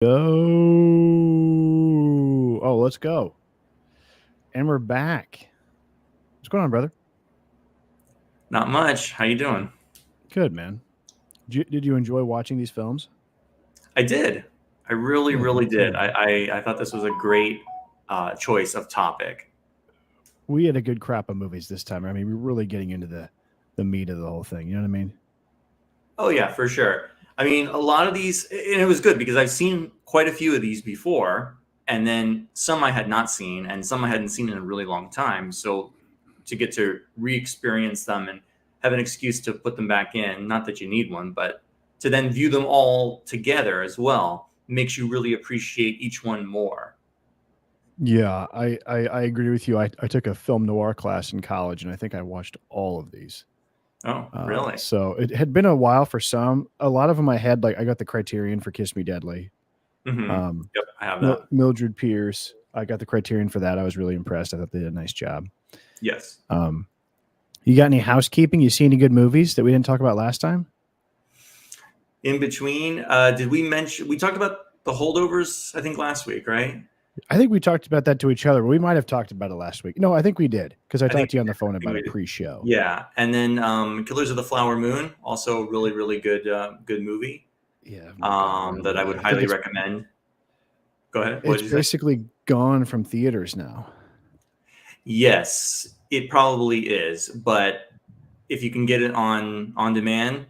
Go. Oh, let's go. And we're back. What's going on, brother? Not much. How you doing? Good, man. Did you enjoy watching these films? I did. I really, Good, really man. did. Good. I thought this was a great choice of topic. We had a good crop of movies this time. I mean, we're really getting into the meat of the whole thing. You know what I mean? Oh yeah, for sure. I mean, a lot of these, and it was good because I've seen quite a few of these before, and then some I had not seen, and some I hadn't seen in a really long time. So to get to re-experience them and have an excuse to put them back in, not that you need one, but to then view them all together as well, makes you really appreciate each one more. Yeah, I agree with you. I took a film noir class in college, and I think I watched all of these. Oh, really? So it had been a while for some. A lot of them I had, like, I got the Criterion for Kiss Me Deadly. Mm-hmm. Um, Yep, I have that. Mildred Pierce, I got the Criterion for that. I was really impressed. I thought they did a nice job. Yes. Um, you got any housekeeping? You see any good movies that we didn't talk about last time? In between, did we mention, we talked about the holdovers, I think last week, right? I think we talked about that to each other. We might have talked about it last week. No, I think we did because I I think talked to you on the phone I think about we it did. pre-show. Yeah, and then Killers of the Flower Moon, also a really, really good movie Yeah, I've not gone around that to I that. would I think highly recommend. Go ahead. What it's did you say? basically gone from theaters now. Yes, it probably is, but if you can get it on demand,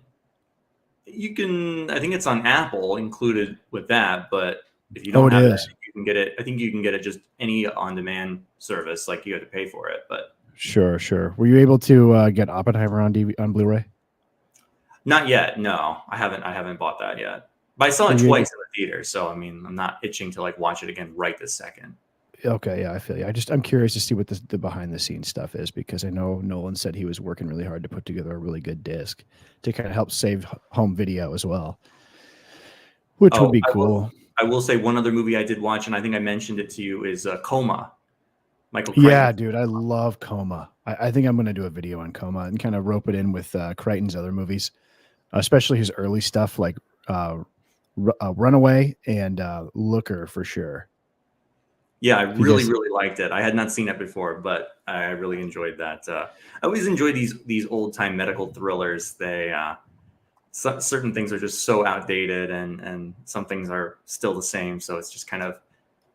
you can. I think it's on Apple included with that, but if you Oh, don't it have that, is. you can get it. I think you can get it just any on demand service. Like you have to pay for it, but Sure, sure. Were you able to get Oppenheimer on on Blu-ray? not yet. No, I haven't. I haven't bought that yet. But I saw Were it you able? twice in the theater, so I mean, I'm not itching to like watch it again right this second. Okay, yeah, I feel you. I'm curious to see what the behind the scenes stuff is because I know Nolan said he was working really hard to put together a really good disc to kind of help save home video as well, which would Oh, be cool. I will say one other movie I did watch, and I think I mentioned it to you, is Coma, Michael Crichton. Yeah, dude, I love Coma. I think I'm going to do a video on Coma and kind of rope it in with Crichton's other movies, especially his early stuff like Runaway and Looker for sure. Yeah, I If you really, guys, really liked it. I had not seen it before, but I really enjoyed that. I always enjoy these old time medical thrillers. They certain things are just so outdated, and some things are still the same. So it's just kind of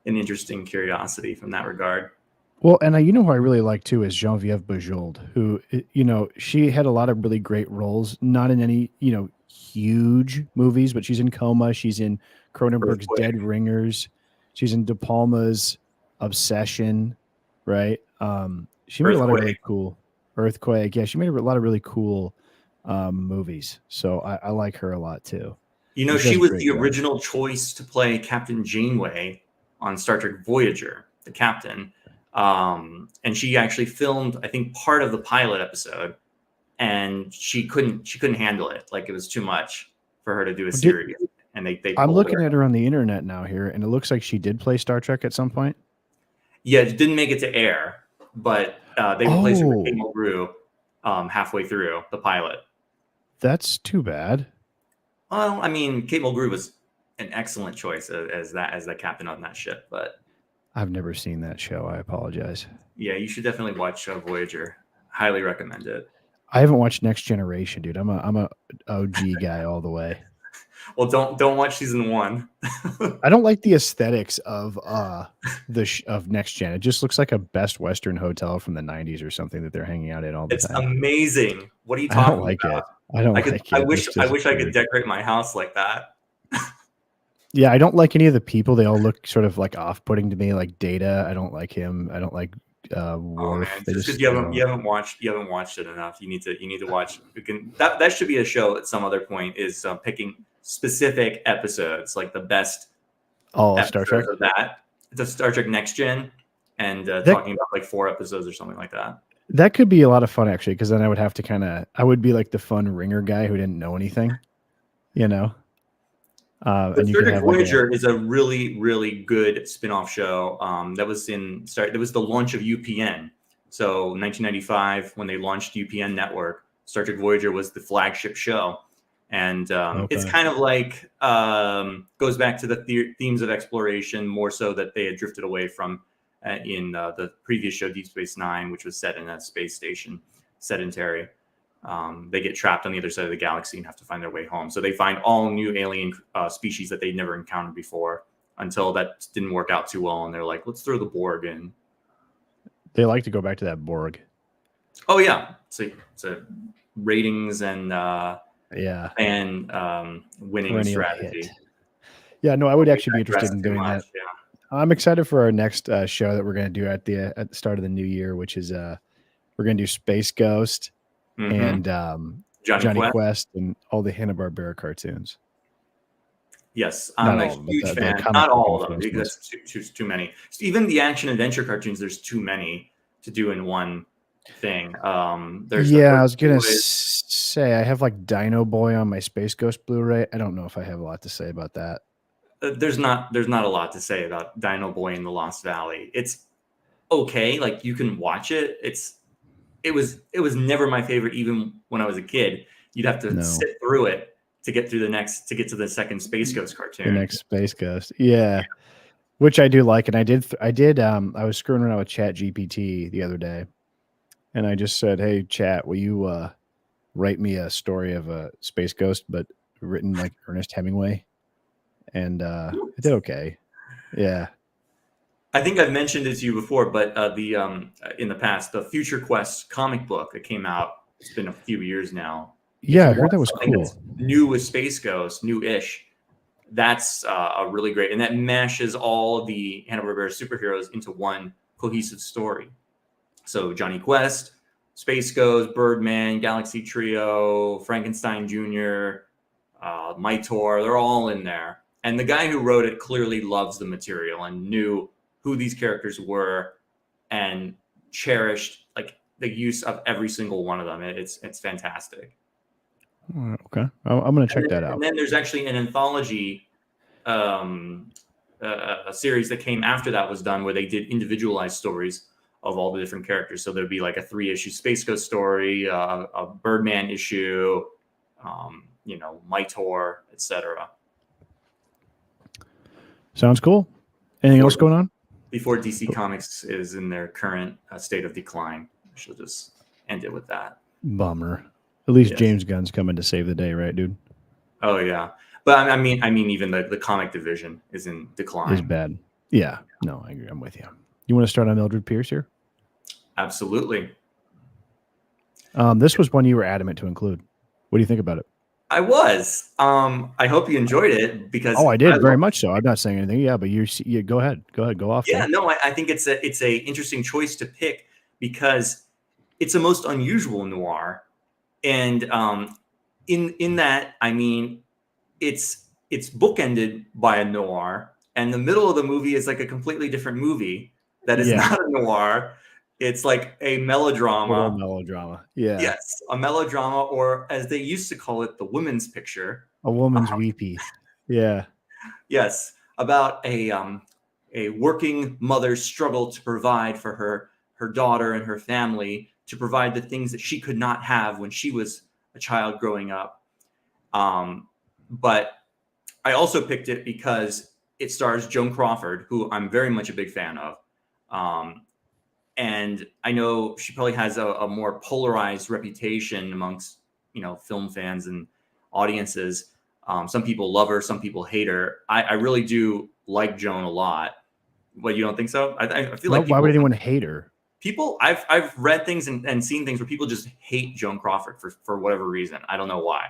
an interesting curiosity from that regard. well, and you know who I really like too is Genevieve Bujold, who she had a lot of really great roles, not in any huge movies, but she's in Coma, she's in Cronenberg's Earthquake. Dead Ringers, she's in De Palma's Obsession, right? She made a lot of really Earthquake. cool Earthquake. Yeah, she made a lot of really cool movies, so I like her a lot too. You know, And she she does a was great the job. original choice to play Captain Janeway on Star Trek Voyager, the captain. And she actually filmed, I think, part of the pilot episode, and she couldn't handle it. Like it was too much for her to do a Did series, and they I'm pulled looking her. at her on the internet now here, and it looks like she did play Star Trek at some point. Yeah, it didn't make it to air, but they replaced her with Kate Oh, Mulgrew halfway through the pilot. that's too bad. Well, I mean, Kate Mulgrew was an excellent choice as the captain on that ship, but I've never seen that show. I apologize. yeah, you should definitely watch Voyager. Highly recommend it. I haven't watched Next Generation, dude. I'm a OG guy all the way. Well, don't watch season 1. I don't like the aesthetics of of Next Gen. It just looks like a Best Western hotel from the 90s or something that they're hanging out in all the It's time. amazing. What are you I don't talking like about? it. I don't I could. like I it. wish. It's I just wish I could weird. decorate my house like that. Yeah, I don't like any of the people. They all look sort of like off-putting to me, like Data. I don't like him. I don't like Oh Worf. man, They just because just, I don't know. you haven't watched it enough. You need to watch. You can that should be a show at some other point. Is picking specific episodes, like the best Oh, Star Trek. episodes of that. It's a Star Trek Next Gen, and That talking about like 4 episodes or something like that. that could be a lot of fun actually, because then I would have to I would be like the fun ringer guy who didn't know anything, you know. But And you Star could Trek have like a Voyager is a really, really good spin-off show. That was the launch of UPN. So 1995, when they launched UPN network, Star Trek Voyager was the flagship show. And it's Okay. kind of like goes back to the themes of exploration more so that they had drifted away from in the previous show, Deep Space Nine, which was set in a space station, sedentary. They get trapped on the other side of the galaxy and have to find their way home. So they find all new alien species that they'd never encountered before until that didn't work out too well. And they're like, let's throw the Borg in. They like to go back to that Borg. Oh, yeah. It's a ratings and Yeah. and winning Perennial strategy. hit. Yeah, no, I would actually be interested in doing that. Yeah. I'm excited for our next show that we're going to do at the start of the new year, which is we're going to do Space Ghost and Johnny Quest and all the Hanna-Barbera cartoons. Yes, I'm a huge fan. Not all of them, because that's too many. Even the action adventure cartoons, there's too many to do in one thing. There's I was gonna say I have like Dino Boy on my Space Ghost Blu-ray. I don't know if I have a lot to say about that. There's not a lot to say about Dino Boy in the Lost Valley. It's okay, like you can watch it. It was never my favorite, even when I was a kid. You'd have to sit through it to get to the second Space Ghost cartoon. The next Space Ghost, yeah, which I do like, and I did. I was screwing around with Chat GPT the other day, and I just said, "Hey, Chat, will you write me a story of a Space Ghost, but written like Ernest Hemingway?" And it did okay. Yeah. I think I've mentioned it to you before, but in the past, the Future Quest comic book that came out, it's been a few years now. Yeah, I heard that was cool. New with Space Ghost, new-ish. That's a really great, and that mashes all of the Hanna-Barbera superheroes into one cohesive story. So Johnny Quest, Space Ghost, Birdman, Galaxy Trio, Frankenstein Jr., Mitor, they're all in there. And the guy who wrote it clearly loves the material and knew who these characters were and cherished like the use of every single one of them. It's fantastic. Okay, I'm going to check that out. And then there's actually an anthology, a series that came after that was done, where they did individualized stories of all the different characters. So there'd be like a 3-issue Space Ghost story, a Birdman issue, Mitor, etc. Sounds cool. Anything else going on? Before DC Comics is in their current state of decline. I should just end it with that. Bummer. At least James Gunn's coming to save the day, right, dude? Oh yeah, but I mean, even the comic division is in decline. It's bad. Yeah. No, I agree. I'm with you. You want to start on Mildred Pierce here? Absolutely. This was one you were adamant to include. What do you think about it? I was. I hope you enjoyed it because. Oh, I did very much so. I'm not saying anything. Yeah, but you go ahead. Go off. Yeah, no, I think it's a interesting choice to pick because it's a most unusual noir. And in that, I mean, it's bookended by a noir, and the middle of the movie is like a completely different movie that is not a noir. It's like a melodrama. Yeah. Yes, a melodrama, or as they used to call it, the women's picture. A woman's weepy. Yeah. Yes, about a working mother's struggle to provide for her daughter and her family, to provide the things that she could not have when she was a child growing up. But I also picked it because it stars Joan Crawford, who I'm very much a big fan of. And I know she probably has a more polarized reputation amongst, film fans and audiences. Some people love her, some people hate her. I really do like Joan a lot. What, you don't think so? I feel like why would anyone hate her? People, I've read things and seen things where people just hate Joan Crawford for whatever reason. I don't know why.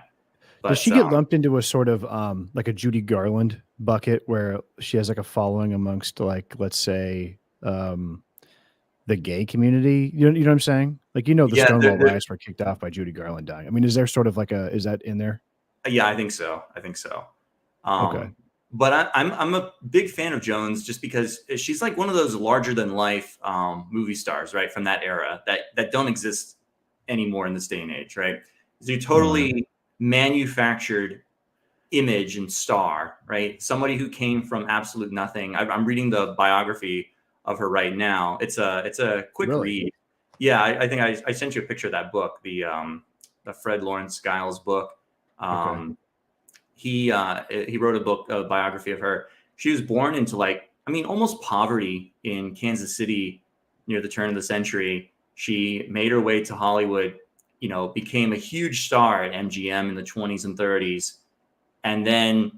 But, does she get lumped into a sort of like a Judy Garland bucket where she has like a following amongst, like, let's say, the gay community? You know what I'm saying? Like, the Stonewall riots were kicked off by Judy Garland dying. I mean, is there sort of like is that in there? Yeah, I think so. Okay. But I'm a big fan of Joan's just because she's like one of those larger than life movie stars, right, from that era that don't exist anymore in this day and age, right? So you totally manufactured image and star, right? Somebody who came from absolute nothing. I'm reading the biography of her right now. It's a quick read. Yeah, I think I sent you a picture of that book, the Fred Lawrence Giles book. Okay. He wrote a biography of her. She was born into almost poverty in Kansas City near the turn of the century. She made her way to Hollywood, became a huge star at MGM in the 20s and 30s, and then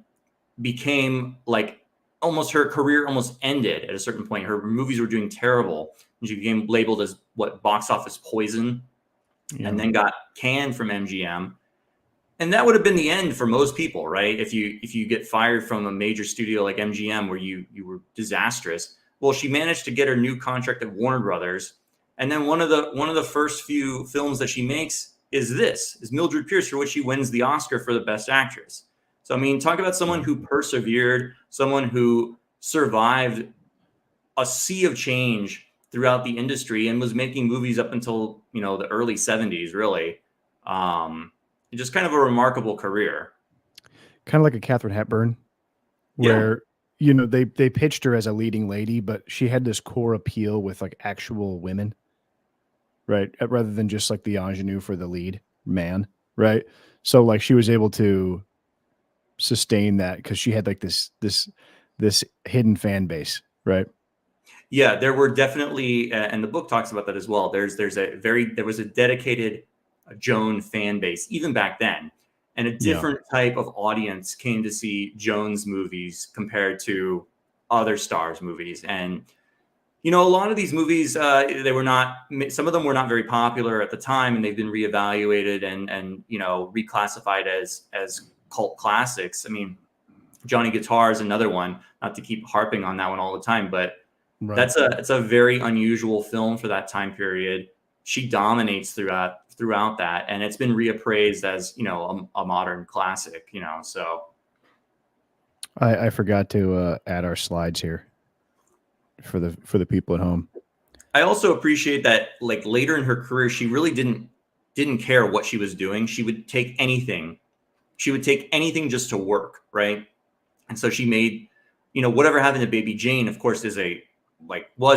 became her career almost ended at a certain point. Her movies were doing terrible, and she became labeled as box office poison, and then got canned from MGM. And that would have been the end for most people, right? If you get fired from a major studio like MGM where you were disastrous. Well, she managed to get her new contract at Warner Brothers, and then one of the first few films that she makes is Mildred Pierce, for which she wins the Oscar for the Best Actress. So I mean, talk about someone who persevered, someone who survived a sea of change throughout the industry and was making movies up until the early 70s, really. Just kind of a remarkable career. Kind of like a Katharine Hepburn, where they pitched her as a leading lady, but she had this core appeal with like actual women, right? Rather than just like the ingenue for the lead man, right? So like she was able to sustain that because she had like this hidden fan base, right? Yeah, there were definitely, and the book talks about that as well. There was a dedicated Joan fan base even back then, and a different type of audience came to see Joan's movies compared to other stars' movies. And a lot of these movies, some of them were not very popular at the time, and they've been reevaluated and reclassified as cult classics. I mean, Johnny Guitar is another one. Not to keep harping on that one all the time, but Right. it's a very unusual film for that time period. She dominates throughout that, and it's been reappraised as a modern classic. So I forgot to add our slides here for the people at home. I also appreciate that later in her career, she really didn't care what she was doing. She would take anything. She would take anything just to work, right? And so she made, Whatever Happened to Baby Jane, of course, was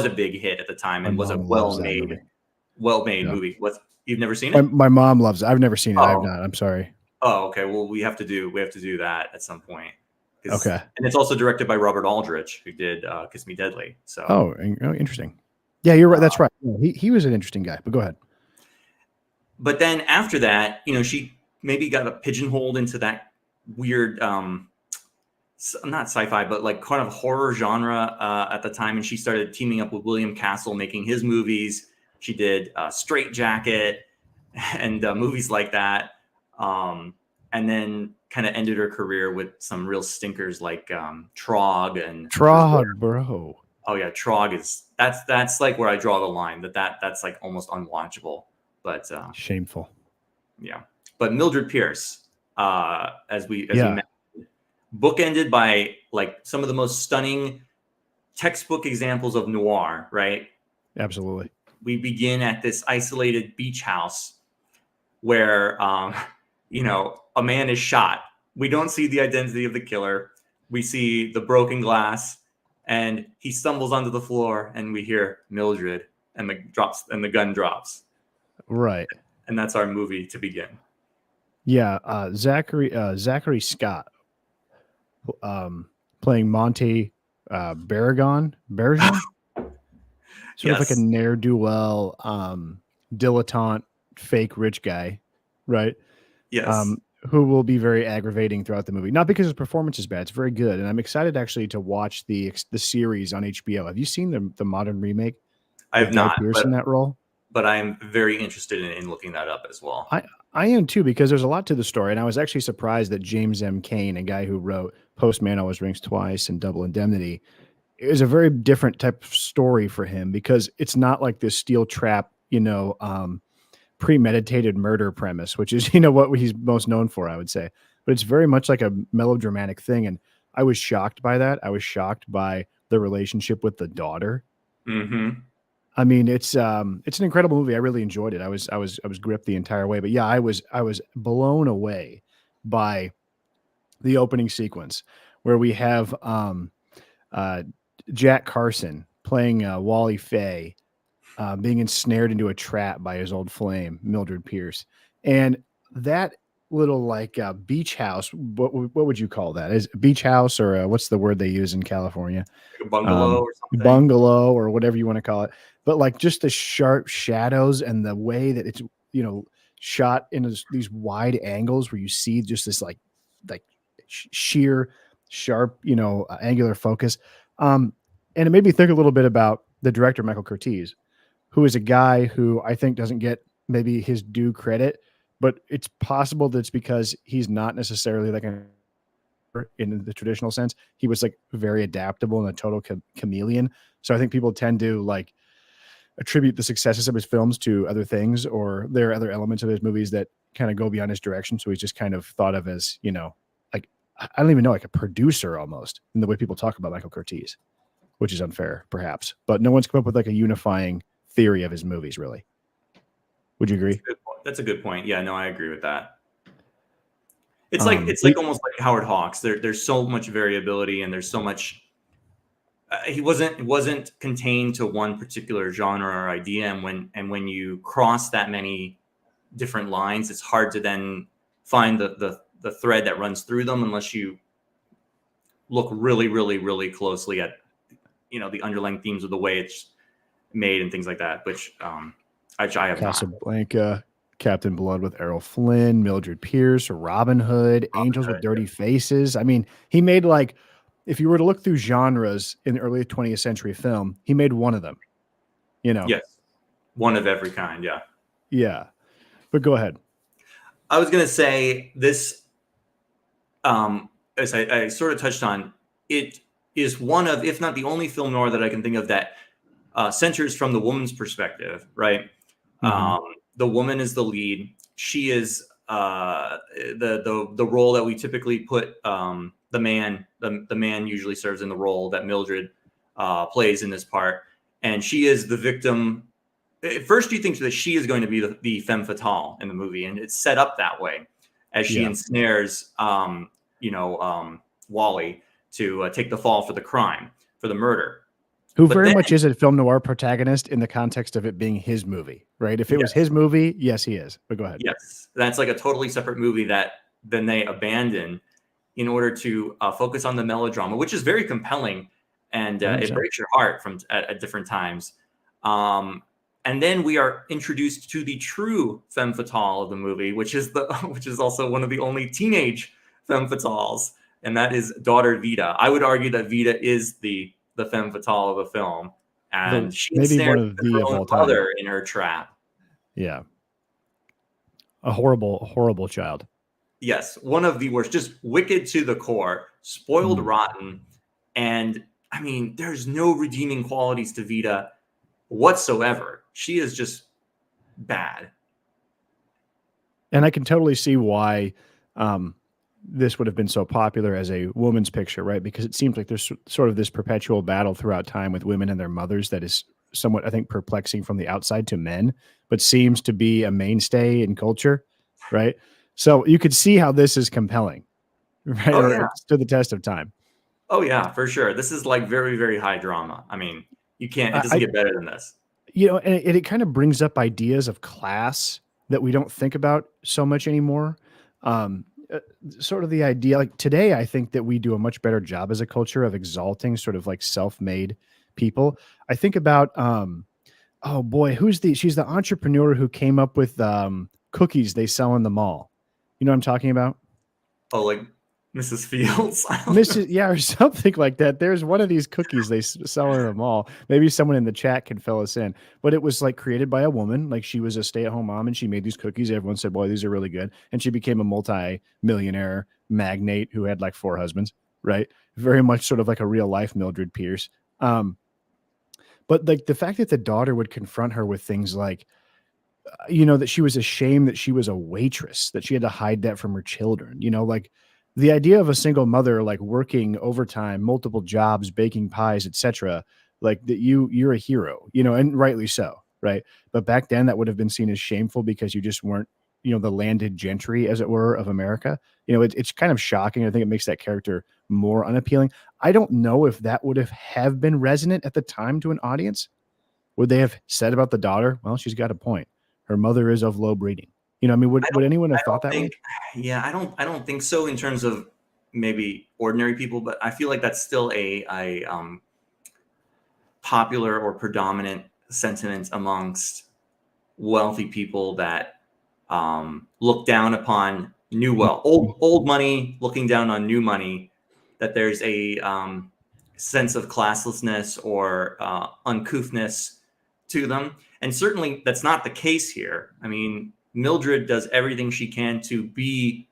a big hit at the time and was a well-made movie. You've never seen it? My mom loves it. I've never seen it. Oh. I've not. I'm sorry. Oh, okay. Well, we have to do that at some point. Okay. And it's also directed by Robert Aldrich, who did Kiss Me Deadly. So. Oh, interesting. Yeah, you're right. That's right. He was an interesting guy. But go ahead. But then after that, she maybe got pigeonholed into that weird, not sci-fi, but kind of horror genre at the time, and she started teaming up with William Castle, making his movies. She did Straight Jacket and movies like that, and then kind of ended her career with some real stinkers like Trog, bro. Oh yeah, Trog that's like where I draw the line. That's like almost unwatchable. But shameful. Yeah, but Mildred Pierce, as we mentioned, bookended by some of the most stunning textbook examples of noir. Right? Absolutely. We begin at this isolated beach house where a man is shot. We don't see the identity of the killer. We see the broken glass, and he stumbles onto the floor, and we hear Mildred, and the gun drops. Right. And that's our movie to begin. Yeah, Zachary Scott, playing Monte Barragan, sort of like a ne'er-do-well, dilettante, fake rich guy, right? Yes. Who will be very aggravating throughout the movie. Not because his performance is bad; it's very good, and I'm excited actually to watch the series on HBO. Have you seen the modern remake? I have not. Pierce in that role. But I'm very interested in looking that up as well. I am too, because there's a lot to the story, and I was actually surprised that James M. Cain, a guy who wrote Postman Always Rings Twice and Double Indemnity, is a very different type of story for him, because it's not like this steel trap, premeditated murder premise, which is what he's most known for, I would say. But it's very much like a melodramatic thing, and I was shocked by that. I was shocked by the relationship with the daughter. Mm-hmm. I mean, it's an incredible movie. I really enjoyed it. I was gripped the entire way. But yeah, I was blown away by the opening sequence where we have Jack Carson playing Wally Fay, being ensnared into a trap by his old flame, Mildred Pierce, and that little like beach house. What would you call that? Is beach house or what's the word they use in California? Like a bungalow or something. Bungalow or whatever you want to call it. But like just the sharp shadows and the way that it's, you know, shot in these wide angles where you see just this like sheer sharp, you know, angular focus. And it made me think a little bit about the director, Michael Curtiz, who is a guy who I think doesn't get maybe his due credit, but it's possible that it's because he's not necessarily like in the traditional sense. He was like very adaptable and a total chameleon. So I think people tend to like attribute the successes of his films to other things, or there are other elements of his movies that kind of go beyond his direction. So he's just kind of thought of as, you know, like, I don't even know, like a producer almost in the way people talk about Michael Curtiz, which is unfair perhaps, but no one's come up with like a unifying theory of his movies really. Would you agree? That's a good point. Yeah, no, I agree with that. It's like almost like Howard Hawks. There's so much variability, and there's so much. He wasn't contained to one particular genre or idea, and when you cross that many different lines, it's hard to then find the thread that runs through them unless you look really, really, really closely at, you know, the underlying themes of the way it's made and things like that. Which I have Casablanca, Captain Blood with Errol Flynn, Mildred Pierce, Robin Hood, Angels with Dirty Faces. I mean, he made like, if you were to look through genres in the early 20th century film, he made one of them, you know? Yes. One of every kind. Yeah. Yeah. But go ahead. I was going to say this, as I sort of touched on, it is one of, if not the only film noir that I can think of that centers from the woman's perspective, right? Mm-hmm. The woman is the lead. She is the role that we typically put the man usually serves in the role that Mildred plays in this part, and she is the victim. At first, you think that she is going to be the femme fatale in the movie, and it's set up that way as she ensnares, Wally to take the fall for the crime, for the murder. Who very much is a film noir protagonist in the context of it being his movie, right? If it was his movie, yes, he is. But go ahead. Yes, that's like a totally separate movie that then they abandon in order to focus on the melodrama, which is very compelling, and it breaks your heart at different times. And then we are introduced to the true femme fatale of the movie, which is also one of the only teenage femme fatales, and that is daughter Vida. I would argue that Vida is the femme fatale of the film, and she maybe one of the her own mother in her trap. Yeah, a horrible child. Yes, one of the worst, just wicked to the core, spoiled rotten, and I mean, there's no redeeming qualities to Vida whatsoever. She is just bad. And I can totally see why this would have been so popular as a woman's picture, right? Because it seems like there's sort of this perpetual battle throughout time with women and their mothers that is somewhat, I think, perplexing from the outside to men, but seems to be a mainstay in culture, right? So you could see how this is compelling, right? Oh, yeah. To the test of time. Oh yeah, for sure. This is like very, very high drama. I mean, it doesn't get better than this. You know, and it kind of brings up ideas of class that we don't think about so much anymore. Sort of the idea, like today, I think that we do a much better job as a culture of exalting sort of like self-made people. I think about, oh boy, she's the entrepreneur who came up with cookies they sell in the mall. You know what I'm talking about? Oh, like Mrs. Fields? or something like that. There's one of these cookies they sell in the mall. Maybe someone in the chat can fill us in. But it was like created by a woman. Like she was a stay-at-home mom and she made these cookies. Everyone said, boy, these are really good. And she became a multi-millionaire magnate who had like 4 husbands, right? Very much sort of like a real life Mildred Pierce. But like the fact that the daughter would confront her with things like, that she was ashamed that she was a waitress, that she had to hide that from her children, like the idea of a single mother, like working overtime, multiple jobs, baking pies, etc., like that you're a hero, and rightly so. Right. But back then that would have been seen as shameful because you just weren't, the landed gentry, as it were, of America. It's kind of shocking. I think it makes that character more unappealing. I don't know if that would have been resonant at the time to an audience. Would they have said about the daughter, well, she's got a point. Her mother is of low breeding, You know, I mean, would anyone have I thought don't that way? think, yeah, I don't think so in terms of maybe ordinary people, but I feel like that's still a popular or predominant sentiment amongst wealthy people that look down upon new wealth, old money looking down on new money. That there's a sense of classlessness or uncouthness to them, and certainly that's not the case here. I mean, Mildred does everything she can to be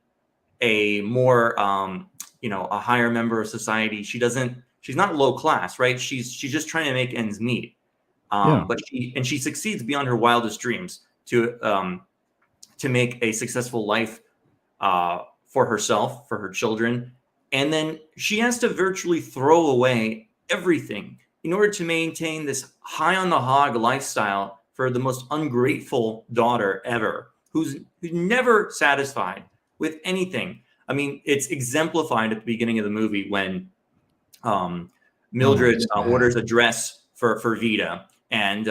a more a higher member of society. She's not low class, right? She's just trying to make ends meet. Yeah. But she succeeds beyond her wildest dreams to make a successful life for herself, for her children, and then she has to virtually throw away everything in order to maintain this high on the hog lifestyle for the most ungrateful daughter ever, who's never satisfied with anything. I mean, it's exemplified at the beginning of the movie when Mildred orders a dress for Vita, and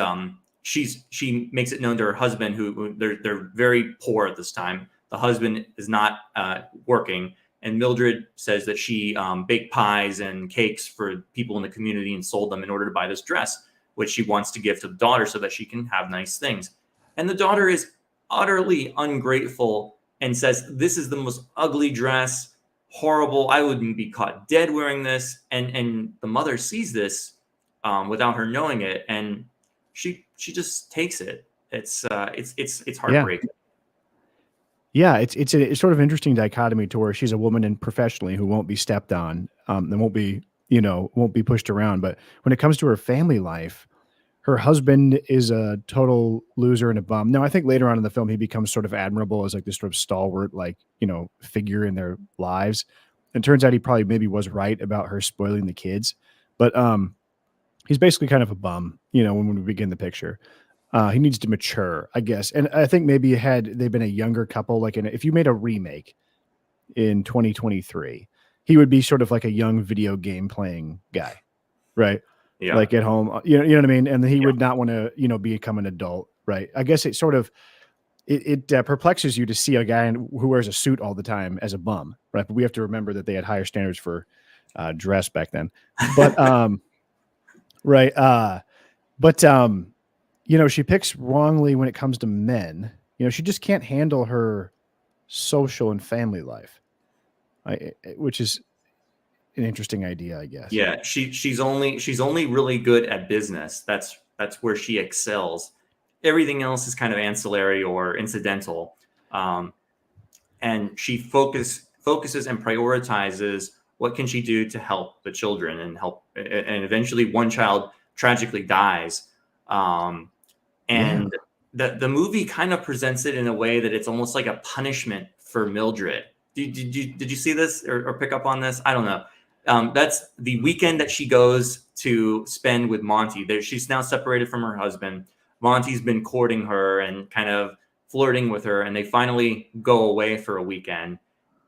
she makes it known to her husband, who they're very poor at this time. The husband is not working, and Mildred says that she baked pies and cakes for people in the community and sold them in order to buy this dress, which she wants to give to the daughter so that she can have nice things. And the daughter is utterly ungrateful and says, "This is the most ugly dress, horrible. I wouldn't be caught dead wearing this." And the mother sees this without her knowing it, and she just takes it. It's heartbreaking. Yeah, it's a sort of interesting dichotomy to where she's a woman and professionally who won't be stepped on, and won't be, won't be pushed around. But when it comes to her family life, her husband is a total loser and a bum. Now, I think later on in the film, he becomes sort of admirable as like this sort of stalwart, like, figure in their lives. And it turns out he probably maybe was right about her spoiling the kids. But he's basically kind of a bum, when we begin the picture. He needs to mature, I guess. And I think maybe had they been a younger couple, like if you made a remake in 2023, he would be sort of like a young video game playing guy, right? Yeah. Like at home, you know what I mean? And he would not want to, become an adult, right? I guess it sort of, it perplexes you to see a guy who wears a suit all the time as a bum, right? But we have to remember that they had higher standards for dress back then. But, right. But, she picks wrongly when it comes to men. She just can't handle her social and family life, which is an interesting idea, I guess. Yeah, she's only really good at business. That's where she excels. Everything else is kind of ancillary or incidental, and she focuses and prioritizes what can she do to help the children and help. And eventually, one child tragically dies. And the movie kind of presents it in a way that it's almost like a punishment for Mildred. Did you see this or pick up on this? I don't know. That's the weekend that she goes to spend with Monty. She's now separated from her husband. Monty's been courting her and kind of flirting with her, and they finally go away for a weekend.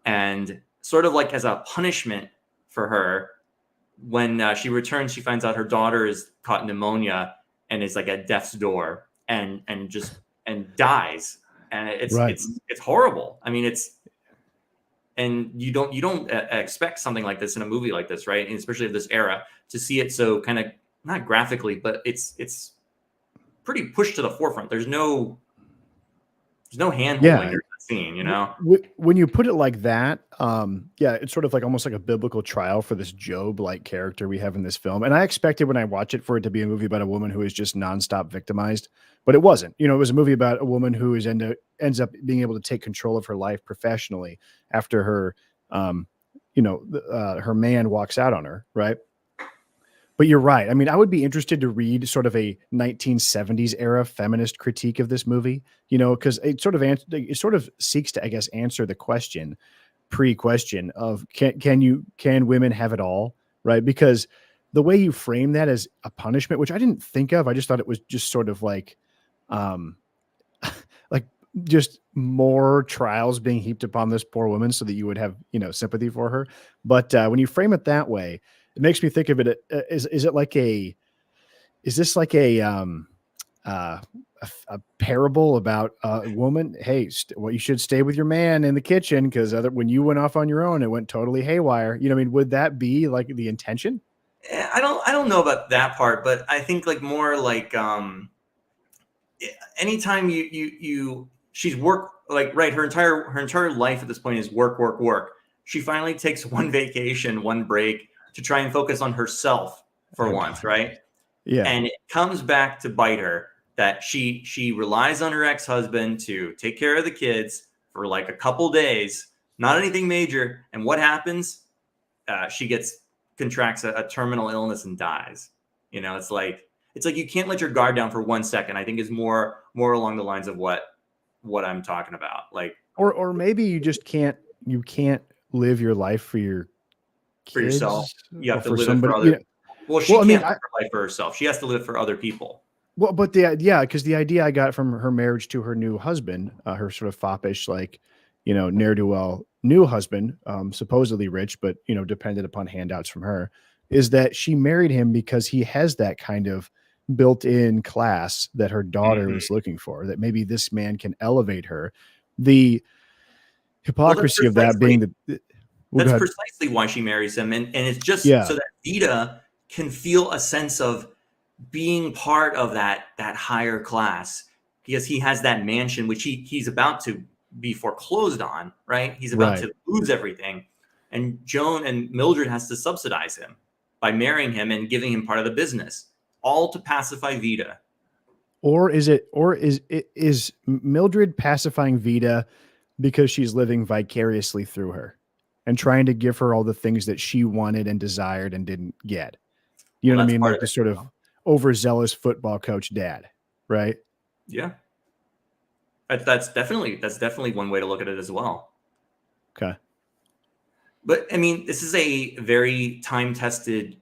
And sort of like as a punishment for her, when she returns, she finds out her daughter is caught pneumonia and is like at death's door and dies. And it's horrible. I mean, and you don't expect something like this in a movie like this, right? And especially of this era, to see it so kind of not graphically, but it's pretty pushed to the forefront. There's no hand holding in that scene, When you put it like that, it's sort of like almost like a biblical trial for this Job-like character we have in this film. And I expected when I watch it for it to be a movie about a woman who is just nonstop victimized, but it wasn't. It was a movie about a woman who ends up being able to take control of her life professionally after her, her man walks out on her, right? But you're right. I mean, I would be interested to read sort of a 1970s era feminist critique of this movie, because it sort of seeks to, I guess, answer the pre-question of can women have it all, right? Because the way you frame that as a punishment, which I didn't think of, I just thought it was just sort of like, like just more trials being heaped upon this poor woman so that you would have, sympathy for her. But when you frame it that way, it makes me think of it. Is this like a a parable about a woman. Hey, well, you should stay with your man in the kitchen because when you went off on your own, it went totally haywire. You know, what I mean, would that be like the intention? I don't know about that part, but I think like more like anytime she's work, like, right, her entire life at this point is work, work, work. She finally takes one vacation, one break to try and focus on herself for once, right? Yeah. And it comes back to bite her that she relies on her ex-husband to take care of the kids for like a couple days, not anything major. And what happens? She contracts a terminal illness and dies. You know, it's like you can't let your guard down for 1 second. I think is more along the lines of what I'm talking about. Like, or maybe you just can't live your life for your kids, for yourself. You have to live somebody, it for other. you know, well, she can't live her life for herself. She has to live for other people. Well, but because the idea I got from her marriage to her new husband, her sort of foppish, like, you know, ne'er-do-well new husband, supposedly rich, but, you know, dependent upon handouts from her, is that she married him because he has that kind of built-in class that her daughter was looking for, that maybe this man can elevate her. The hypocrisy of that being that's precisely why she marries him. And it's just so that Vida can feel a sense of being part of that higher class, because he has that mansion, which he's about to be foreclosed on, right? He's about to lose everything. And Joan and Mildred has to subsidize him by marrying him and giving him part of the business, all to pacify Vida. Or is Mildred pacifying Vida because she's living vicariously through her and trying to give her all the things that she wanted and desired and didn't get? You know what I mean? Like the sort of overzealous football coach dad, right? Yeah. That's definitely one way to look at it as well. Okay. But I mean, this is a very time-tested,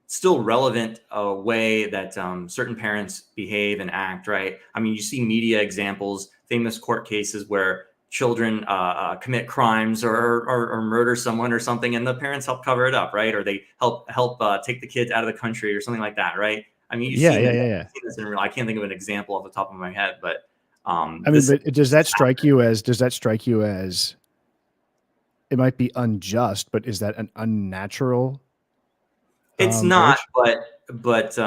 still relevant way that certain parents behave and act, right? I mean, you see media examples, famous court cases where children commit crimes or murder someone or something, and the parents help cover it up, right? Or they help take the kids out of the country or something like that, right? I mean, you've seen this in real. I can't think of an example off the top of my head, but I mean, but does that strike you as it might be unjust, but is that an unnatural? It's not, but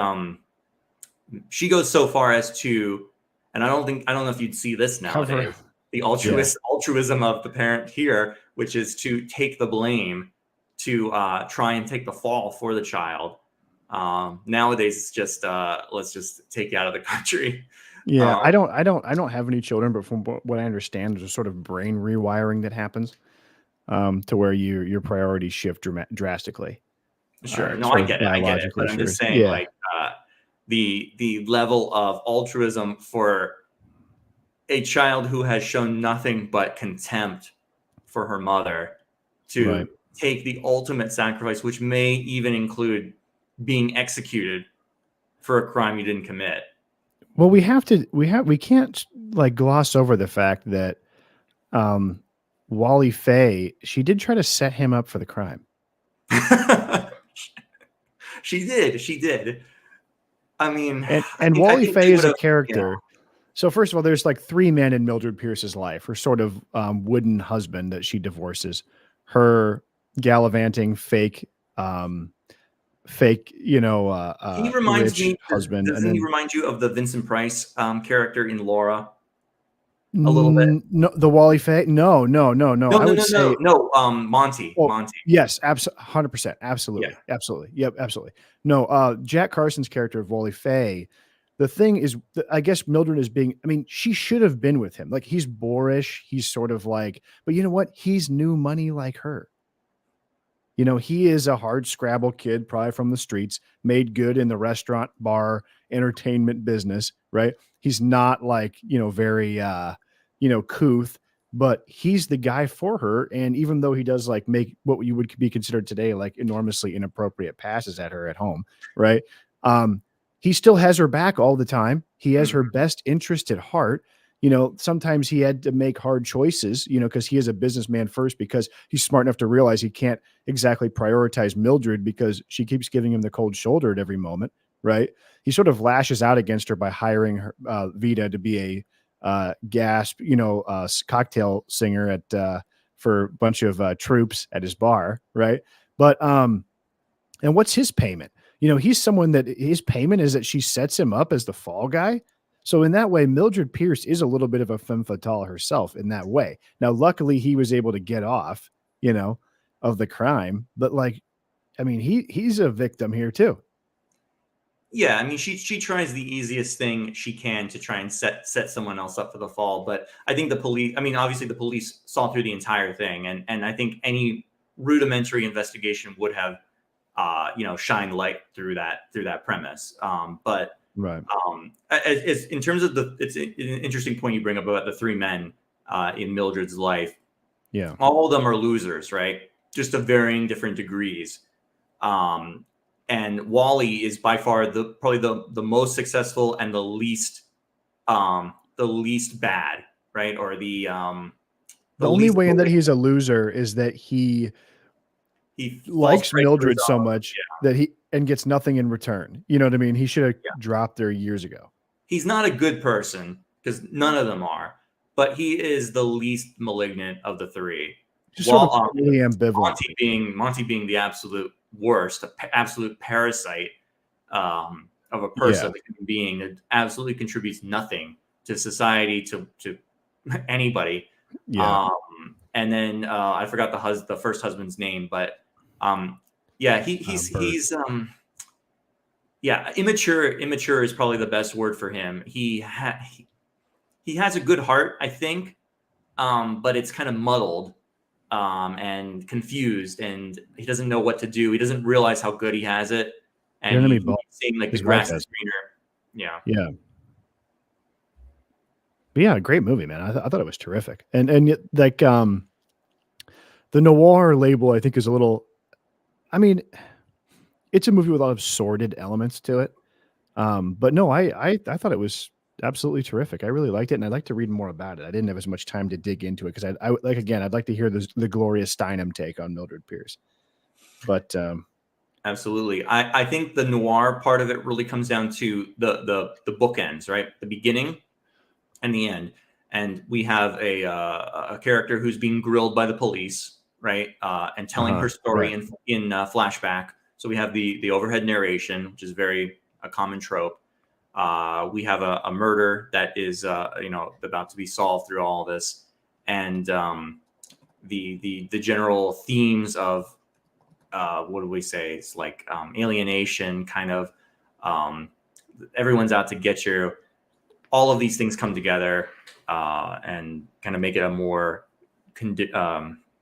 she goes so far as to, and I don't know if you'd see this nowadays. The altruism of the parent here, which is to take the blame, to try and take the fall for the child. Nowadays, it's just let's just take you out of the country. Yeah, I don't have any children, but from what I understand, there's a sort of brain rewiring that happens to where your priorities shift drastically. Sure, no, I get it, but I'm just saying, like the level of altruism for a child who has shown nothing but contempt for her mother to take the ultimate sacrifice, which may even include being executed for a crime you didn't commit. Well, we can't like gloss over the fact that Wally Faye, she did try to set him up for the crime. She did. I mean, and Wally Faye is a character. So first of all, there's like three men in Mildred Pierce's life. Her sort of wooden husband that she divorces, her gallivanting fake, he reminds me husband. Doesn't he remind you of the Vincent Price character in Laura? A little bit. No, the Wally Faye. No. Monty. Monty. Yes, 100%. Absolutely. Absolutely. Yep. Absolutely. No. Jack Carson's character of Wally Faye. The thing is, I guess Mildred is she should have been with him. Like, he's boorish. He's sort of like, but you know what? He's new money like her. You know, he is a hard scrabble kid, probably from the streets, made good in the restaurant, bar, entertainment business, right? He's not like, very, couth, but he's the guy for her. And even though he does like make what you would be considered today, like enormously inappropriate passes at her at home, right? He still has her back all the time. He has her best interest at heart. Sometimes he had to make hard choices, because he is a businessman first, because he's smart enough to realize he can't exactly prioritize Mildred because she keeps giving him the cold shoulder at every moment, right? He sort of lashes out against her by hiring her, Vita to be a gasp, cocktail singer at for a bunch of troops at his bar, right? But and what's his payment? He's someone that his payment is that she sets him up as the fall guy. So in that way, Mildred Pierce is a little bit of a femme fatale herself in that way. Now, luckily, he was able to get off, of the crime. But he's a victim here too. Yeah, I mean, she tries the easiest thing she can to try and set someone else up for the fall. But I think the police, I mean, obviously the police saw through the entire thing, and I think any rudimentary investigation would have, shined light through that premise. But Right. as in terms of it's an interesting point you bring up about the three men in Mildred's life. Yeah. All of them are losers, right? Just to varying different degrees. And Wally is by far probably the most successful and the least bad, right? Or the only least way in that he's a loser is that he likes Mildred so much that he gets nothing in return. You know what I mean? He should have dropped her years ago. He's not a good person because none of them are, but he is the least malignant of the three. Just sort of really ambivalent. Monty being the absolute worst, absolute parasite of a person, of a human being that absolutely contributes nothing to society, to anybody. Yeah. And then I forgot the first husband's name, but he's immature is probably the best word for him. He has a good heart, I think, but it's kind of muddled. And confused, and he doesn't know what to do. He doesn't realize how good he has it, and he's seeing like the grass is greener. Yeah. But yeah, great movie, man. I thought it was terrific, and like the noir label, I think, is a little. I mean, it's a movie with a lot of sordid elements to it, but no, I thought it was absolutely terrific. I really liked it, and I'd like to read more about it. I didn't have as much time to dig into it because I'd like to hear the Gloria Steinem take on Mildred Pierce. But absolutely, I think the noir part of it really comes down to the bookends, right? The beginning and the end, and we have a character who's being grilled by the police, right, and telling her story in flashback. So we have the overhead narration, which is very a common trope. We have a murder that is, about to be solved through all this, and the general themes of what do we say? It's like alienation, kind of. Everyone's out to get you. All of these things come together and kind of make it a more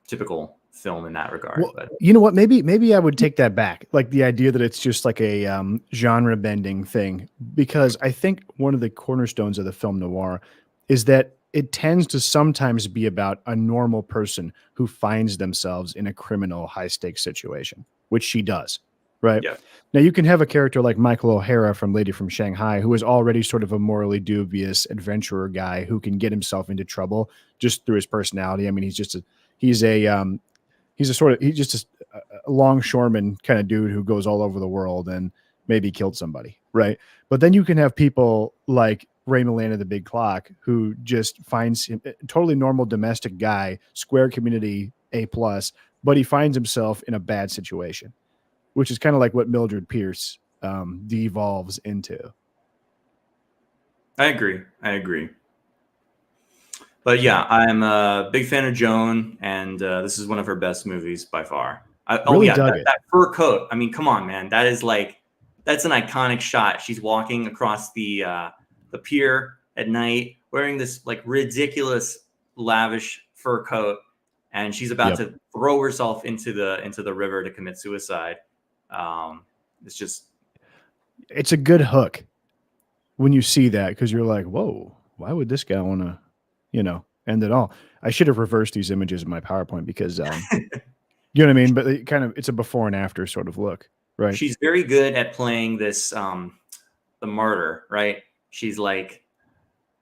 typical film in that regard. Well, you know what? Maybe I would take that back. Like the idea that it's just like a genre bending thing, because I think one of the cornerstones of the film noir is that it tends to sometimes be about a normal person who finds themselves in a criminal high stakes situation, which she does. Right. Yeah. Now you can have a character like Michael O'Hara from Lady from Shanghai, who is already sort of a morally dubious adventurer guy who can get himself into trouble just through his personality. I mean, he's just a longshoreman kind of dude who goes all over the world and maybe killed somebody. Right. But then you can have people like Ray Milland of the Big Clock, who just finds him a totally normal domestic guy, square community, A+, but he finds himself in a bad situation, which is kind of like what Mildred Pierce devolves into. I agree. But yeah, I'm a big fan of Joan, and this is one of her best movies by far. That fur coat. I mean, come on, man. That's an iconic shot. She's walking across the pier at night wearing this like ridiculous, lavish fur coat, and she's about to throw herself into the river to commit suicide. It's a good hook when you see that, because you're like, whoa, why would this guy want to, end it all? I should have reversed these images in my PowerPoint because, you know what I mean? But it's a before and after sort of look, right? She's very good at playing this, the martyr, right? She's like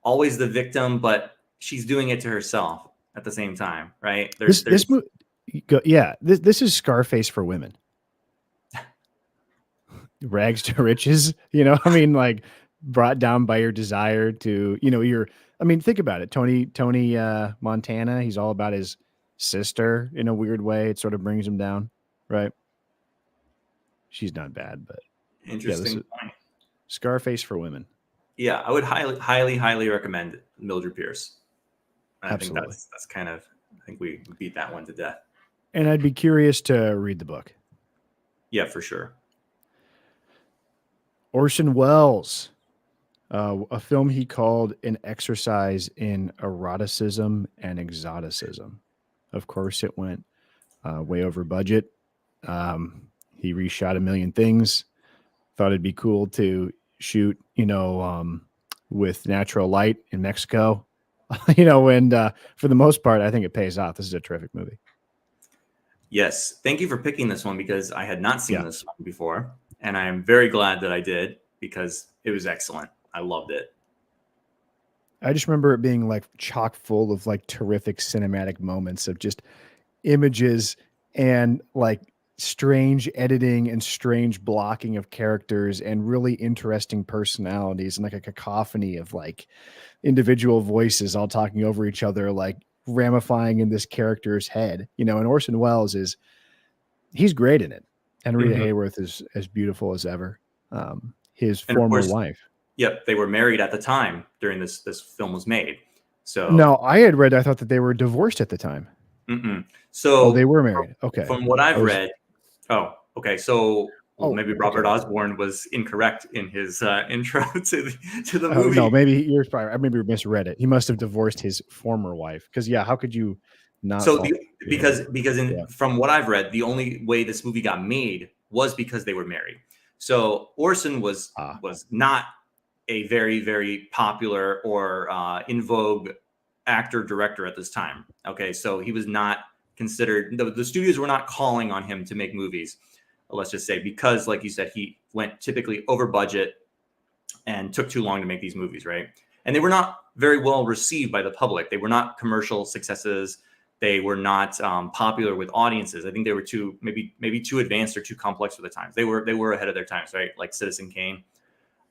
always the victim, but she's doing it to herself at the same time, right? This is Scarface for women. rags to riches, you know, I mean, like brought down by your desire to, you know, I mean, think about it. Tony Montana, he's all about his sister in a weird way. It sort of brings him down, right? She's not bad, but yeah, this Interesting is point. Scarface for women. Yeah, I would highly recommend Mildred Pierce. I think Absolutely. that's kind of, I think we beat that one to death. And I'd be curious to read the book. Yeah, for sure. Orson Welles, a film he called An Exercise in Eroticism and Exoticism. Of course, it went way over budget. He reshot a million things. Thought it'd be cool to shoot, you know, with natural light in Mexico, you know, and for the most part, I think it pays off. This is a terrific movie. Yes. Thank you for picking this one because I had not seen Yeah. this one before. And I am very glad that I did because it was excellent. I loved it. I just remember it being like chock full of like terrific cinematic moments of just images and like strange editing and strange blocking of characters and really interesting personalities and like a cacophony of like individual voices all talking over each other, like ramifying in this character's head, you know. And Orson Welles he's great in it. And Rita Hayworth is as beautiful as ever. His And of former course, wife. Yep, they were married at the time during this film was made. So No, I thought that they were divorced at the time. So Oh, they were married. Okay. From what I've read, okay. So maybe Robert okay. Osborne was incorrect in his intro to the movie. No, maybe I maybe misread it. He must have divorced his former wife because yeah, how could you not? So because from what I've read, the only way this movie got made was because they were married. So Orson was not a very, very popular or in vogue actor director at this time. Okay, so he was not considered. The studios were not calling on him to make movies. Let's just say because, like you said, he went typically over budget and took too long to make these movies, right? And they were not very well received by the public. They were not commercial successes. They were not popular with audiences. I think they were maybe too advanced or too complex for the times. They were ahead of their times, right? Like Citizen Kane.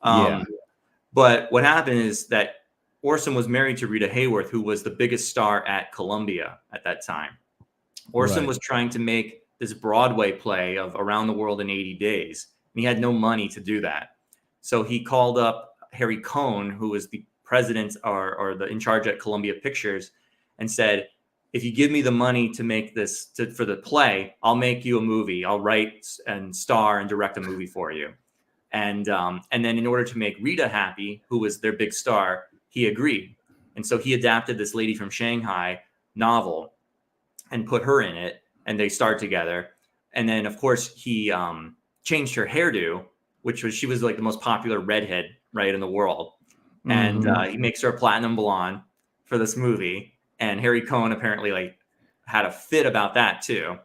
Yeah. But what happened is that Orson was married to Rita Hayworth, who was the biggest star at Columbia at that time. Orson was trying to make this Broadway play of Around the World in 80 Days, and he had no money to do that. So he called up Harry Cohn, who was the president or the in charge at Columbia Pictures, and said, if you give me the money to make this for the play, I'll make you a movie. I'll write and star and direct a movie for you. And then in order to make Rita happy, who was their big star, he agreed. And so he adapted this Lady from Shanghai novel and put her in it, and they starred together. And then, of course, he changed her hairdo, she was like the most popular redhead, right, in the world. And he makes her a platinum blonde for this movie. And Harry Cohn apparently like had a fit about that too.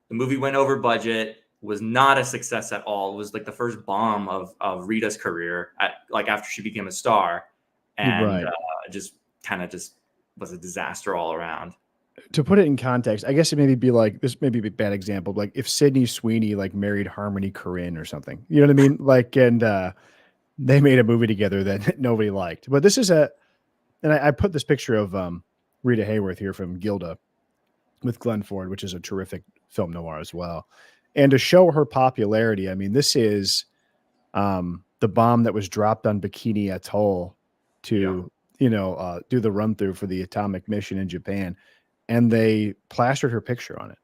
The movie went over budget, was not a success at all. It was like the first bomb of Rita's career after she became a star, and just was a disaster all around. To put it in context, I guess it maybe be like this may be a bad example, but like if Sydney Sweeney like married Harmony Korine or something, you know what I mean? Like, and they made a movie together that nobody liked. But this is and I put this picture of Rita Hayworth here from Gilda with Glenn Ford, which is a terrific film noir as well. And to show her popularity, I mean, this is the bomb that was dropped on Bikini Atoll to, do the run through for the atomic mission in Japan. And they plastered her picture on it.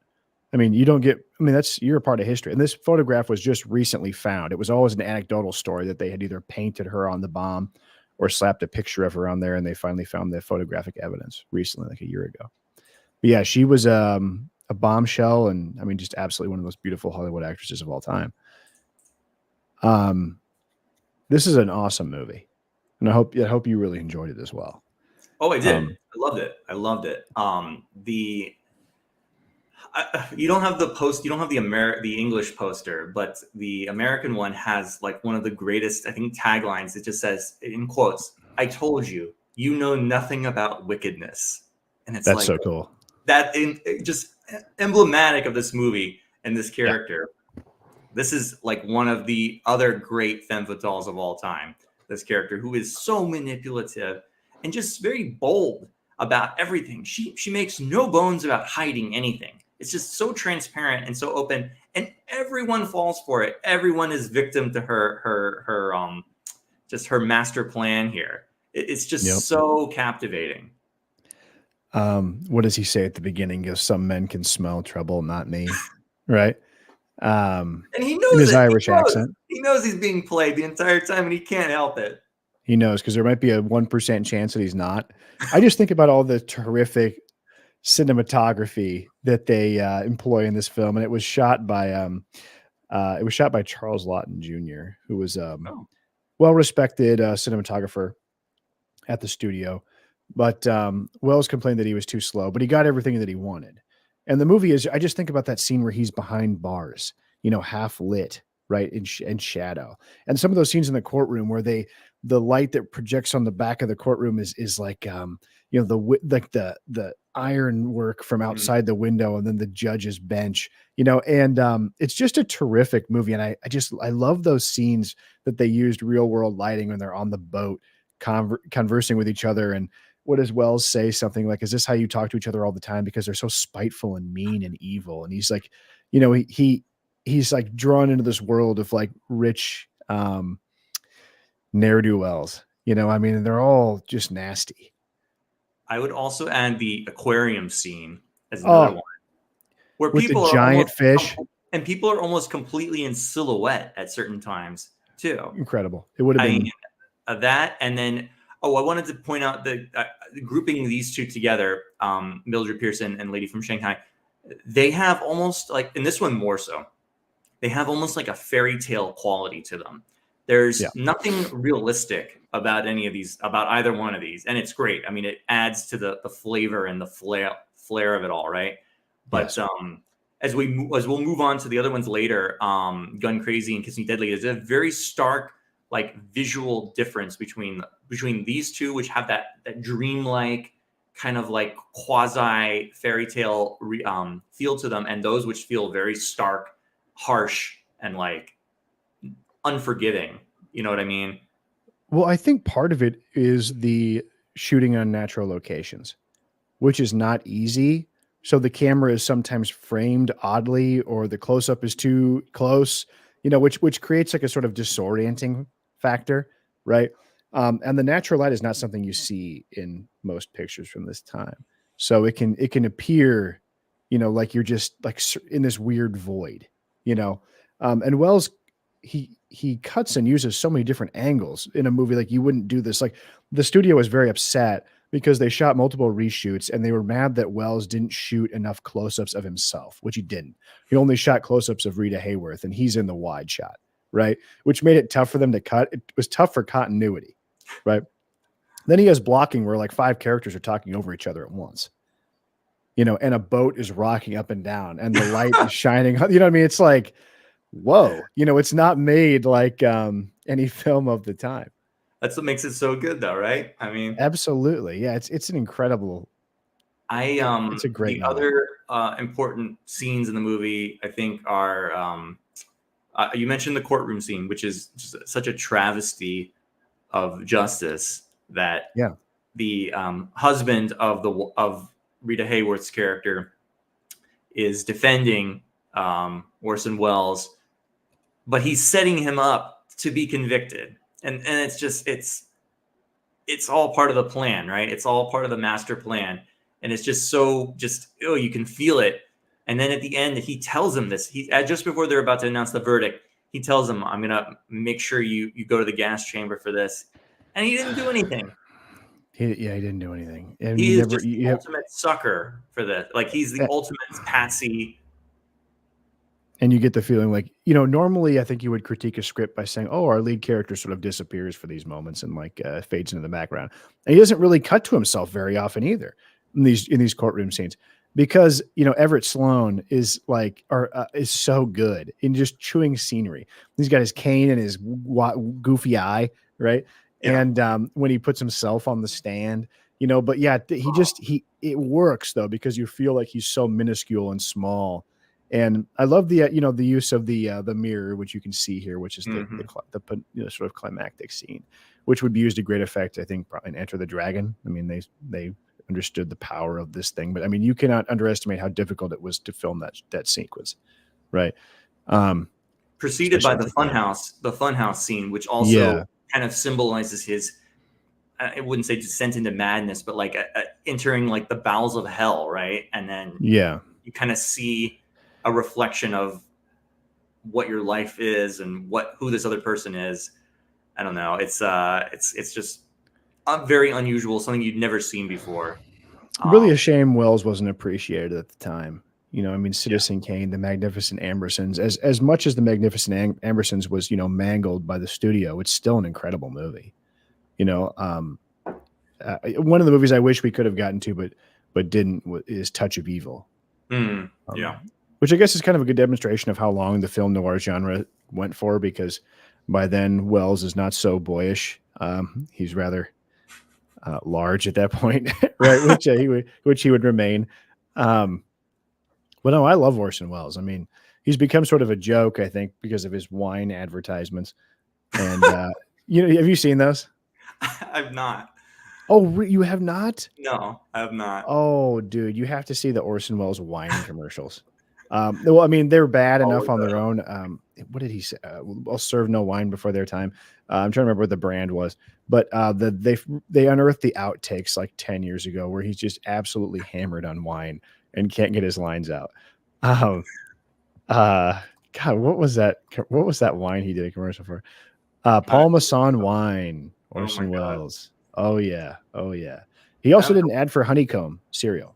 I mean, you're a part of history. And this photograph was just recently found. It was always an anecdotal story that they had either painted her on the bomb or slapped a picture of her on there. And they finally found the photographic evidence recently, like a year ago. But yeah, she was a bombshell. And I mean, just absolutely one of the most beautiful Hollywood actresses of all time. This is an awesome movie. And I hope you really enjoyed it as well. Oh, I did. I loved it. You don't have the English poster, but the American one has like one of the greatest, I think, taglines. It just says in quotes, "I told you, you know nothing about wickedness." And it's that's so cool. Just emblematic of this movie and this character. This is like one of the other great femme fatales of all time. This character who is so manipulative and just very bold about everything. She makes no bones about hiding anything. It's just so transparent and so open, and everyone falls for it. Everyone is victim to her just her master plan here. It's just so captivating. What does he say at the beginning? He goes, "Some men can smell trouble, not me." Right. And he knows in his it. Irish accent. He knows he's being played the entire time, and he can't help it. He knows, because there might be a 1% chance that he's not. I just think about all the terrific cinematography that they employ in this film, and it was shot by Charles Lawton Jr., who was well-respected cinematographer at the studio. But Wells complained that he was too slow, but he got everything that he wanted. And the movie is, I just think about that scene where he's behind bars, half lit, right, in shadow. And some of those scenes in the courtroom where the light that projects on the back of the courtroom is like, the iron work from outside the window, and then the judge's bench, and it's just a terrific movie. And I love those scenes that they used real world lighting when they're on the boat conversing with each other. And what does Wells say? Something like, "Is this how you talk to each other all the time? Because they're so spiteful and mean and evil." And he's like, he's like drawn into this world of like rich ne'er-do-wells, and they're all just nasty. I would also add the aquarium scene as another one, where with people the giant fish, and people are almost completely in silhouette at certain times too. Incredible. It would have been that, and then I wanted to point out the grouping these two together, Mildred Pierce and Lady from Shanghai. They have almost like, in this one more so, they have almost like a fairy tale quality to them. There's nothing realistic about any of these, about either one of these, and it's great. I mean, it adds to the flavor and the flair of it all, right? But as we'll move on to the other ones later, Gun Crazy and Kiss Me Deadly, there's a very stark like visual difference between these two, which have that dreamlike kind of like quasi fairy tale feel to them, and those which feel very stark, harsh, and like unforgiving. You know what I mean? Well, I think part of it is the shooting on natural locations, which is not easy. So the camera is sometimes framed oddly, or the close-up is too close, which creates like a sort of disorienting factor, right? And the natural light is not something you see in most pictures from this time. So it can appear, like you're just like in this weird void, and Wells, he cuts and uses so many different angles in a movie. Like, you wouldn't do this. Like, the studio was very upset because they shot multiple reshoots, and they were mad that Wells didn't shoot enough close-ups of himself, which he didn't. He only shot close-ups of Rita Hayworth, and he's in the wide shot, right? Which made it tough for them to cut. It was tough for continuity, right? Then he has blocking where like 5 characters are talking over each other at once, and a boat is rocking up and down, and the light is shining. You know what I mean? It's like, whoa, it's not made like any film of the time. That's what makes it so good, though, right? I mean, absolutely, yeah. It's an incredible. It's a great. The other important scenes in the movie, I think, are you mentioned the courtroom scene, which is just such a travesty of justice. That the husband of Rita Hayworth's character is defending Orson Welles, but he's setting him up to be convicted. And it's just, it's all part of the plan, right? It's all part of the master plan. And it's just so you can feel it. And then at the end, he tells him this, just before they're about to announce the verdict, he tells him, "I'm going to make sure you go to the gas chamber for this." And he didn't do anything. He didn't do anything. And he is just the ultimate sucker for this. Like, he's the ultimate patsy. And you get the feeling like, normally I think you would critique a script by saying, "Oh, our lead character sort of disappears for these moments and like fades into the background." And he doesn't really cut to himself very often either in these courtroom scenes, because Everett Sloane is like, is so good in just chewing scenery. He's got his cane and his goofy eye, right? Yeah. And when he puts himself on the stand, but yeah, it works though, because you feel like he's so minuscule and small. And I love the the use of the mirror, which you can see here, which is Mm-hmm. the sort of climactic scene, which would be used to great effect, I think, probably in Enter the Dragon. I mean, they understood the power of this thing, but I mean, you cannot underestimate how difficult it was to film that sequence, right? Preceded by Especially the funhouse scene, which also yeah, kind of symbolizes his, I wouldn't say descent into madness, but like entering like the bowels of hell, right? And then yeah. you kind of see a reflection of what your life is and who this other person is. I don't know. It's just very unusual, something you'd never seen before. Really a shame Wells wasn't appreciated at the time. I mean, Yeah. Citizen Kane, The Magnificent Ambersons, as much as The Magnificent Ambersons was, mangled by the studio, it's still an incredible movie. One of the movies I wish we could have gotten to, but didn't, is Touch of Evil. Yeah. Which I guess is kind of a good demonstration of how long the film noir genre went for, because by then Wells is not so boyish. He's rather large at that point, right? Which he would remain. But no, I love Orson Welles. I mean, he's become sort of a joke, I think, because of his wine advertisements. And have you seen those? I've not. Oh, you have not? No, I have not. Oh, dude, you have to see the Orson Welles wine commercials. Well, I mean, they're bad enough on their own. What did he say? I'll serve no wine before their time. I'm trying to remember what the brand was, but they unearthed the outtakes like 10 years ago where he's just absolutely hammered on wine and can't get his lines out. God, what was that? What was that wine he did a commercial for? Paul Masson wine, Orson Welles. Oh yeah, oh yeah. He also did an ad for Honeycomb cereal.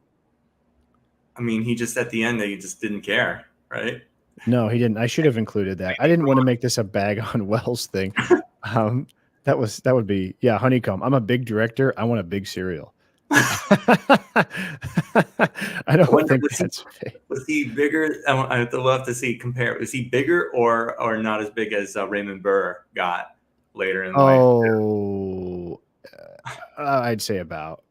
I mean, he just at the end he just didn't care, right? No, he didn't. I should have included that. I didn't want to make this a bag on Wells thing. That would be Honeycomb. I'm a big director. I want a big cereal. I don't think that's fake. Was he bigger? We'll have to see. Compare. Was he bigger or not as big as Raymond Burr got later in life? Oh, I'd say about.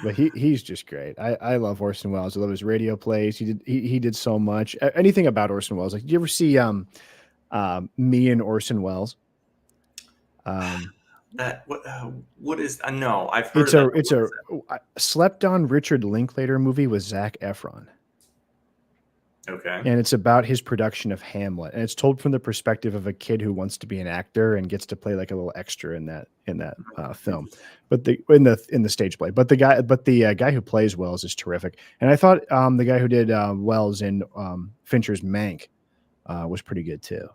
But he's just great. I love Orson Welles. I love his radio plays. He did so much. Anything about Orson Welles? Like, did you ever see Me and Orson Welles? That what is? No, I've heard. It's a slept on Richard Linklater movie with Zac Efron. Okay. And it's about his production of Hamlet, and it's told from the perspective of a kid who wants to be an actor and gets to play like a little extra in that film, but in the stage play. But the guy who plays Wells is terrific, and I thought the guy who did Wells in Fincher's Mank was pretty good too.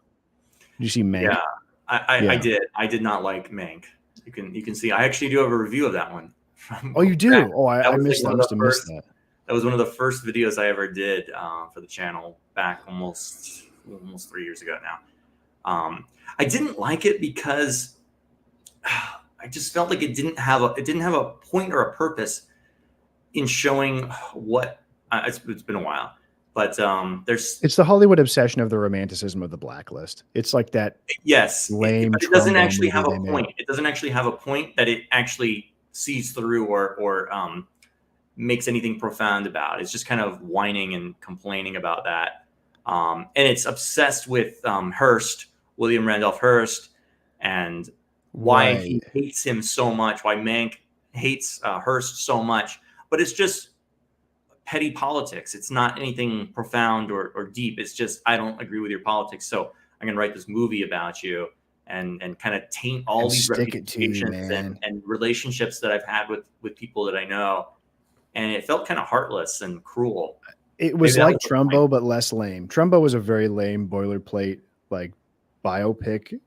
Did you see Mank? Yeah, I did. I did not like Mank. You can see. I actually do have a review of that one. Oh, you do? I missed that. Must have missed that. That was one of the first videos I ever did for the channel back almost 3 years ago now. I didn't like it because I just felt like it didn't have a point or a purpose in showing what it's been a while, but it's the Hollywood obsession of the romanticism of the blacklist. It's like that. Yes, lame. But it doesn't actually have a point. It doesn't actually have a point that it actually sees through or makes anything profound about. It's just kind of whining and complaining about that. And it's obsessed with Hearst, William Randolph Hearst, and why he hates him so much, why Mank hates Hearst so much. But it's just petty politics. It's not anything profound or deep. It's just, I don't agree with your politics, so I'm going to write this movie about you and kind of taint all these reputations and relationships that I've had with people that I know. And it felt kind of heartless and cruel. It was like Trumbo, but less lame. Trumbo was a very lame boilerplate, like biopic,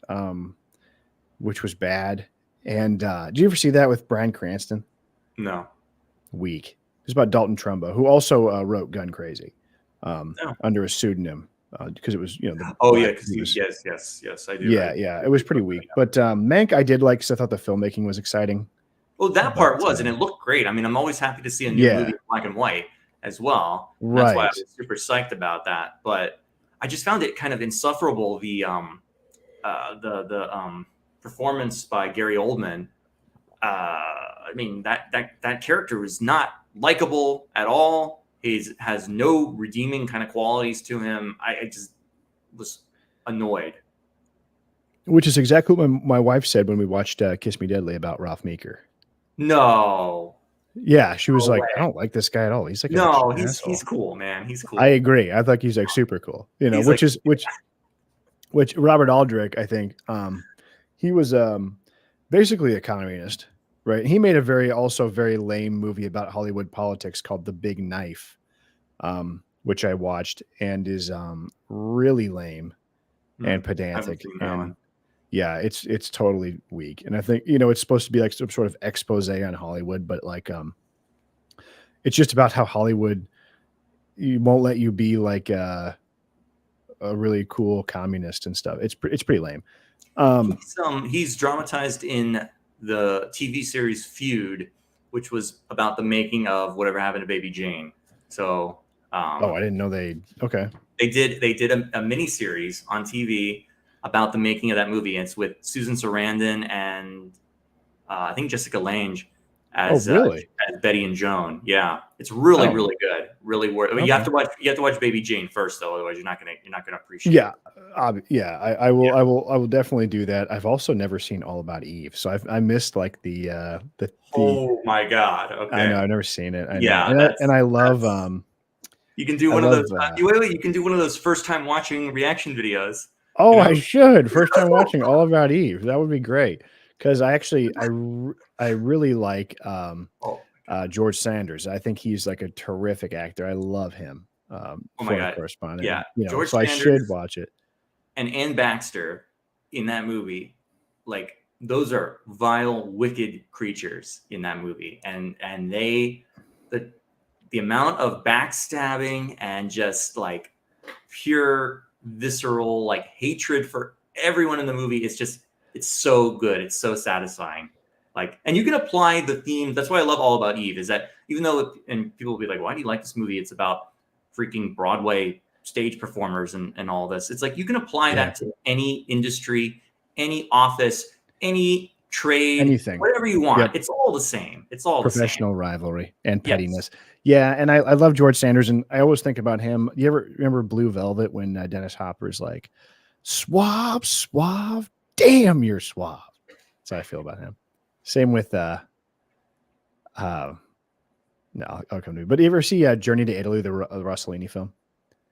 which was bad. And did you ever see that with Bryan Cranston? No. Weak. It was about Dalton Trumbo, who also wrote Gun Crazy under a pseudonym because it was, yes, I do. Yeah, it was pretty weak. But Mank I did like because I thought the filmmaking was exciting. Well, that part was, and it looked great. I mean, I'm always happy to see a new movie in black and white as well. Right. That's why I was super psyched about that. But I just found it kind of insufferable. The performance by Gary Oldman. I mean, that character was not likable at all. He has no redeeming kind of qualities to him. I just was annoyed. Which is exactly what my wife said when we watched Kiss Me Deadly about Ralph Meeker. No. Yeah, she was No like, way. I don't like this guy at all. He's like No, an asshole. he's cool, man. He's cool. I agree. I think he's like super cool. You know, He's which Robert Aldrich, I think, he was basically a communist, right? He made a also very lame movie about Hollywood politics called The Big Knife, which I watched and is really lame and I haven't pedantic. seen that And one. yeah, it's totally weak. And I think, you know, it's supposed to be like some sort of expose on Hollywood, but like it's just about how Hollywood won't let you be like a really cool communist and stuff. It's pretty lame. He's dramatized in the TV series Feud, which was about the making of Whatever Happened to Baby Jane. So I didn't know okay. They did a mini series on TV about the making of that movie. It's with Susan Sarandon and I think Jessica Lange as Betty and Joan. Yeah, it's really good. Really worth. Okay. You have to watch Baby Jane first, though. Otherwise, you're not gonna appreciate. Yeah, I will definitely do that. I've also never seen All About Eve, so I missed like the. Oh my god! Okay, I know I've never seen it. And I love. You can do one of those. You can do one of those first time watching reaction videos. Oh, I should first time watching All About Eve. That would be great because I really like George Sanders. I think he's like a terrific actor. I love him. Oh my god! Correspondent. Yeah, you know, George so Sanders I should watch it. And Ann Baxter in that movie, like those are vile, wicked creatures in that movie, and the amount of backstabbing and just like pure visceral like hatred for everyone in the movie is just, it's so good. It's so satisfying. Like, and you can apply the theme. That's why I love All About Eve, is that even though, and people will be like, why do you like this movie? It's about freaking Broadway stage performers and all this. It's like, you can apply that to any industry, any office, any trade, anything, whatever you want. Yep. It's all the same. It's all professional rivalry and pettiness. Yes. Yeah. And I love George Sanders, and I always think about him. You ever remember Blue Velvet when Dennis Hopper's like, suave, damn, you're suave. That's how I feel about him. Same with no, I'll come to it. But you ever see Journey to Italy, the Rossellini film?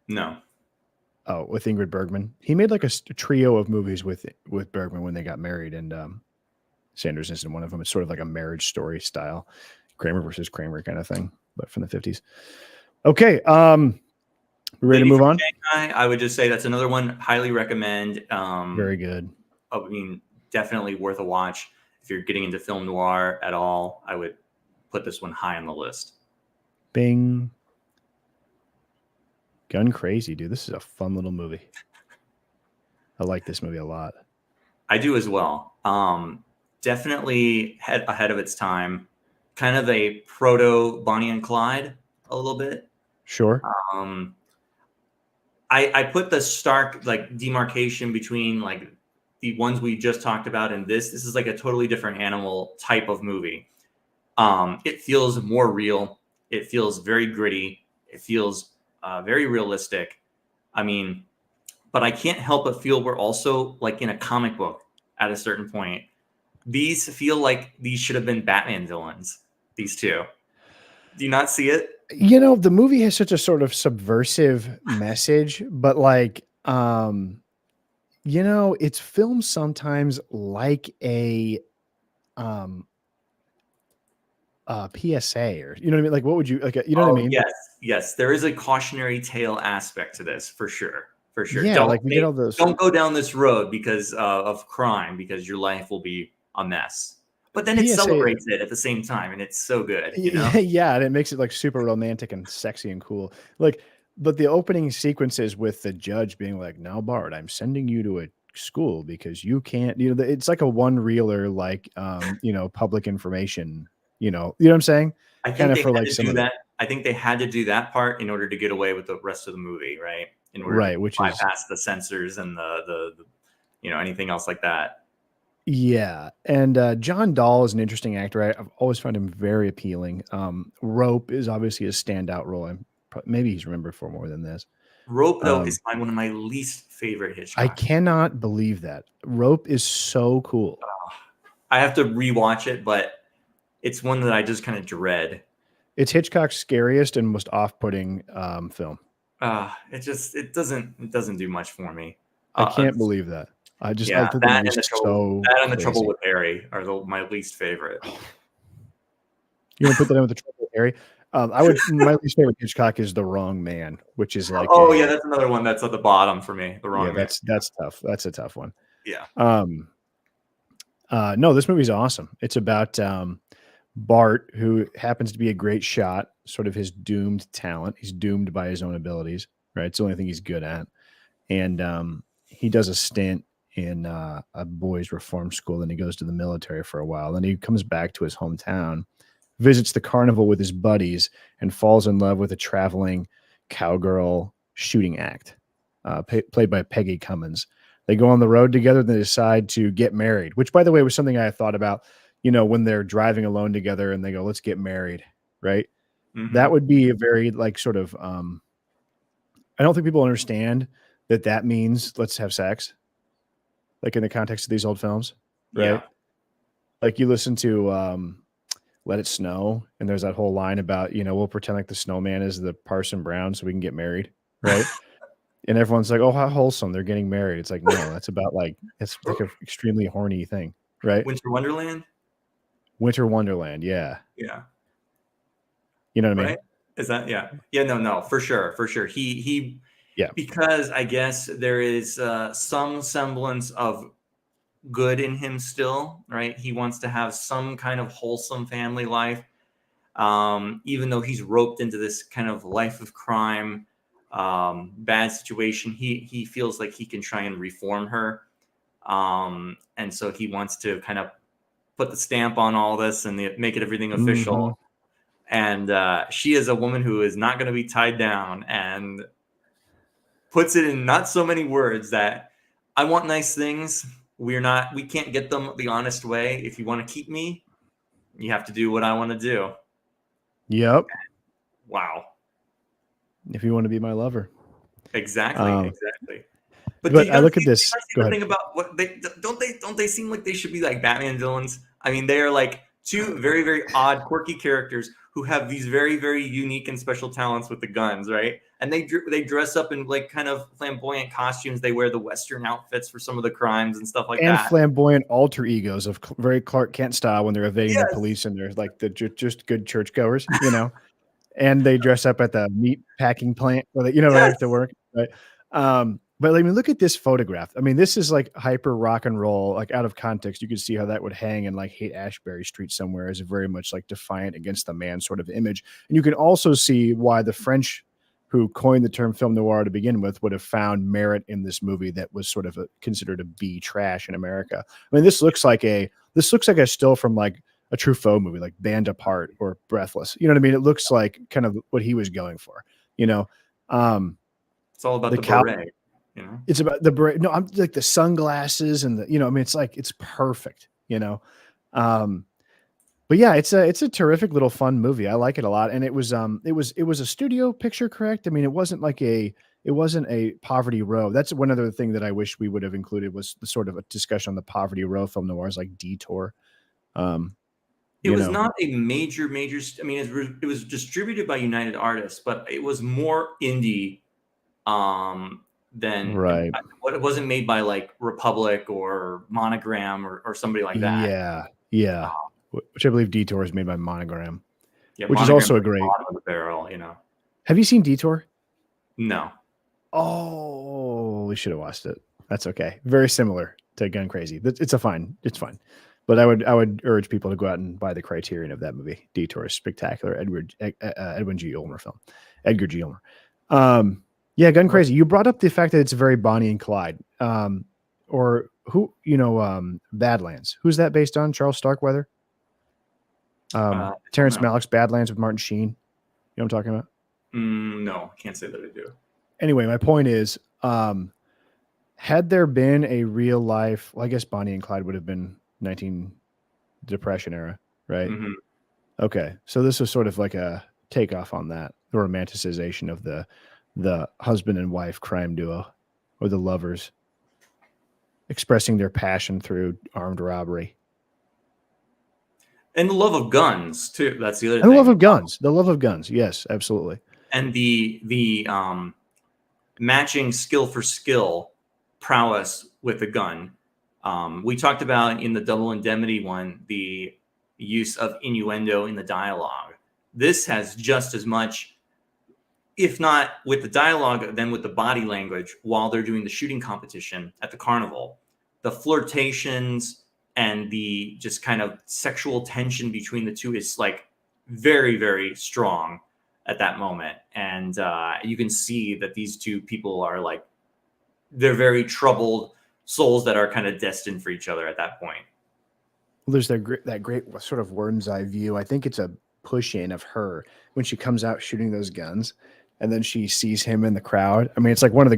No. Oh, with Ingrid Bergman. He made like a trio of movies with Bergman when they got married, and Sanders isn't one of them. It's sort of like a marriage story style, Kramer versus Kramer kind of thing, but from the 50s. Okay, we ready to move on? Shanghai, I would just say that's another one. Highly recommend. Very good. I mean, definitely worth a watch. If you're getting into film noir at all, I would put this one high on the list. Bing. Gun Crazy, dude. This is a fun little movie. I like this movie a lot. I do as well. Definitely ahead of its time. Kind of a proto Bonnie and Clyde a little bit. Sure. I put the stark like demarcation between like the ones we just talked about and this is like a totally different animal type of movie. It feels more real. It feels very gritty. It feels very realistic. I mean, but I can't help but feel we're also like in a comic book at a certain point. These feel like these should have been Batman villains, these two. Do you not see it? You know, the movie has such a sort of subversive message, but like, you know, it's filmed sometimes like a PSA, or you know what I mean? Like, what would you like? You know what I mean? Yes. There is a cautionary tale aspect to this for sure. Yeah, don't go down this road because of crime, because your life will be a mess. But then it celebrates it at the same time, and it's so good. You know? Yeah, and it makes it like super romantic and sexy and cool. Like, but the opening sequences with the judge being like, "Now, Bart, I'm sending you to a school because you can't." You know, it's like a one-reeler, like, you know, public information. You know what I'm saying? I think they had to do that. I think they had to do that part in order to get away with the rest of the movie, right? In order to bypass the censors and the you know, anything else like that. Yeah, and John Dahl is an interesting actor. I've always found him very appealing. Rope is obviously a standout role. I'm maybe he's remembered for more than this. Rope, though, is one of my least favorite Hitchcock. I cannot believe that. Rope is so cool. I have to rewatch it, but it's one that I just kind of dread. It's Hitchcock's scariest and most off-putting film. It doesn't do much for me. I can't believe that. I think that and the crazy. Trouble with Harry are my least favorite. You want to put that in with the Trouble with Harry? My least favorite Hitchcock is The Wrong Man, which is like that's another one that's at the bottom for me. The Wrong Man. That's tough. That's a tough one. Yeah. No, this movie's awesome. It's about Bart, who happens to be a great shot, sort of his doomed talent. He's doomed by his own abilities, right? It's the only thing he's good at. And he does a stint in a boys' reform school. Then he goes to the military for a while. Then he comes back to his hometown, visits the carnival with his buddies, and falls in love with a traveling cowgirl shooting act played by Peggy Cummins. They go on the road together and they decide to get married, which, by the way, was something I thought about, when they're driving alone together and they go, let's get married, right? Mm-hmm. That would be a very sort of, I don't think people understand that means let's have sex, like in the context of these old films, right? Yeah. Like you listen to Let It Snow, and there's that whole line about, we'll pretend like the snowman is the Parson Brown so we can get married, right? And everyone's like, oh, how wholesome, they're getting married. It's like, no, that's about it's like an extremely horny thing, right? Winter Wonderland? Winter Wonderland, yeah. Yeah. You know what I mean? Right? Is that, yeah. Yeah, no, for sure. He yeah. Because I guess there is some semblance of good in him still, right? He wants to have some kind of wholesome family life, even though he's roped into this kind of life of crime, bad situation. He feels like he can try and reform her, and so he wants to kind of put the stamp on all this and make it everything official. Mm-hmm. And she is a woman who is not going to be tied down, and puts it in not so many words that I want nice things. We can't get them the honest way. If you want to keep me, you have to do what I want to do. Yep. Wow. If you want to be my lover. Exactly. But I look at this. Go ahead. Thing about what don't they seem like they should be like Batman villains? I mean, they are like two very, very odd, quirky characters who have these very, very unique and special talents with the guns, right? And they dress up in kind of flamboyant costumes. They wear the Western outfits for some of the crimes and stuff like that. And flamboyant alter egos of very Clark Kent style when they're evading the police and they're like the just good churchgoers, And they dress up at the meat packing plant, right after work, right? But look at this photograph. I mean, this is like hyper rock and roll, out of context. You can see how that would hang in Haight-Ashbury Street somewhere as a very much defiant against the man sort of image. And you can also see why the French who coined the term film noir to begin with would have found merit in this movie that was sort of considered a B trash in America. I mean, this looks like a still from a Truffaut movie, like Band Apart or Breathless. You know what I mean? It looks like kind of what he was going for, It's all about the beret. It's about the beret. No, I'm like the sunglasses and it's perfect, But yeah, it's a terrific little fun movie. I like it a lot. And it was a studio picture, correct? I mean, it wasn't a Poverty Row. That's one other thing that I wish we would have included was the sort of a discussion on the Poverty Row film noirs like Detour. It was not a major. I mean, it was distributed by United Artists, but it was more indie than right. It wasn't made by Republic or Monogram or somebody like that. Yeah. Which I believe Detour is made by Monogram, which Monogram is also a great bottom of the barrel. Have you seen Detour? No. Oh, we should have watched it. That's okay. Very similar to Gun Crazy. It's fine. But I would urge people to go out and buy the Criterion of that movie. Detour is spectacular. Edwin G. Ulmer film. Edgar G. Ulmer. Yeah, Gun Crazy. You brought up the fact that it's very Bonnie and Clyde. Or who, Badlands. Who's that based on? Charles Starkweather? Terrence Malick's Badlands with Martin Sheen. You know what I'm talking about? No, I can't say that I do. Anyway, my point is, had there been a real life, I guess Bonnie and Clyde would have been Depression era, right? Mm-hmm. Okay, so this was sort of like a takeoff on that. romanticization of the husband and wife crime duo, or the lovers expressing their passion through armed robbery. And the love of guns too. That's the other And thing. the love of guns. The love of guns. Yes, absolutely. And the matching skill for skill prowess with a gun. We talked about in the Double Indemnity one the use of innuendo in the dialogue. This has just as much, if not with the dialogue, then with the body language while they're doing the shooting competition at the carnival. The flirtations and the just kind of sexual tension between the two is like very, very strong at that moment. And you can see that these two people are like, they're very troubled souls that are kind of destined for each other at that point. Well, there's that great sort of worm's eye view. I think it's a push in of her when she comes out shooting those guns, and then she sees him in the crowd. I mean, it's like one of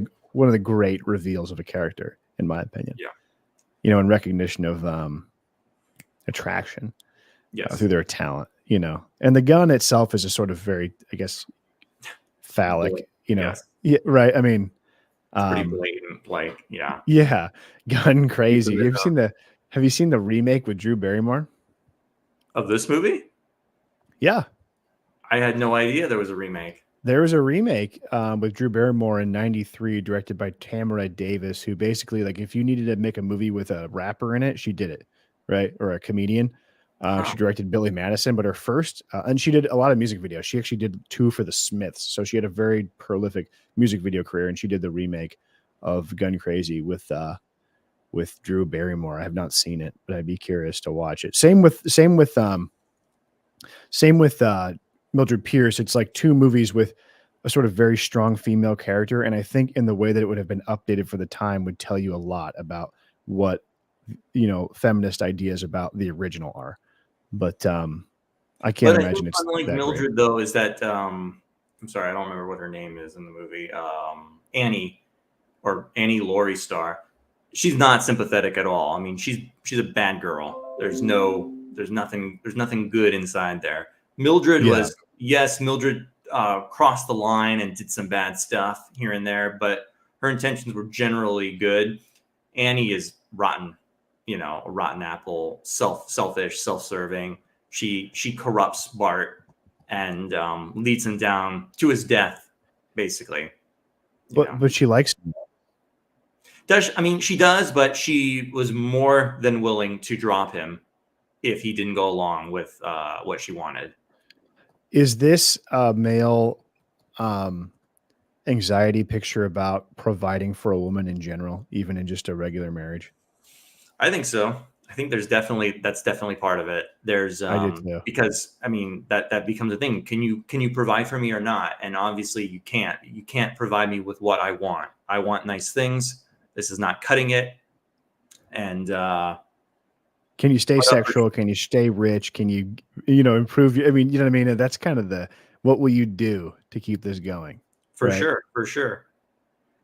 the great reveals of a character, in my opinion. Yeah. You know, in recognition of attraction, Yes. through their talent. You know, and the gun itself is a sort of very, I guess, phallic. You know, Yes. yeah, right. I mean, It's pretty blatant, like, yeah. yeah, gun crazy. Have you seen the remake with Drew Barrymore? Of this movie? Yeah. I had no idea there was a remake. There was a remake with Drew Barrymore in '93, directed by Tamara Davis, who basically, like, if you needed to make a movie with a rapper in it, she did it, right? Or a comedian. She directed Billy Madison, but her first, and she did a lot of music videos. She actually did 2 for the Smiths. So she had a very prolific music video career, and she did the remake of Gun Crazy with Drew Barrymore. I have not seen it, but I'd be curious to watch it. Same with Mildred Pierce. It's like 2 movies with a sort of very strong female character, and I think in the way that it would have been updated for the time would tell you a lot about what, you know, feminist ideas about the original are. But I can't imagine it's unlike that Mildred great. though is that I'm sorry, I don't remember what her name is in the movie. Annie, or Annie Laurie Star. She's not sympathetic at all. I mean, she's a bad girl. There's nothing good inside there. Mildred was, yes, Mildred crossed the line and did some bad stuff here and there, but her intentions were generally good. Annie is rotten, you know, a rotten apple, selfish, self-serving. She corrupts Bart and leads him down to his death, basically. But she likes him. She does, but she was more than willing to drop him if he didn't go along with what she wanted. Is this a male anxiety picture about providing for a woman in general, even in just a regular marriage? I think so. I think that's definitely part of it. There's I did too. Because I mean that becomes a thing. Can you provide for me or not? And obviously you can't. You can't provide me with what I want. I want nice things. This is not cutting it. And can you stay sexual? Can you stay rich? Can you improve? I mean, you know what I mean? That's kind of what will you do to keep this going? For sure.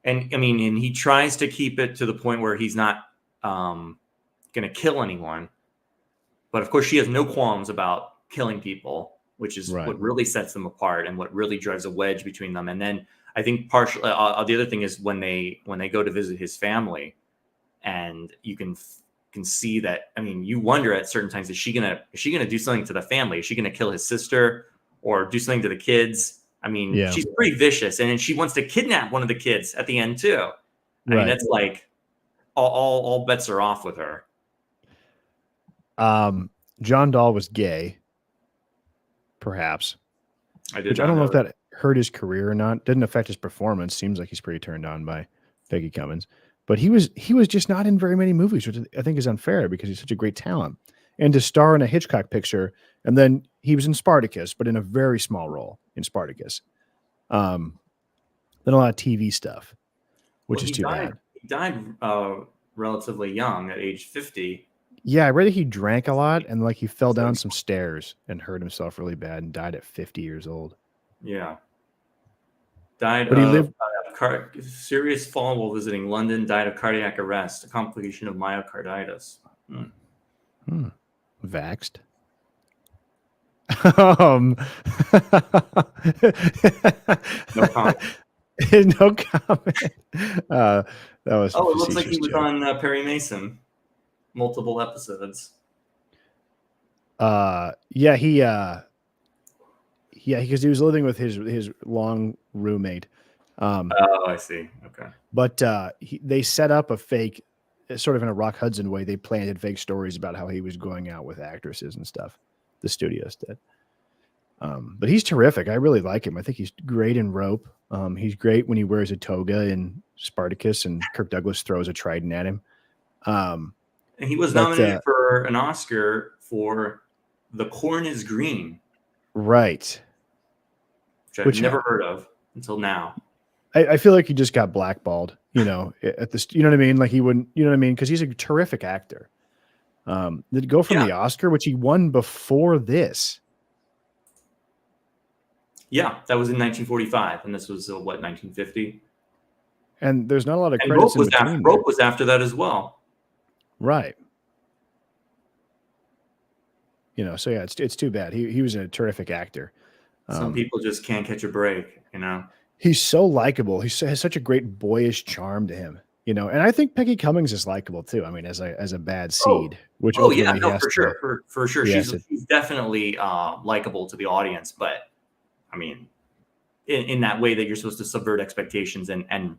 And I mean, and he tries to keep it to the point where he's not going to kill anyone. But of course, she has no qualms about killing people, which is what really sets them apart and what really drives a wedge between them. And then I think partially the other thing is when they go to visit his family, and you can see that. I mean, you wonder at certain times, is she gonna do something to the family? Is she gonna kill his sister or do something to the kids? I mean, she's pretty vicious, and then she wants to kidnap one of the kids at the end too. I mean, that's like all bets are off with her. John Dahl was gay, perhaps. I don't know if that hurt his career or not. Didn't affect his performance. Seems like he's pretty turned on by Peggy Cummins. But he was just not in very many movies, which I think is unfair because he's such a great talent. And to star in a Hitchcock picture, and then he was in Spartacus, but in a very small role in Spartacus. Then a lot of TV stuff, which is too bad. He died relatively young at age 50. Yeah, I read that he drank a lot and like he fell down some stairs and hurt himself really bad and died at 50 years old. Yeah. Died but he lived serious fall while visiting London, died of cardiac arrest, a complication of myocarditis. Vaxxed. Um, No comment. no comment. That was a Oh, it looks like he facetious was joke. on Perry Mason, multiple episodes. Yeah, because he was living with his long roommate. Oh, I see. Okay. But they set up a fake, sort of in a Rock Hudson way. They planted fake stories about how he was going out with actresses and stuff. The studios did. But he's terrific. I really like him. I think he's great in Rope. He's great when he wears a toga in Spartacus and Kirk Douglas throws a trident at him. And he was but, nominated for an Oscar for The Corn is Green, right. which I've never heard of until now. I feel like he just got blackballed, at this, you know what I mean? Like he wouldn't, you know what I mean? Because he's a terrific actor. Did go from the Oscar, which he won before this. Yeah, that was in 1945, and this was what, 1950? And there's not a lot of credits in between. Rope was after that as well. Right. So yeah, it's too bad. He was a terrific actor. Some people just can't catch a break, He's so likable. He has such a great boyish charm to him, and I think Peggy Cummings is likable too. I mean, as a bad seed, which for sure, for sure, she's definitely likable to the audience. But I mean, in that way that you're supposed to subvert expectations and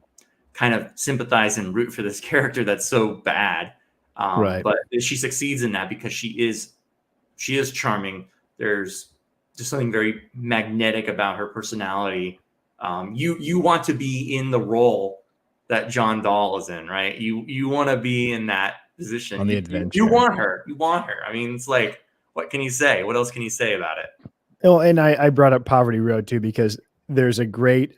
kind of sympathize and root for this character that's so bad. Right. But she succeeds in that because she is charming. There's just something very magnetic about her personality. You want to be in the role that John Dahl is in, right? You want to be in that position. On the adventure. You want her. I mean, it's like, what can you say? What else can you say about it? Oh, and I brought up Poverty Road too, because there's a great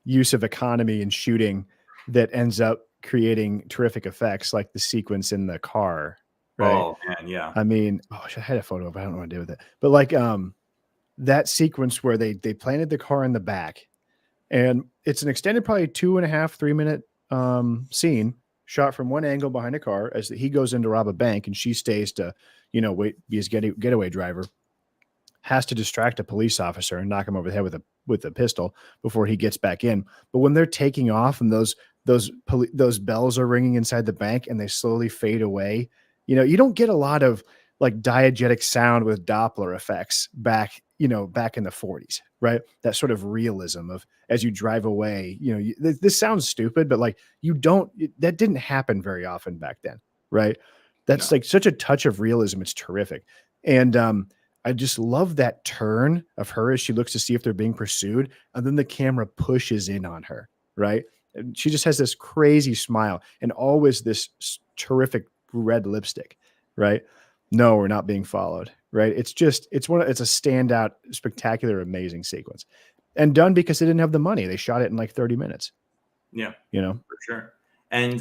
use of economy in shooting that ends up creating terrific effects, like the sequence in the car. Right? Oh man, yeah. I mean, I had a photo of it. I don't know what to do with it. But like that sequence where they planted the car in the back, and it's an extended, probably 2.5, 3 minute scene shot from one angle behind a car as he goes in to rob a bank, and she stays to, wait, be his getaway driver, has to distract a police officer and knock him over the head with a pistol before he gets back in. But when they're taking off and those bells are ringing inside the bank and they slowly fade away, you don't get a lot of like diegetic sound with Doppler effects back in the 40s, right? That sort of realism of as you drive away, this sounds stupid, but like that didn't happen very often back then, right? That's like such a touch of realism. It's terrific. And I just love that turn of her as she looks to see if they're being pursued. And then the camera pushes in on her, right? And she just has this crazy smile and always this terrific red lipstick, right? No, we're not being followed, right? It's a standout, spectacular, amazing sequence, and done because they didn't have the money. They shot it in like 30 minutes. Yeah, for sure. And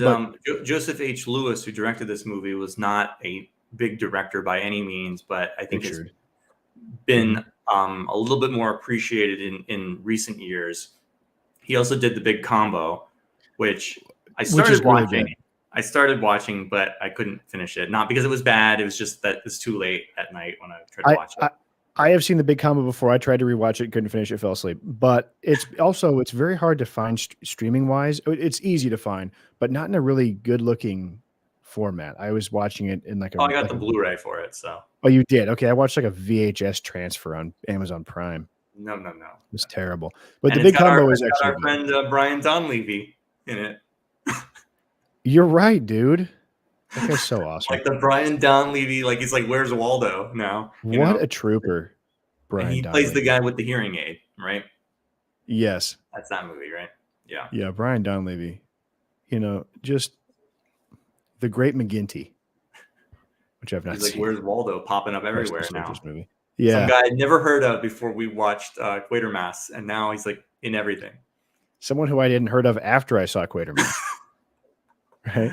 Joseph H. Lewis, who directed this movie, was not a big director by any means, but I think it's been a little bit more appreciated in recent years. He also did The Big Combo, which I started watching. Really, I started watching, but I couldn't finish it. Not because it was bad. It was just that it's too late at night when I tried to watch it. I have seen The Big Combo before. I tried to rewatch it, couldn't finish it, fell asleep. But it's very hard to find streaming wise. It's easy to find, but not in a really good looking format. I was watching it in like I got the Blu-ray for it. So. Oh, you did? Okay, I watched like a VHS transfer on Amazon Prime. No. It was terrible. But The Big Combo is actually our friend Brian Donlevy in it. You're right, dude. That guy's so awesome. Like the Brian Donlevy, like he's like, where's Waldo now? What a trooper, Brian. And he plays the guy with the hearing aid, right? Yes. That's that movie, right? Yeah. Yeah, Brian Donlevy. Just the Great McGinty, which I've not seen. Like, where's Waldo popping up everywhere now? This movie. Yeah. Some guy I'd never heard of before we watched Quatermass, and now he's like in everything. Someone who I didn't heard of after I saw Quatermass. Right.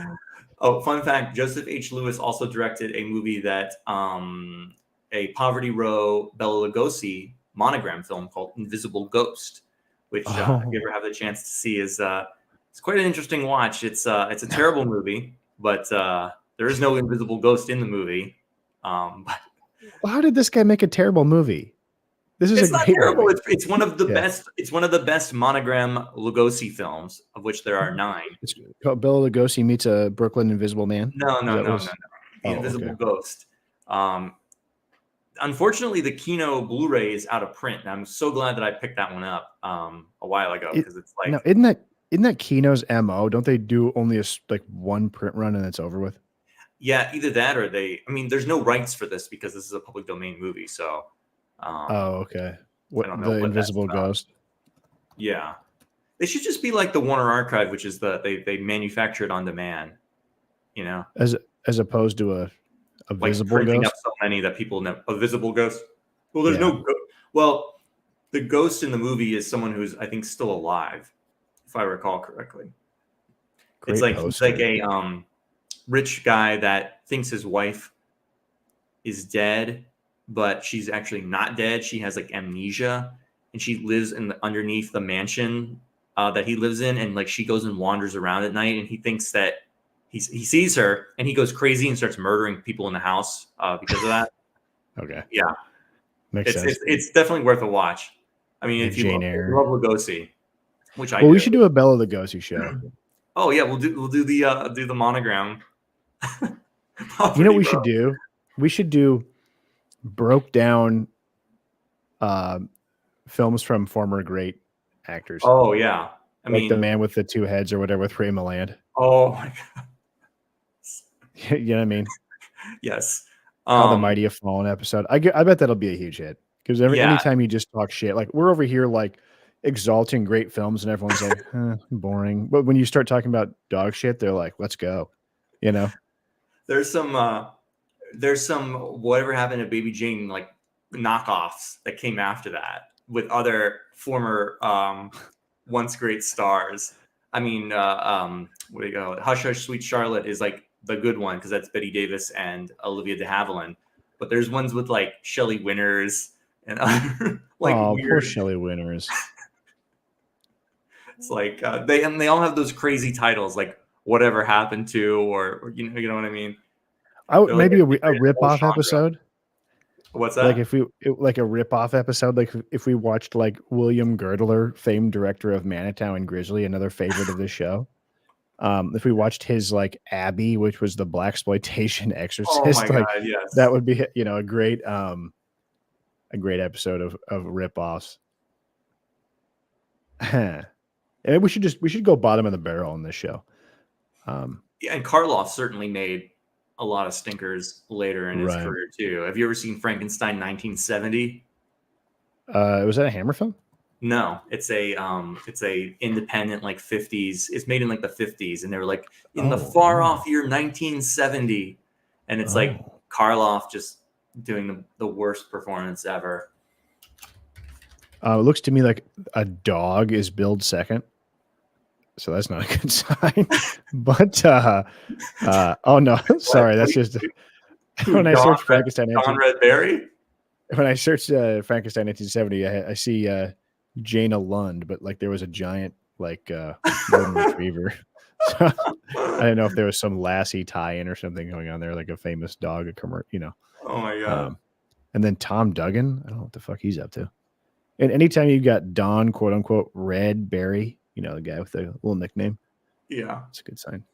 Oh, fun fact, Joseph H. Lewis also directed a movie that a Poverty Row Bela Lugosi monogram film called Invisible Ghost, which if you ever have the chance to see is it's quite an interesting watch. It's a terrible movie, but there is no invisible ghost in the movie. But Well, how did this guy make a terrible movie? This is a It's not great terrible. movie. It's one of the Yeah. best. It's one of the best Monogram Lugosi films, of which there are 9. It's called Bela Lugosi meets a Brooklyn Invisible Man. No, Is no, that no, what no, it's? no. The Oh, Invisible okay. Ghost. Unfortunately, the Kino Blu-ray is out of print, and I'm so glad that I picked that one up a while ago, because it's No, like, isn't that Kino's MO? Don't they do only like one print run and it's over with? yeah, either that or they. I mean, there's no rights for this because this is a public domain movie, so Oh, okay. I What, don't know the what that's Invisible about. Ghost? Yeah, they should just be like the Warner Archive, which is they manufacture it on demand. You know, As opposed to a like visible printing up ghost? so many that people know. A visible ghost. Well, there's Yeah. no. Well, the ghost in the movie is someone who's, I think, still alive, if I recall correctly. It's Great like he's like poster. a rich guy that thinks his wife is dead, but she's actually not dead. She has like amnesia, and she lives underneath the mansion that he lives in, and like she goes and wanders around at night, and he thinks that he sees her, and he goes crazy and starts murdering people in the house because of that. Okay. Yeah, Makes sense. it's definitely worth a watch. I mean, Yeah, if you love, Jane Eyre. Lugosi, which I Well, we do. should do a Bela Lugosi show. Oh yeah, we'll do the Monogram. You know what Property, we bro. should do? We should do broke down uh, films from former great actors. Oh yeah, I Like The mean, Man with the Two Heads or whatever with Ray Milland. oh my god, You know what I mean? yes. How the Mighty Have Fallen episode. I bet that'll be a huge hit because Yeah, anytime you just talk shit, like we're over here like exalting great films and everyone's like, boring. But when you start talking about dog shit, they're like, let's go. You know? there's some whatever happened to Baby Jane like knockoffs that came after that with other former once great stars. I mean, what do you go? Hush Hush Sweet Charlotte is like the good one because that's Betty Davis and Olivia de Havilland. But there's ones with like Shelley Winters and other, like Oh, poor weird. Shelley Winters. It's like they all have those crazy titles like Whatever Happened to, or you know what I mean. They're like Maybe a a whole rip-off genre. episode. What's Like that? like a rip-off episode, like if we watched like William Girdler, famed director of Manitou and Grizzly, another favorite of the show. If we watched his like Abby, which was the blaxploitation Oh my exorcist, like god, yes. that would be a great episode of rip-offs. And we should go bottom of the barrel on this show. Yeah, and Karloff certainly made a lot of stinkers later in his Right. career too. Have you ever seen Frankenstein 1970? Was that a Hammer film? No, it's a independent like 50s. It's made in like the 50s, and they were like in the far off year 1970, and it's like Karloff just doing the worst performance ever. It looks to me like a dog is billed second, so that's not a good sign. But oh no, sorry, that's just when I searched Frankenstein. Conrad Berry. When I searched Frankenstein 1970, I see Jaina Lund, but like there was a giant like golden retriever. So, I don't know if there was some Lassie tie-in or something going on there, like a famous dog, Oh my god. And then Tom Duggan, I don't know what the fuck he's up to. And anytime you've got Don, quote unquote, Red Berry, the guy with the little nickname. Yeah, it's a good sign.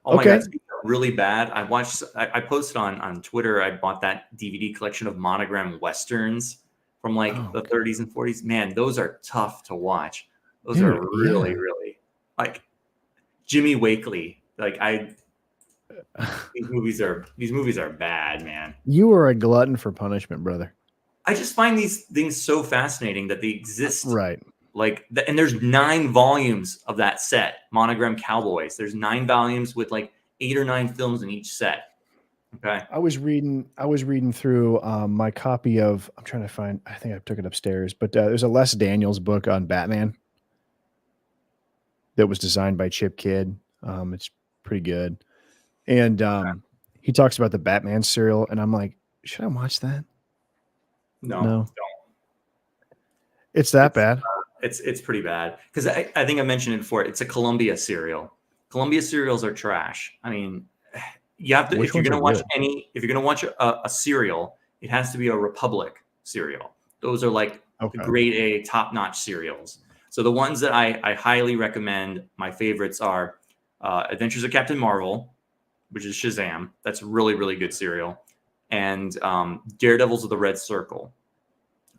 Oh my god, really bad. I posted on Twitter. I bought that DVD collection of Monogram westerns from like the 30s and 40s. Man, those are tough to watch. Those are really, really like Jimmy Wakely. Like these movies are bad, man. You are a glutton for punishment, brother. I just find these things so fascinating that they exist. Right. Like, and there's 9 volumes of that set, Monogram Cowboys. There's 9 volumes with like 8 or 9 films in each set. Okay. I was reading through my copy of, I'm trying to find, I think I took it upstairs, but there's a Les Daniels book on Batman that was designed by Chip Kidd. It's pretty good. And he talks about the Batman serial, and I'm like, should I watch that? No. Don't. It's that bad. It's pretty bad because I think I mentioned it before. It's a Columbia serial. Columbia serials are trash. I mean, you have to if you're gonna watch a serial, it has to be a Republic cereal. Those are like Okay. grade A, top-notch cereals. So the ones that I highly recommend, my favorites are Adventures of Captain Marvel, which is Shazam. That's really, really good cereal. And Daredevils of the Red Circle,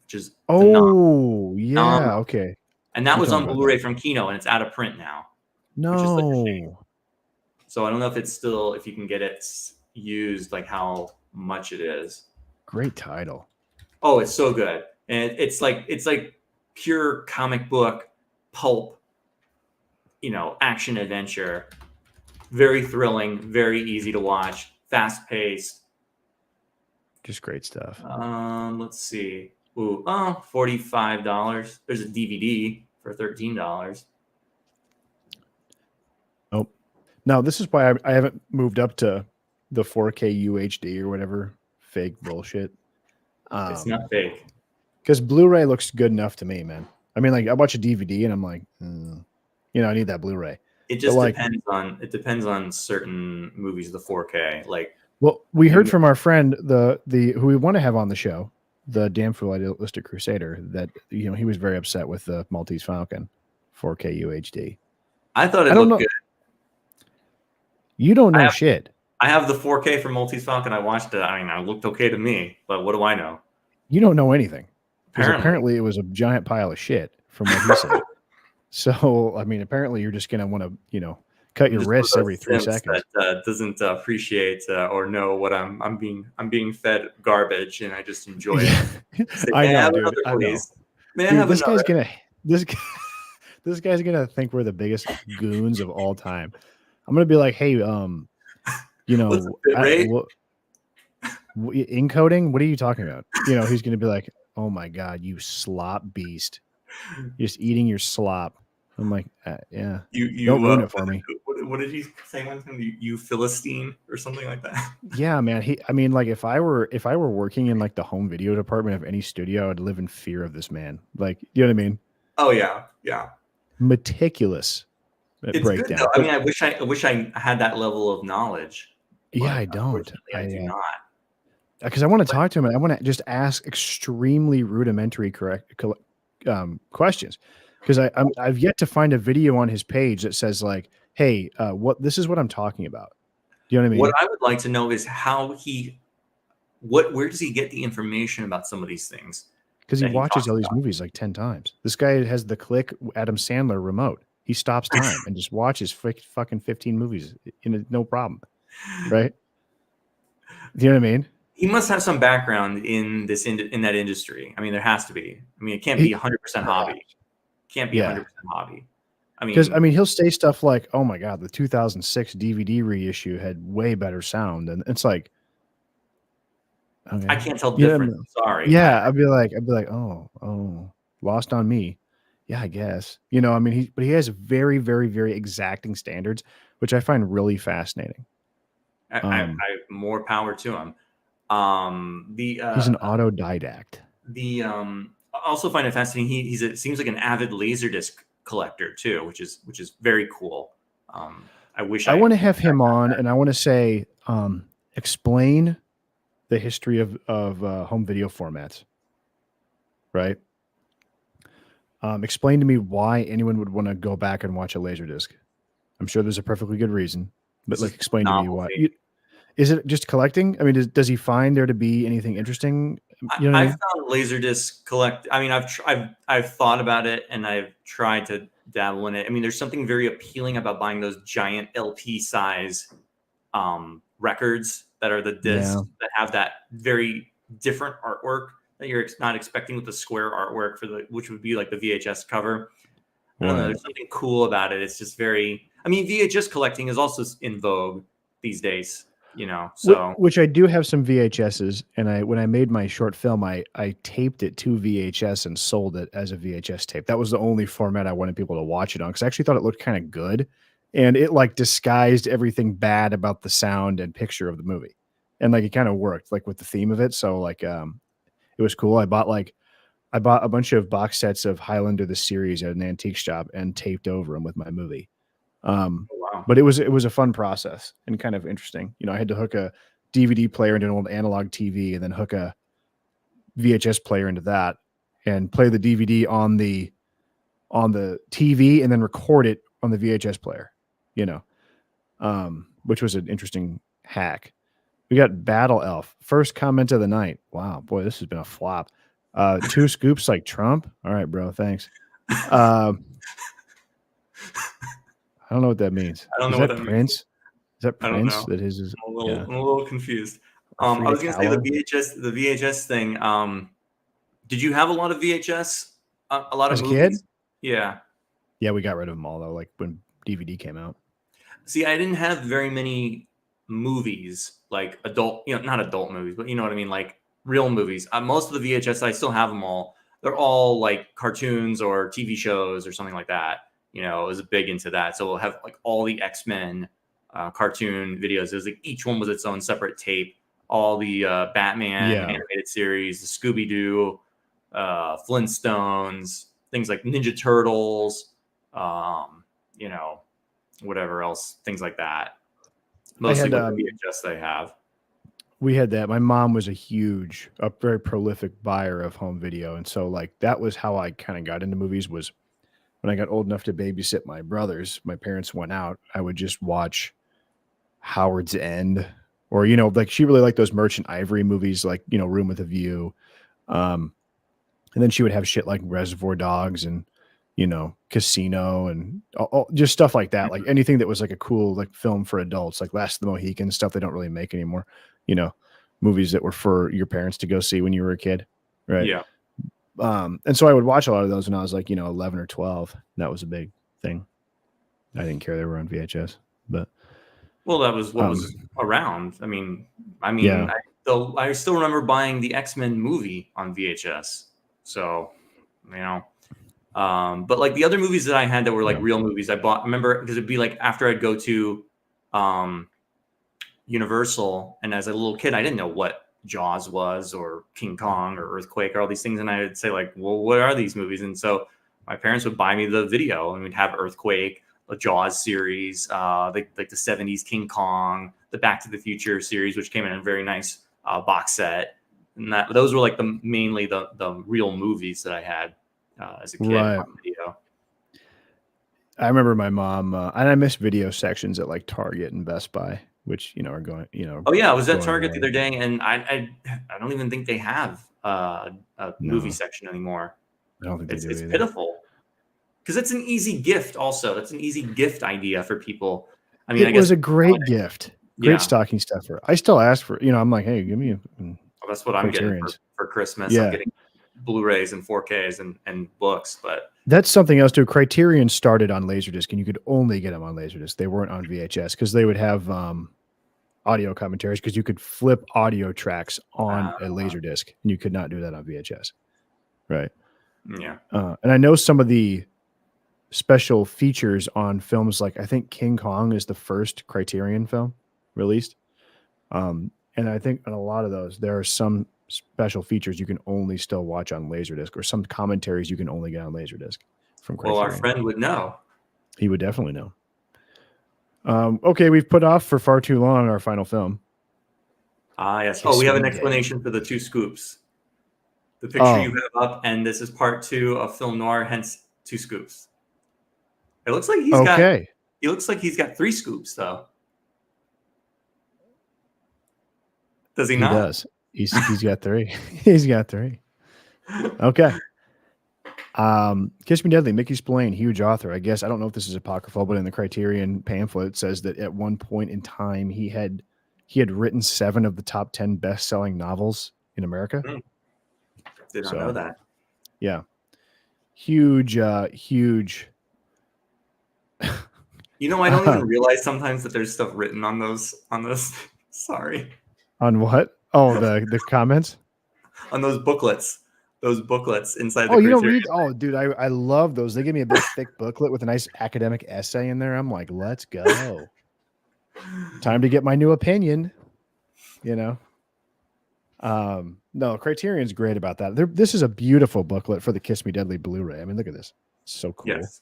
which is Oh, yeah. phenomenal. Okay. And that You was told on me about Blu-ray that. from Kino, and it's out of print now, which is such a shame. No. So I don't know if it's still, if you can get it used, like how much it is. Great title. Oh, it's so good. And it's like pure comic book pulp, you know, action adventure. Very thrilling, very easy to watch, fast paced. Just great stuff. Let's see. Ooh, oh, $45. There's a DVD for $13. Oh, now this is why I haven't moved up to the 4K UHD or whatever fake bullshit. It's not fake. Because Blu-ray looks good enough to me, man. I mean, like I watch a DVD and I'm like, you know, I need that Blu-ray. It just depends on certain movies, the 4K. Like, well, we heard from our friend the who we want to have on the show, the Damn Fool Idealistic Crusader, that you know he was very upset with the Maltese Falcon 4K UHD. I thought it looked good. You don't know shit. I have the 4K for Maltese Falcon. I watched it. I mean, it looked okay to me, but what do I know? You don't know anything. Apparently it was a giant pile of shit from what he said. So, I mean, apparently you're just going to want to, you know, cut your wrists every 3 seconds. That doesn't appreciate or know what I'm being fed garbage, and I just enjoy it. Say, I know, dude. I know. Dude, this guy's gonna think we're the biggest goons of all time. I'm gonna be like, hey, you know, encoding. What are you talking about? You know, he's gonna be like, oh my god, you slop beast, you're just eating your slop. I'm like, yeah, you don't ruin it for me. What did he say one time? You Philistine or something like that? Yeah, man. I mean, like if I were working in like the home video department of any studio, I'd live in fear of this man. Like, you know what I mean? Oh yeah, yeah. Meticulous breakdown. Good, though. I mean, I wish I had that level of knowledge. Yeah, I don't. I do not. Because I want to talk to him and I want to just ask extremely rudimentary questions. Because I've yet to find a video on his page that says like, hey, this is what I'm talking about. Do you know what I mean? What I would like to know is where does he get the information about some of these things? Because he watches all these movies like 10 times. This guy has the Click Adam Sandler remote. He stops time and just watches fucking 15 movies no problem. Right? Do you know what I mean? He must have some background in that industry. I mean, there has to be. I mean, it can't be 100% hobby. Can't be 100% hobby. I mean, because he'll say stuff like, "Oh my god, the 2006 DVD reissue had way better sound," and it's like, okay. I can't tell the difference. Sorry. Yeah, I'd be like, oh, lost on me. Yeah, I guess. You know, I mean, he has very, very, very exacting standards, which I find really fascinating. I more power to him. He's an autodidact. I also find it fascinating. It seems like an avid Laserdisc collector too, which is very cool. I want to have him on, and I want to say, explain the history of home video formats. Right. Explain to me why anyone would want to go back and watch a Laserdisc. I'm sure there's a perfectly good reason, but like, explain to me why. Is it just collecting? I mean, does he find there to be anything interesting? You know I've found Laserdisc collect. I mean, I've thought about it and I've tried to dabble in it. I mean, there's something very appealing about buying those giant LP size records that are the discs that have that very different artwork that you're not expecting with the square artwork which would be like the VHS cover. I don't know. There's something cool about it. It's just very. I mean, VHS collecting is also in vogue these days. You know, so which I do have some VHSs, and when I made my short film, I taped it to VHS and sold it as a VHS tape. That was the only format I wanted people to watch it on, because I actually thought it looked kind of good, and it like disguised everything bad about the sound and picture of the movie, and like it kind of worked like with the theme of it. So like it was cool. I bought a bunch of box sets of Highlander the series at an antique shop and taped over them with my movie. Wow. But it was a fun process and kind of interesting. You know, I had to hook a DVD player into an old analog TV and then hook a VHS player into that and play the DVD on the TV and then record it on the VHS player, which was an interesting hack. We got Battle Elf. First comment of the night. Wow, boy, this has been a flop. 2 scoops like Trump. All right, bro. Thanks. I don't know what that means. I don't know Is what that that Prince? means. Is that I don't Prince? know. That his is. I'm Yeah. a little confused. Or I Frida was going to say Kahlo? the VHS thing. Did you have a lot of VHS? A lot As of a movies? kid? Yeah. Yeah, we got rid of them all though. Like when DVD came out. See, I didn't have very many movies, like adult, not adult movies, but you know what I mean, like real movies. Most of the VHS, I still have them all. They're all like cartoons or TV shows or something like that. I was big into that. So we'll have like all the X-Men cartoon videos. It was like each one was its own separate tape. All the Batman animated series, the Scooby-Doo, Flintstones, things like Ninja Turtles, whatever else, things like that. Mostly with the VHS they have. We had that. My mom was a very prolific buyer of home video. And so like that was how I kind of got into movies. Was when I got old enough to babysit my brothers, my parents went out, I would just watch Howard's End, or like she really liked those Merchant Ivory movies, like Room with a View. And then she would have shit like Reservoir Dogs and Casino and just stuff like that. Like anything that was like a cool like film for adults, like Last of the Mohicans, stuff they don't really make anymore. Movies that were for your parents to go see when you were a kid, right? Yeah. And so I would watch a lot of those when I was like 11 or 12. That was a big thing. I didn't care they were on VHS, but that was what was around. I mean, yeah. I still remember buying the X-Men movie on VHS. So, but like the other movies that I had that were like real movies, I remember because it'd be like after I'd go to Universal, and as a little kid, I didn't know what Jaws was or King Kong or Earthquake or all these things, and I would say like, well, what are these movies? And so my parents would buy me the video, and we'd have Earthquake, a Jaws series, like the 70s King Kong, the Back to the Future series, which came in a very nice box set, and those were like mainly the real movies that I had as a kid on video. I remember my mom, and I miss video sections at like Target and Best Buy, which are going. Oh yeah, I was at Target the other day, and I don't even think they have a movie section anymore. I don't think it's pitiful because it's an easy gift. Also, that's an easy gift idea for people. I mean, it was a great gift, great stocking stuffer. I still ask for. I'm like, hey, give me. That's what I'm getting for Christmas. Yeah. I'm getting Blu-rays and 4Ks and books, but that's something else too. Criterion started on Laserdisc, and you could only get them on Laserdisc. They weren't on VHS because they would have audio commentaries, because you could flip audio tracks on a Laserdisc, and you could not do that on VHS. Right. Yeah. And I know some of the special features on films, like I think King Kong is the first Criterion film released. And I think on a lot of those, there are some special features you can only still watch on Laserdisc, or some commentaries you can only get on Laserdisc from Criterion. Well, our friend would know. He would definitely know. Okay, we've put off for far too long our final film. Yes. We have an explanation for the 2 scoops. The picture you have up, and this is part 2 of Film Noir, hence 2 scoops. It looks like he looks like he's got 3 scoops, though. Does he not? He does. He's got 3. He's got 3. Okay. Kiss Me Deadly, Mickey Spillane, huge author. I guess I don't know if this is apocryphal, but in the Criterion pamphlet it says that at one point in time he had written 7 of the top 10 best-selling novels in America. Did not know that. Yeah. Huge. I don't even realize sometimes that there's stuff written on those. Sorry. On what? Oh, the comments? On those booklets. Those booklets inside the Criterion. You don't read? Oh, dude, I love those. They give me a big thick booklet with a nice academic essay in there. I'm like, let's go. Time to get my new opinion. No, Criterion's great about that. This is a beautiful booklet for the Kiss Me Deadly Blu-ray. I mean, look at this. It's so cool. Yes.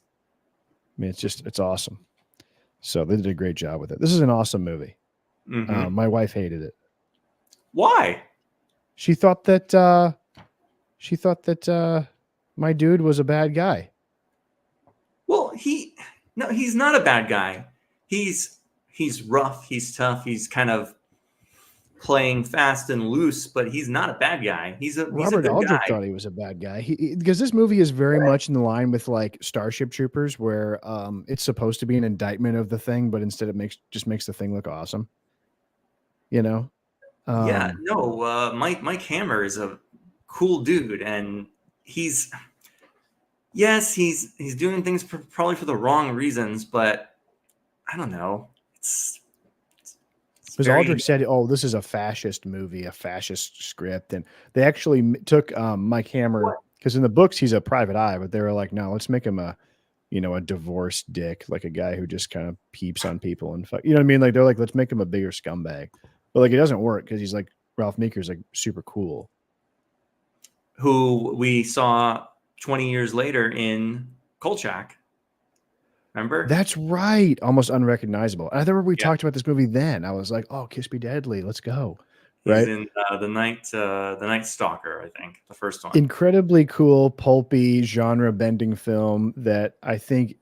I mean, it's awesome. So they did a great job with it. This is an awesome movie. Mm-hmm. My wife hated it. Why? She thought that She thought that my dude was a bad guy. Well, he's not a bad guy. He's rough, he's tough, he's kind of playing fast and loose, but he's not a bad guy. He's a Robert good Aldrich guy. thought he was a bad guy. Because this movie is very much in the line with like Starship Troopers, where it's supposed to be an indictment of the Thing, but instead it just makes the Thing look awesome. You know? Yeah, no, Mike Hammer is a cool dude, and he's doing things probably for the wrong reasons, but I don't know. It's because very Aldrich said, "Oh, this is a fascist movie, a fascist script," and they actually took Mike Hammer because in the books he's a private eye, but they were like, "No, let's make him a divorced dick, like a guy who just kind of peeps on people and fuck." You know what I mean? Like they're like, "Let's make him a bigger scumbag," but like it doesn't work because he's like Ralph Meeker's like super cool, who we saw 20 years later in Kolchak. Remember? That's right. Almost unrecognizable. And I remember we talked about this movie then. I was like, "Oh, Kiss Me Deadly, let's go." He's in the Night Stalker, I think, the first one. Incredibly cool, pulpy, genre-bending film that I think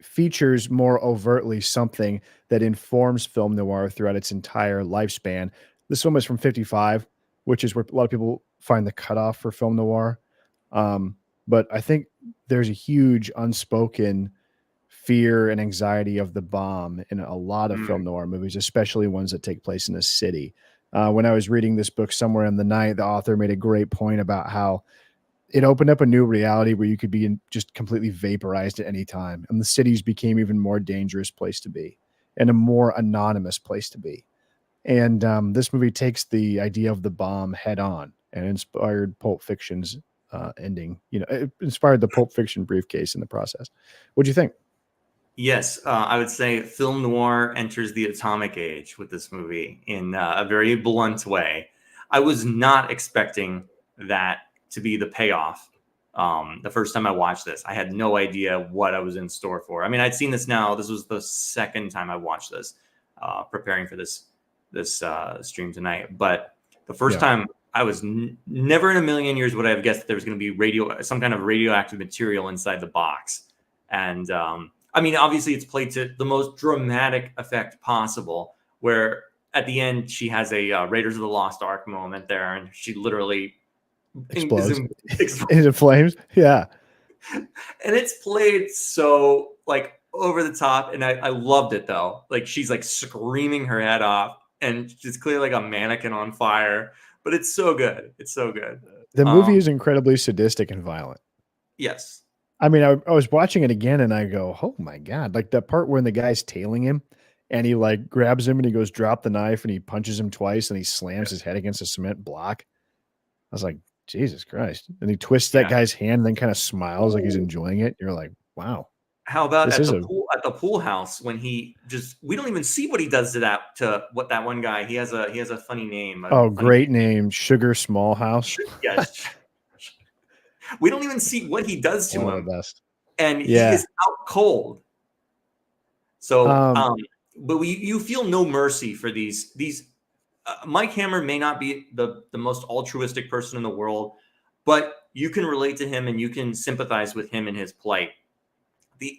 features more overtly something that informs film noir throughout its entire lifespan. This film is from 55, which is where a lot of people find the cutoff for film noir. But I think there's a huge unspoken fear and anxiety of the bomb in a lot of film noir movies, especially ones that take place in a city. When I was reading this book Somewhere in the Night, the author made a great point about how it opened up a new reality where you could be just completely vaporized at any time. And the cities became even more dangerous place to be and a more anonymous place to be. And this movie takes the idea of the bomb head on and inspired Pulp Fiction's ending. It inspired the Pulp Fiction briefcase in the process. What do you think? Yes, I would say film noir enters the atomic age with this movie in a very blunt way. I was not expecting that to be the payoff. The first time I watched this, I had no idea what I was in store for. I mean, I'd seen this now. This was the second time I watched this, preparing for this stream tonight. But the first time, I was never in a million years would I have guessed that there was going to be some kind of radioactive material inside the box. And I mean, obviously, it's played to the most dramatic effect possible, where at the end she has a Raiders of the Lost Ark moment there, and she literally explodes into flames. Yeah, and it's played so like over the top, and I loved it though. Like she's like screaming her head off, and she's clearly like a mannequin on fire. But it's so good. It's so good. The movie is incredibly sadistic and violent. Yes. I mean, I was watching it again and I go, oh my God, like the part when the guy's tailing him and he like grabs him and he goes, drop the knife and he punches him twice and he slams his head against a cement block. I was like, Jesus Christ. And he twists that guy's hand and then kind of smiles like he's enjoying it. You're like, wow. How about at the pool house when we don't even see what he does to what that one guy, he has a funny name. Great name. Sugar Smallhouse. Yes. We don't even see what he does to him. And he is out cold. So, but you feel no mercy for these. Mike Hammer may not be the most altruistic person in the world, but you can relate to him and you can sympathize with him in his plight.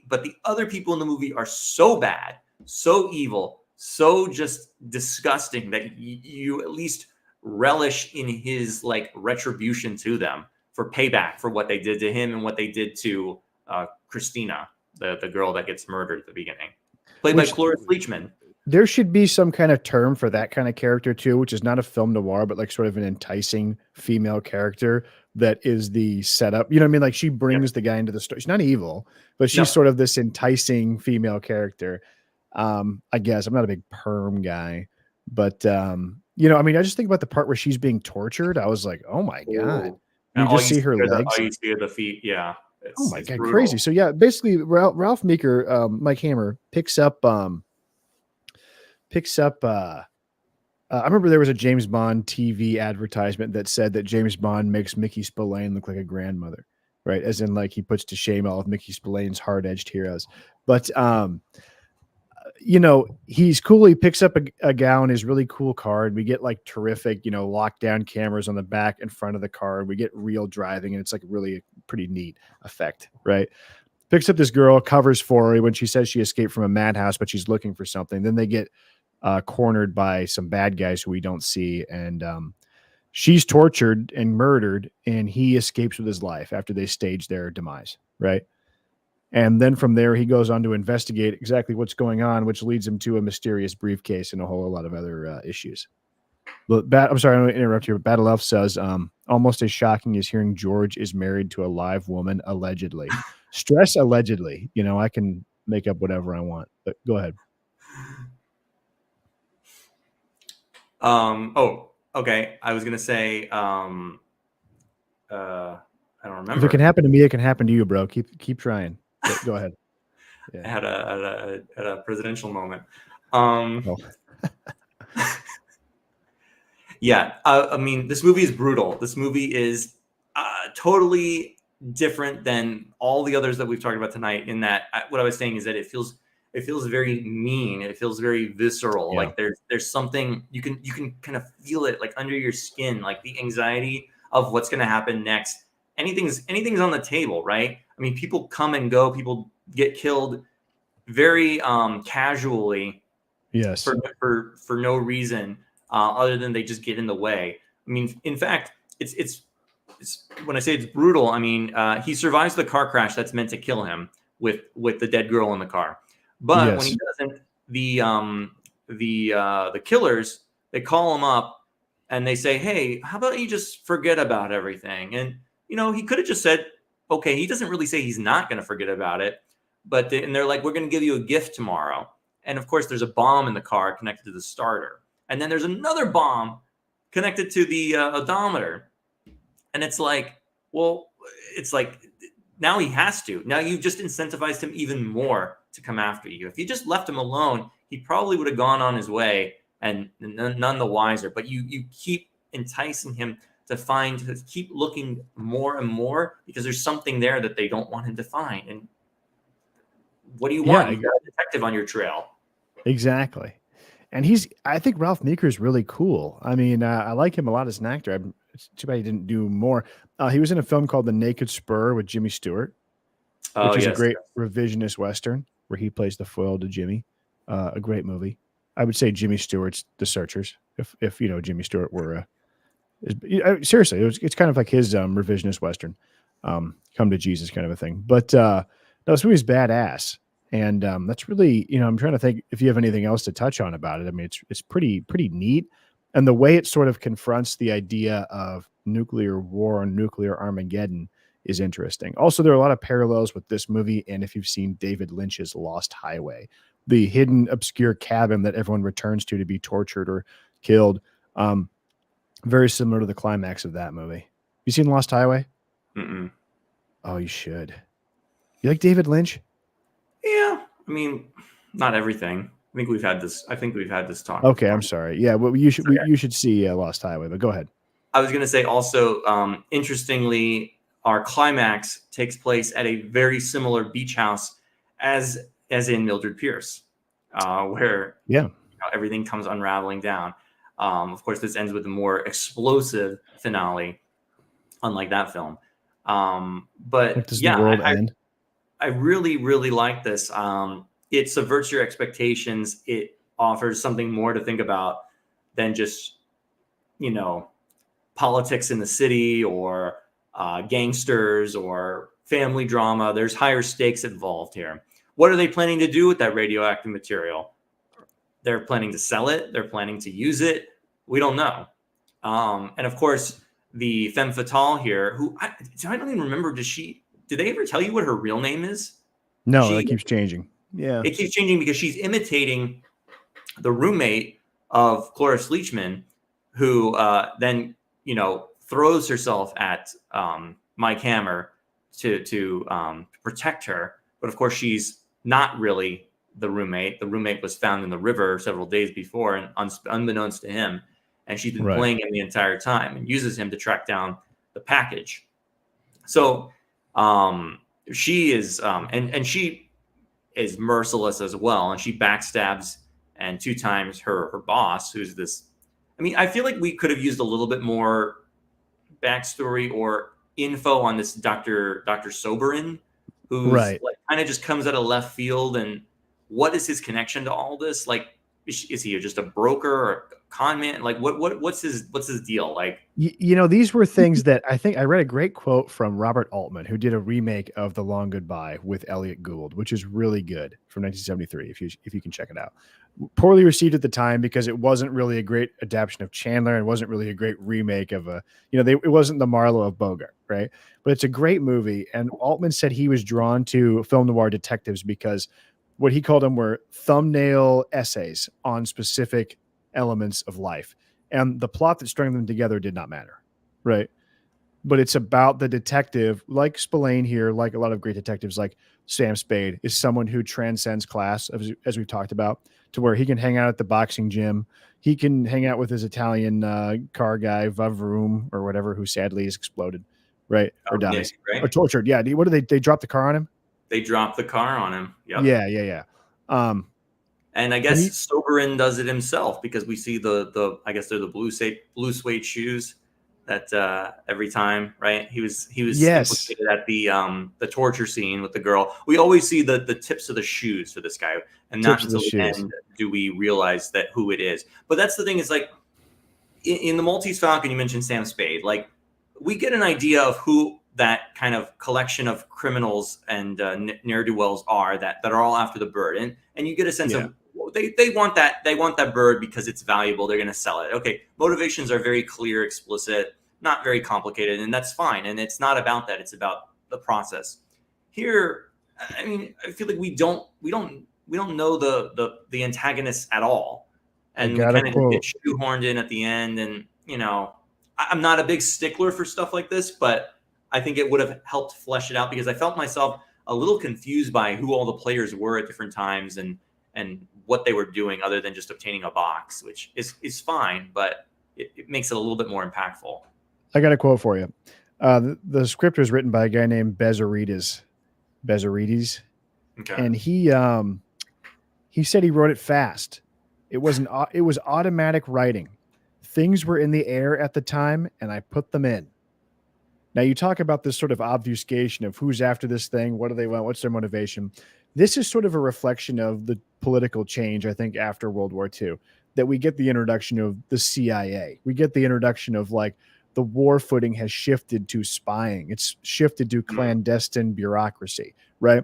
But the other people in the movie are so bad, so evil, so just disgusting that you at least relish in his like retribution to them for payback for what they did to him and what they did to Christina, the girl that gets murdered at the beginning, played by Cloris Leachman. There should be some kind of term for that kind of character too, which is not a film noir, but like sort of an enticing female character that is the setup. You know what I mean? Like she brings the guy into the story. She's not evil, but she's sort of this enticing female character. I guess I'm not a big perm guy, but I mean, I just think about the part where she's being tortured. I was like, oh my God. You just see her legs. All you see are the feet. Yeah. Oh my God. Brutal. Crazy. So yeah, basically Ralph Meeker, Mike Hammer picks up, I remember there was a James Bond TV advertisement that said that James Bond makes Mickey Spillane look like a grandmother, right? As in like he puts to shame all of Mickey Spillane's hard-edged heroes. But you know, he's cool. He picks up a gal in his really cool car, and we get like terrific, you know, lockdown cameras on the back and front of the car. And we get real driving, and it's like really a pretty neat effect, right? Picks up this girl, covers for her when she says she escaped from a madhouse, but she's looking for something. Then they get cornered by some bad guys who we don't see, and she's tortured and murdered, and he escapes with his life after they stage their demise, right? And then from there, he goes on to investigate exactly what's going on, which leads him to a mysterious briefcase and a whole lot of other issues. But I'm sorry, I'm going to interrupt here. But Battle Elf says, almost as shocking as hearing George is married to a live woman, allegedly. Stress allegedly. You know, I can make up whatever I want, but go ahead. Oh, okay. I was going to say, I don't remember. If it can happen to me, it can happen to you, bro. Keep trying. Go ahead. Yeah. At a presidential moment. Yeah, I mean, this movie is brutal. This movie is totally different than all the others that we've talked about tonight. In that, what I was saying is that it feels very mean. It feels very visceral. Yeah. Like there's something you can kind of feel it like under your skin, like the anxiety of what's going to happen next. Anything's on the table, right? I mean, people come and go. People get killed very casually. Yes. For no reason other than they just get in the way. I mean, in fact, it's when I say it's brutal, I mean he survives the car crash that's meant to kill him with the dead girl in the car. But yes. When he doesn't, the killers, they call him up and they say, "Hey, how about you just forget about everything?" And you know, he could have just said, "Okay." He doesn't really say he's not going to forget about it, but and they're like, "We're going to give you a gift tomorrow." And of course, there's a bomb in the car connected to the starter, and then there's another bomb connected to the odometer. And it's like, well, it's like now he has to. Now you've just incentivized him even more to come after you. If you just left him alone, he probably would have gone on his way and none the wiser. But you keep enticing him to keep looking more and more because there's something there that they don't want him to find. And what do you want? You got a detective on your trail. Exactly. And I think Ralph Meeker is really cool. I mean, I like him a lot as an actor. It's too bad he didn't do more. He was in a film called The Naked Spur with Jimmy Stewart, which is a great revisionist Western where he plays the foil to Jimmy. A great movie. I would say Jimmy Stewart's The Searchers. If you know, Jimmy Stewart were, seriously, it's kind of like his revisionist Western, come to Jesus kind of a thing. But no, this movie's badass. And that's really, you know, I'm trying to think if you have anything else to touch on about it. I mean, it's pretty neat. And the way it sort of confronts the idea of nuclear war and nuclear Armageddon is interesting. Also, there are a lot of parallels with this movie. And if you've seen David Lynch's Lost Highway, the hidden, obscure cabin that everyone returns to be tortured or killed, very similar to the climax of that movie. You seen Lost Highway? Mm-mm. Oh, you should. You like David Lynch? Yeah, I mean, not everything. I think we've had this talk. Okay, before. I'm sorry. Yeah, well, you should see Lost Highway, but go ahead. I was going to say also, interestingly, our climax takes place at a very similar beach house as in Mildred Pierce, where everything comes unraveling down. Of course, this ends with a more explosive finale, unlike that film. But does the world end? I really, really like this. It subverts your expectations. It offers something more to think about than just, you know, politics in the city or gangsters or family drama. There's higher stakes involved here. What are they planning to do with that radioactive material? They're planning to sell it. They're planning to use it. We don't know. And of course, the femme fatale here, who I don't even remember. Did they ever tell you what her real name is? No, it keeps changing. Yeah. It keeps changing because she's imitating the roommate of Cloris Leachman, who then, you know, throws herself at Mike Hammer to protect her. But of course, she's not really the roommate. The roommate was found in the river several days before and unbeknownst to him. And she's been playing him the entire time and uses him to track down the package. So she is, and she is merciless as well, and she backstabs and 2 times her boss, who's this. I mean, I feel like we could have used a little bit more backstory or info on this Dr. Soberin, who's Right. like kind of just comes out of left field. And what is his connection to all this? Like, is he just a broker or a con man? Like, what's his deal? Like, You know, these were things that I think I read a great quote from Robert Altman, who did a remake of The Long Goodbye with Elliot Gould, which is really good, from 1973. If you can check it out. Poorly received at the time because it wasn't really a great adaptation of Chandler and wasn't really a great remake of a, it wasn't the Marlowe of Bogart, right? But it's a great movie. And Altman said he was drawn to film noir detectives because what he called them were thumbnail essays on specific elements of life. And the plot that strung them together did not matter, right? But it's about the detective, like Spillane here, like a lot of great detectives, like Sam Spade, is someone who transcends class, as we've talked about, to where he can hang out at the boxing gym. He can hang out with his Italian car guy, Vavroom, or whatever, who sadly is exploded, right? Or dies. Nick, right? Or tortured. Yeah. What do they drop the car on him? They drop the car on him. Yep. Yeah. And I guess Soberin does it himself because we see the I guess they're the blue suede shoes that every time, right? He was implicated at the torture scene with the girl. We always see the tips of the shoes for this guy, and not until the end do we realize that who it is. But that's the thing, is like in the Maltese Falcon, you mentioned Sam Spade. Like, we get an idea of who that kind of collection of criminals and ne'er-do-wells are that are all after the bird, and you get a sense of they want that bird because it's valuable. They're going to sell it. Okay, motivations are very clear, explicit, not very complicated, and that's fine. And it's not about that. It's about the process. Here, I mean, I feel like we don't know the antagonists at all, and we kind of get shoehorned in at the end. And I'm not a big stickler for stuff like this, but I think it would have helped flesh it out because I felt myself a little confused by who all the players were at different times and what they were doing other than just obtaining a box, which is fine, but it makes it a little bit more impactful. I got a quote for you. The script was written by a guy named Bezarides. Okay. And he said he wrote it fast. It was automatic writing. Things were in the air at the time, and I put them in. Now, you talk about this sort of obfuscation of who's after this thing, what do they want, what's their motivation. This is sort of a reflection of the political change, I think, after World War II, that we get the introduction of the CIA. We get the introduction of, like, the war footing has shifted to spying. It's shifted to clandestine bureaucracy, right?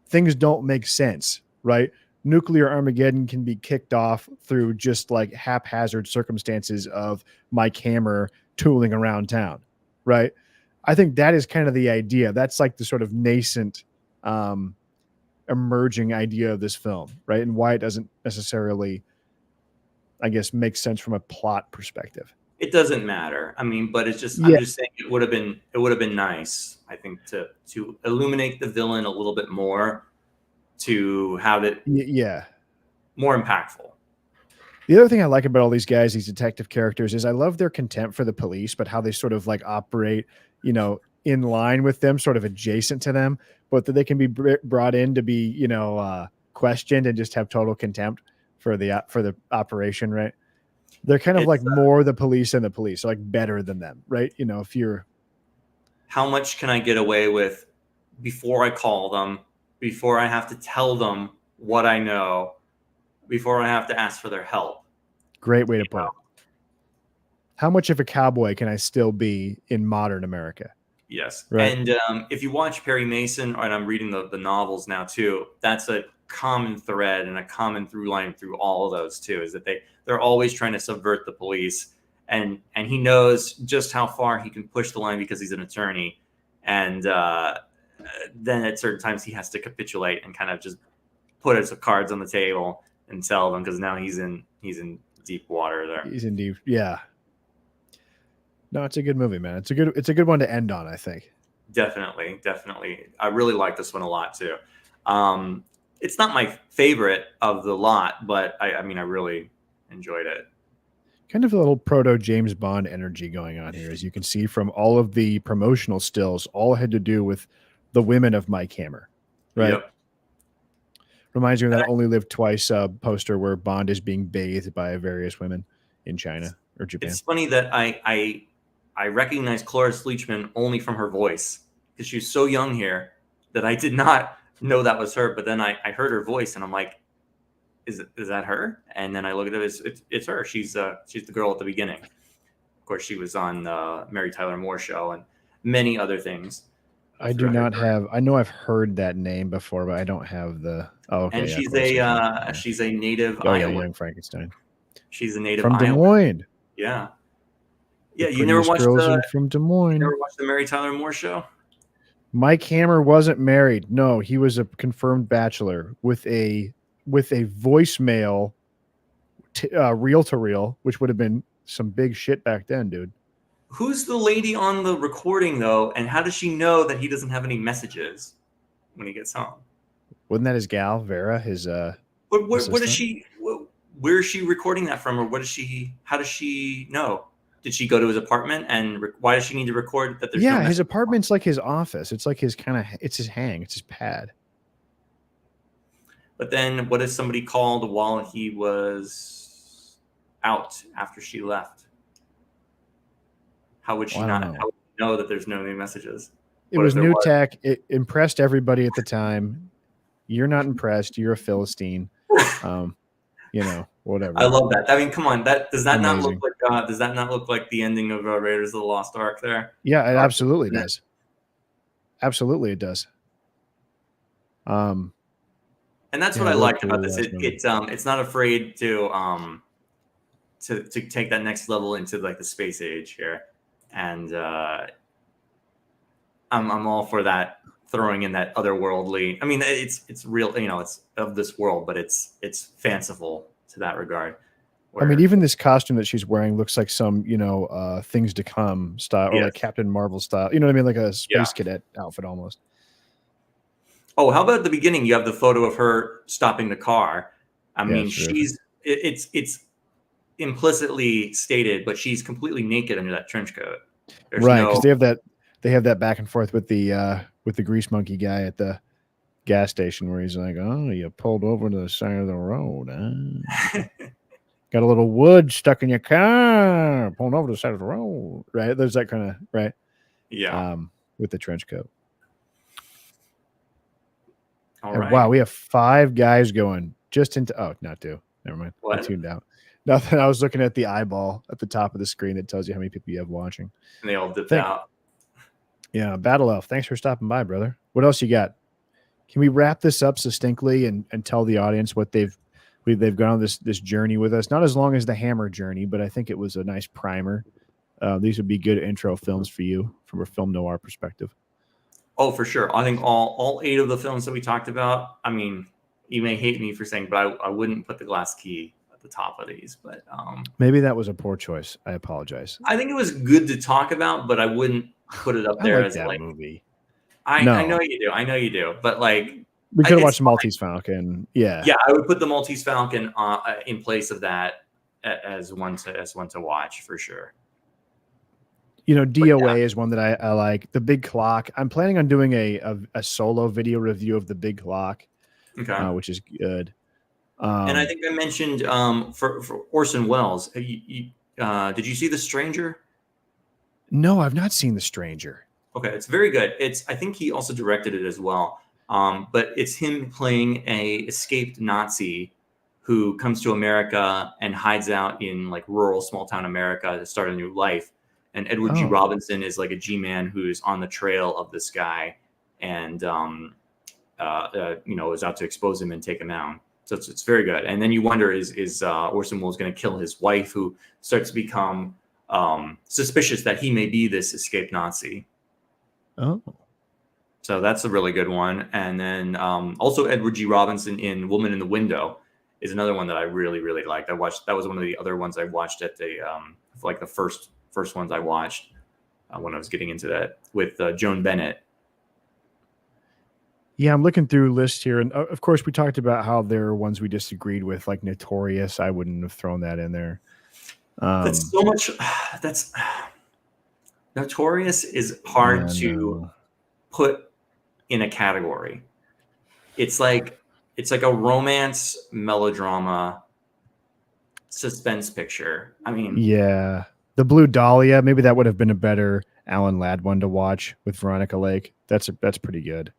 Things don't make sense, right? Nuclear Armageddon can be kicked off through just like haphazard circumstances of Mike Hammer tooling around town, right? I think that is kind of the idea. That's like the sort of nascent, emerging idea of this film, right? And why it doesn't necessarily, I guess, make sense from a plot perspective. It doesn't matter. I mean, but it's just, I'm just saying it would have been nice, I think, to illuminate the villain a little bit more, to have it more impactful. The other thing I like about all these guys, these detective characters, is I love their contempt for the police, but how they sort of like operate, in line with them, sort of adjacent to them, but that they can be brought in to be, questioned and just have total contempt for the operation, right? They're kind of like more the police than the police, like better than them, right? If you're, how much can I get away with before I call them, before I have to tell them what I know, before I have to ask for their help? Great way to put it. How much of a cowboy can I still be in modern America? Yes. Right. And if you watch Perry Mason, and I'm reading the novels now too, that's a common thread and a common through line through all of those too, is that they're always trying to subvert the police, and he knows just how far he can push the line because he's an attorney, and then at certain times he has to capitulate and kind of just put his cards on the table and tell them, because now he's in deep water there. He's in deep, yeah. No, it's a good movie, man. It's a good one to end on, I think. Definitely. I really like this one a lot too. It's not my favorite of the lot, but I mean, I really enjoyed it. Kind of a little proto James Bond energy going on here, as you can see from all of the promotional stills. All had to do with the women of Mike Hammer, right? Yep. Reminds me of that Only Live Twice poster where Bond is being bathed by various women in China or Japan. It's funny that I recognize Cloris Leachman only from her voice because she's so young here that I did not know that was her. But then I heard her voice and I'm like, is that her? And then I look at it, it's her. She's the girl at the beginning. Of course, she was on the Mary Tyler Moore Show and many other things. I do not have. I know I've heard that name before, but I don't have the. Oh, okay. And she's a native Iowan. Iowan. Young Frankenstein. She's a native from Des Iowan. Moines. Yeah. Yeah, you never watched from Des Moines. You never watched the Mary Tyler Moore Show? Mike Hammer wasn't married. No, he was a confirmed bachelor with a voicemail, reel to reel, which would have been some big shit back then, dude. Who's the lady on the recording though, and how does she know that he doesn't have any messages when he gets home? Wasn't that his gal, Vera? His what is she? Where is she recording that from, or what is she? How does she know? Did she go to his apartment, and why does she need to record that? There's no his apartment's like his office. It's like his it's his hang. It's his pad. But then, what if somebody called while he was out after she left? How would she not? How would she know that there's no new messages? It was new tech. It impressed everybody at the time. You're not impressed. You're a Philistine. Whatever. I love that. I mean, come on. Does that not look like the ending of Raiders of the Lost Ark there? Yeah, it absolutely does. Absolutely, it does. And that's what I liked about this. It's not afraid to take that next level into like the space age here, and I'm all for that, throwing in that otherworldly. I mean, it's real, it's of this world, but it's fanciful to that regard. I mean, even this costume that she's wearing looks like some, Things to Come style, or like Captain Marvel style. You know what I mean? Like a space cadet outfit almost. Oh, how about at the beginning? You have the photo of her stopping the car. I mean, sure. It's implicitly stated, but she's completely naked under that trench coat. Right, because they have that back and forth with the grease monkey guy at the gas station where he's like, "Oh, you pulled over to the side of the road, huh? Got a little wood stuck in your car, pulling over to the side of the road." Right? There's that kind of right. Yeah. With the trench coat. All right. Wow, we have 5 guys going just into. Oh, not 2. Never mind. What? I tuned out. Nothing. I was looking at the eyeball at the top of the screen that tells you how many people you have watching. And they all dipped out. Yeah, Battle Elf. Thanks for stopping by, brother. What else you got? Can we wrap this up succinctly and tell the audience what they've gone on this journey with us? Not as long as the Hammer journey, but I think it was a nice primer. These would be good intro films for you from a film noir perspective. Oh, for sure. I think all 8 of the films that we talked about, I mean, you may hate me for saying, but I wouldn't put The Glass Key at the top of these. But maybe that was a poor choice. I apologize. I think it was good to talk about, but I wouldn't put it up there as that movie. I know you do. I know you do. But like, we could have watched Maltese Falcon. Yeah. Yeah, I would put the Maltese Falcon in place of that as one to watch for sure. DOA is one that I like. The Big Clock. I'm planning on doing a solo video review of The Big Clock, which is good. And I think I mentioned for Orson Welles. Did you see The Stranger? No, I've not seen The Stranger. Okay, it's very good. I think he also directed it as well. But it's him playing a escaped Nazi who comes to America and hides out in like rural small town America to start a new life. And Edward G. Robinson is like a G-man who's on the trail of this guy and, is out to expose him and take him out. So it's very good. And then you wonder, is Orson Welles going to kill his wife, who starts to become suspicious that he may be this escaped Nazi. Oh. So that's a really good one. And then also Edward G. Robinson in Woman in the Window is another one that I really, really liked. That was one of the other ones I watched at the like the first ones I watched when I was getting into that with Joan Bennett. Yeah, I'm looking through lists here, and of course we talked about how there are ones we disagreed with, like Notorious. I wouldn't have thrown that in there. That's so much. That's Notorious is hard to put in a category. It's like It's like a romance melodrama suspense picture. I mean, Yeah, the Blue Dahlia. Maybe that would have been a better Alan Ladd one to watch with Veronica Lake. That's pretty good.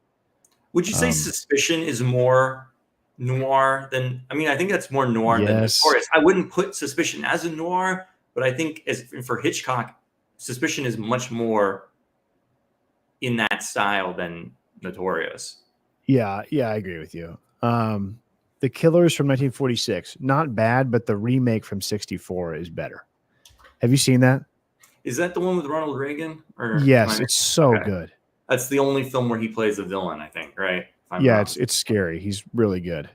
would you say Suspicion is more noir than? I mean, I think that's more noir than Yes. Notorious. I wouldn't put Suspicion as a noir, but I think as for Hitchcock, Suspicion is much more in that style than Notorious. Yeah, I agree with you. The Killers from 1946, not bad, but the remake from 64 is better. Have you seen that? Is that the one with Ronald Reagan? Or Yes, it's so good. That's the only film where he plays a villain, I think, right? Yeah, it's scary. He's really good.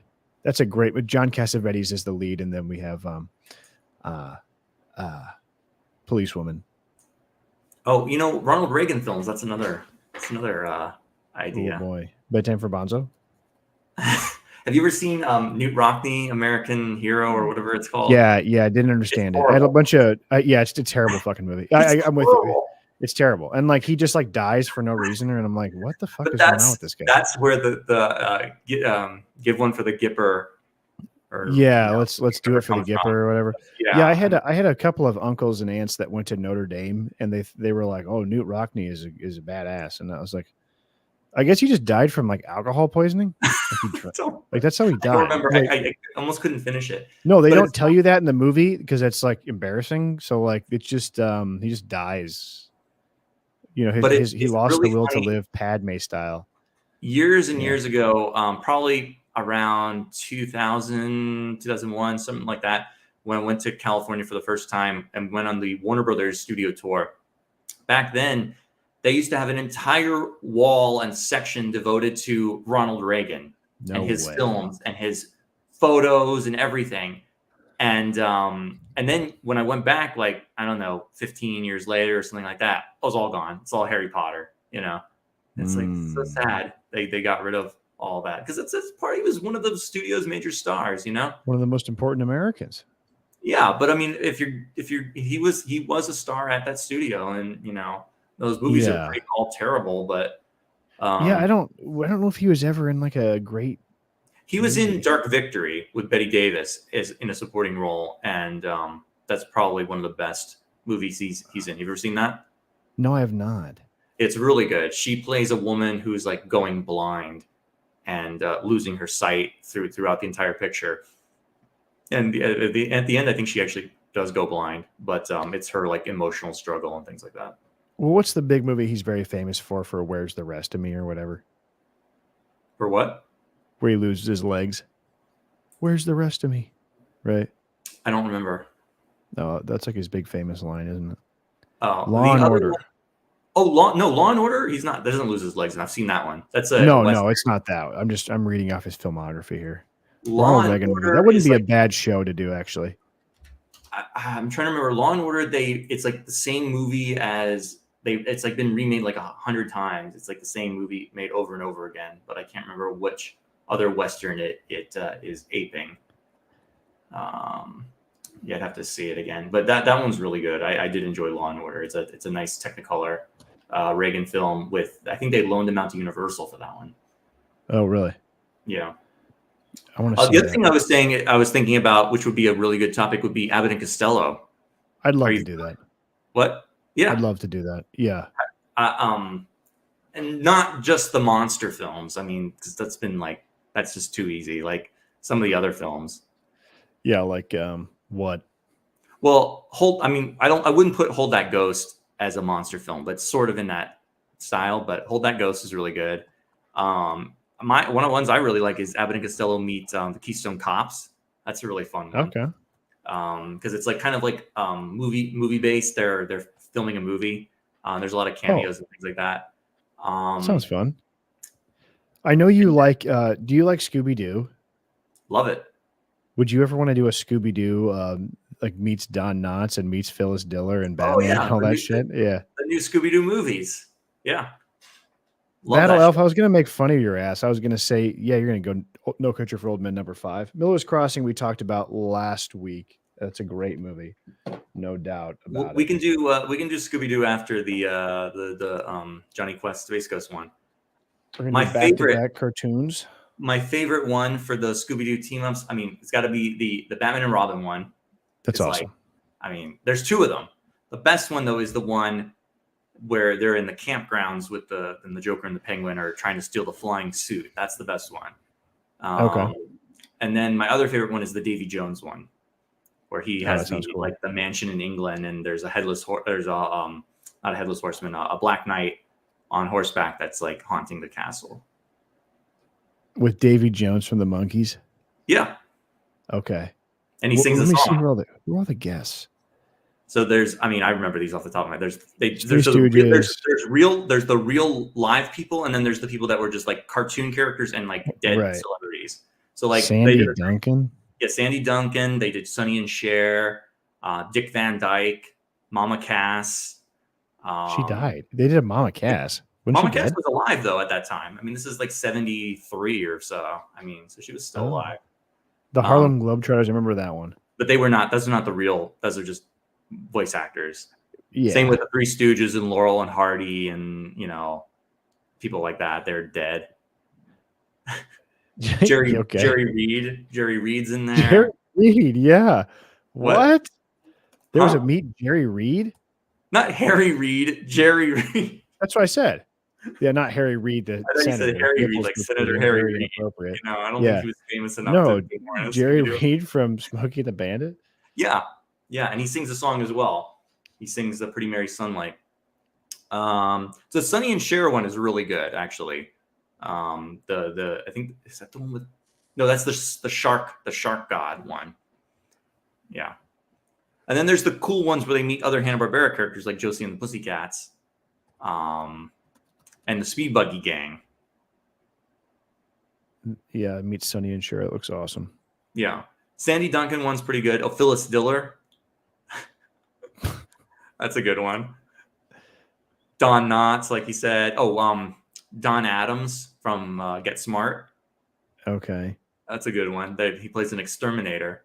That's a great. With John Cassavetes as the lead, and then we have Policewoman. Oh, you know, Ronald Reagan films. That's another idea. Oh boy, Bedtime for Bonzo. Have you ever seen Newt Rockney, American Hero, or whatever it's called? Yeah, I didn't understand it. I had a bunch of it's a terrible fucking movie. I'm with you. It's terrible, and like he just like dies for no reason, and I'm like, what the fuck is going on with this guy? That's where the give one for the Gipper. Or, yeah, let's do it for the Gipper or whatever. Yeah, I had a couple of uncles and aunts that went to Notre Dame, and they were like, oh, Newt Rockney is a badass, and I was like, I guess he just died from like alcohol poisoning. Like that's how he died. I don't remember. Like, I almost couldn't finish it. No, they don't tell you that in the movie because it's like embarrassing. So like it's just he just dies. You know, he lost really the will to live Padme style. Years and years ago, probably around 2000, 2001, something like that, when I went to California for the first time and went on the Warner Brothers studio tour. Back then, they used to have an entire wall and section devoted to Ronald Reagan and his films and his photos and everything. And then when I went back, like, I don't know, 15 years later or something like that, it was all gone. It's all Harry Potter, you know? It's like so sad they got rid of all that because it's part. He was one of the studio's major stars, you know, one of the most important Americans. Yeah, but I mean, he was a star at that studio, and you know those movies are all terrible. But I don't know if he was ever in like a great. He was in Dark Victory with Bette Davis as in a supporting role, and that's probably one of the best movies he's in. You ever seen that? No, I have not. It's really good. She plays a woman who's like going blind and losing her sight throughout the entire picture. And at the end, I think she actually does go blind, but it's her like emotional struggle and things like that. Well, what's the big movie he's very famous for Where's the Rest of Me or whatever? For what? Where he loses his legs. Where's the rest of me? Right? I don't remember. No, that's like his big famous line, isn't it? Oh, Law and Order. Law and Order. He doesn't lose his legs, and I've seen that one. That's no, it's not that. I'm reading off his filmography here. Law and Order. That wouldn't be a bad show to do, actually. I'm trying to remember. Law and Order. It's like the same movie as it's like been remade like 100 times. It's like the same movie made over and over again, but I can't remember which other Western it is aping. I'd have to see it again, but that one's really good. I did enjoy Law and Order. It's a nice Technicolor Reagan film with. I think they loaned him out to Universal for that one. Oh, really? Yeah. I want to. The other thing I was thinking about, which would be a really good topic, would be Abbott and Costello. I'd love to do that. What? Yeah, I'd love to do that. Yeah. And not just the monster films. I mean, because that's just too easy. Like some of the other films. Yeah, like what? Well, I wouldn't put Hold That Ghost as a monster film, but sort of in that style. But Hold That Ghost is really good. One of the ones I really like is Abbott and Costello meet the Keystone Cops. That's a really fun one. Okay. Because it's like kind of like movie based. They're filming a movie. There's a lot of cameos and things like that. Sounds fun. I know you like. Do you like Scooby Doo? Love it. Would you ever want to do a Scooby Doo like meets Don Knotts and meets Phyllis Diller and Batman and all that shit? Yeah. The new Scooby Doo movies. Yeah. Battle Elf. I was gonna make fun of your ass. I was gonna say, yeah, you're gonna go No Country for Old Men #5. Miller's Crossing we talked about last week. That's a great movie, no doubt about it. We can do Scooby Doo after the Johnny Quest Space Ghost one. My favorite cartoons. my favorite one for the Scooby-Doo team-ups, I mean, it's got to be the Batman and Robin one. That's It's awesome. like, I mean, there's two of them. The best one, though, is the one where they're in the campgrounds with the Joker and the Penguin are trying to steal the flying suit. That's the best one. Okay. And then my other favorite one is the Davy Jones one, where he has that sounds cool. like the mansion in England, and there's a there's a not a headless horseman, a Black Knight on horseback that's like haunting the castle. With Davy Jones from the Monkees. Yeah. Okay. And he sings a Let me song. see who are all the guests. So there's, I mean, I remember these off the top of my head. There's the real live people, and then there's the people that were just like cartoon characters and like dead celebrities. So like Sandy Duncan. Yeah, Sandy Duncan. They did Sonny and Cher, Dick Van Dyke, Mama Cass. She died. They did a Mama Cass. Mama Cass was alive though at that time. I mean, this is like 73 or so. I mean, so she was still alive. The Harlem Globetrotters, I remember that one. But they were not. Those are not the real. Those are just voice actors. Yeah. Same with the Three Stooges and Laurel and Hardy and people like that. They're dead. Jerry Reed. Jerry Reed's in there. Jerry Reed, yeah. What? There was a meet Jerry Reed? Not Harry Reid, Jerry Reed. That's what I said. Yeah, not Harry Reid, the I senator. Said Harry Reid, like Senator Harry Reid. I don't think he was famous enough. No, Jerry Reed from Smokey the Bandit. Yeah, and he sings a song as well. He sings "The Pretty Mary Sunlight." So Sonny and Cher one is really good, actually. I think is that the one with? No, that's the shark god one. Yeah. And then there's the cool ones where they meet other Hanna-Barbera characters like Josie and the Pussycats, and the Speed Buggy Gang. Yeah, meet Sonny and Cher. It looks awesome. Yeah. Sandy Duncan one's pretty good. Oh, Phyllis Diller. That's a good one. Don Knotts, like he said. Oh, Don Adams from Get Smart. Okay. That's a good one. He plays an exterminator.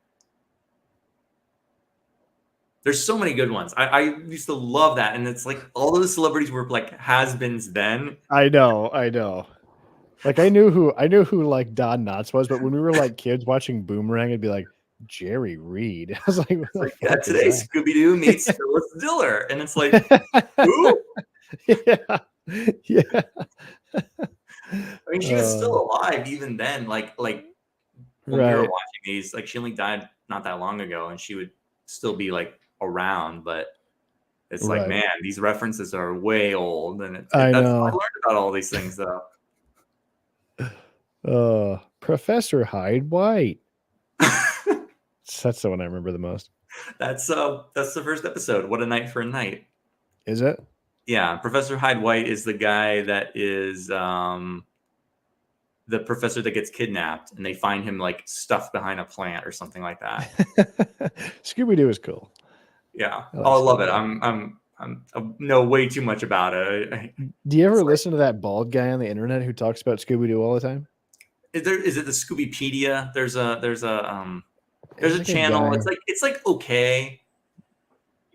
There's so many good ones. I used to love that. And it's like all those celebrities were like has-beens then. I know. Like I knew who like Don Knotts was, but when we were like kids watching Boomerang, it'd be like Jerry Reed. I was like, yeah, today Scooby-Doo meets Phyllis Diller. And it's like, who? Yeah. I mean, she was still alive even then. Like when we were watching these, like she only died not that long ago, and she would still be like around, but it's like, man, these references are way old, and I learned about all these things though. Professor Hyde White. That's the one I remember the most. That's the first episode. What a Night for a Night. Is it? Yeah, Professor Hyde White is the guy that is the professor that gets kidnapped, and they find him like stuffed behind a plant or something like that. Scooby-Doo is cool. Yeah, I love it. I know way too much about it. Do you ever listen to that bald guy on the internet who talks about Scooby-Doo all the time? Is it the Scoobypedia? There's a channel. It's like okay.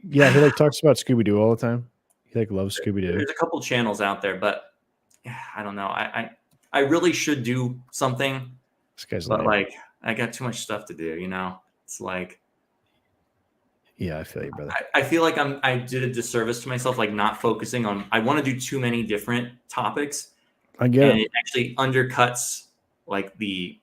Yeah, he like talks about Scooby-Doo all the time. He like loves Scooby-Doo. There's a couple channels out there, but I don't know. I really should do something. This guy's like I got too much stuff to do. It's like. Yeah, I feel you, brother. I feel like I did a disservice to myself, like not focusing on. I want to do too many different topics. I get it. It actually undercuts like the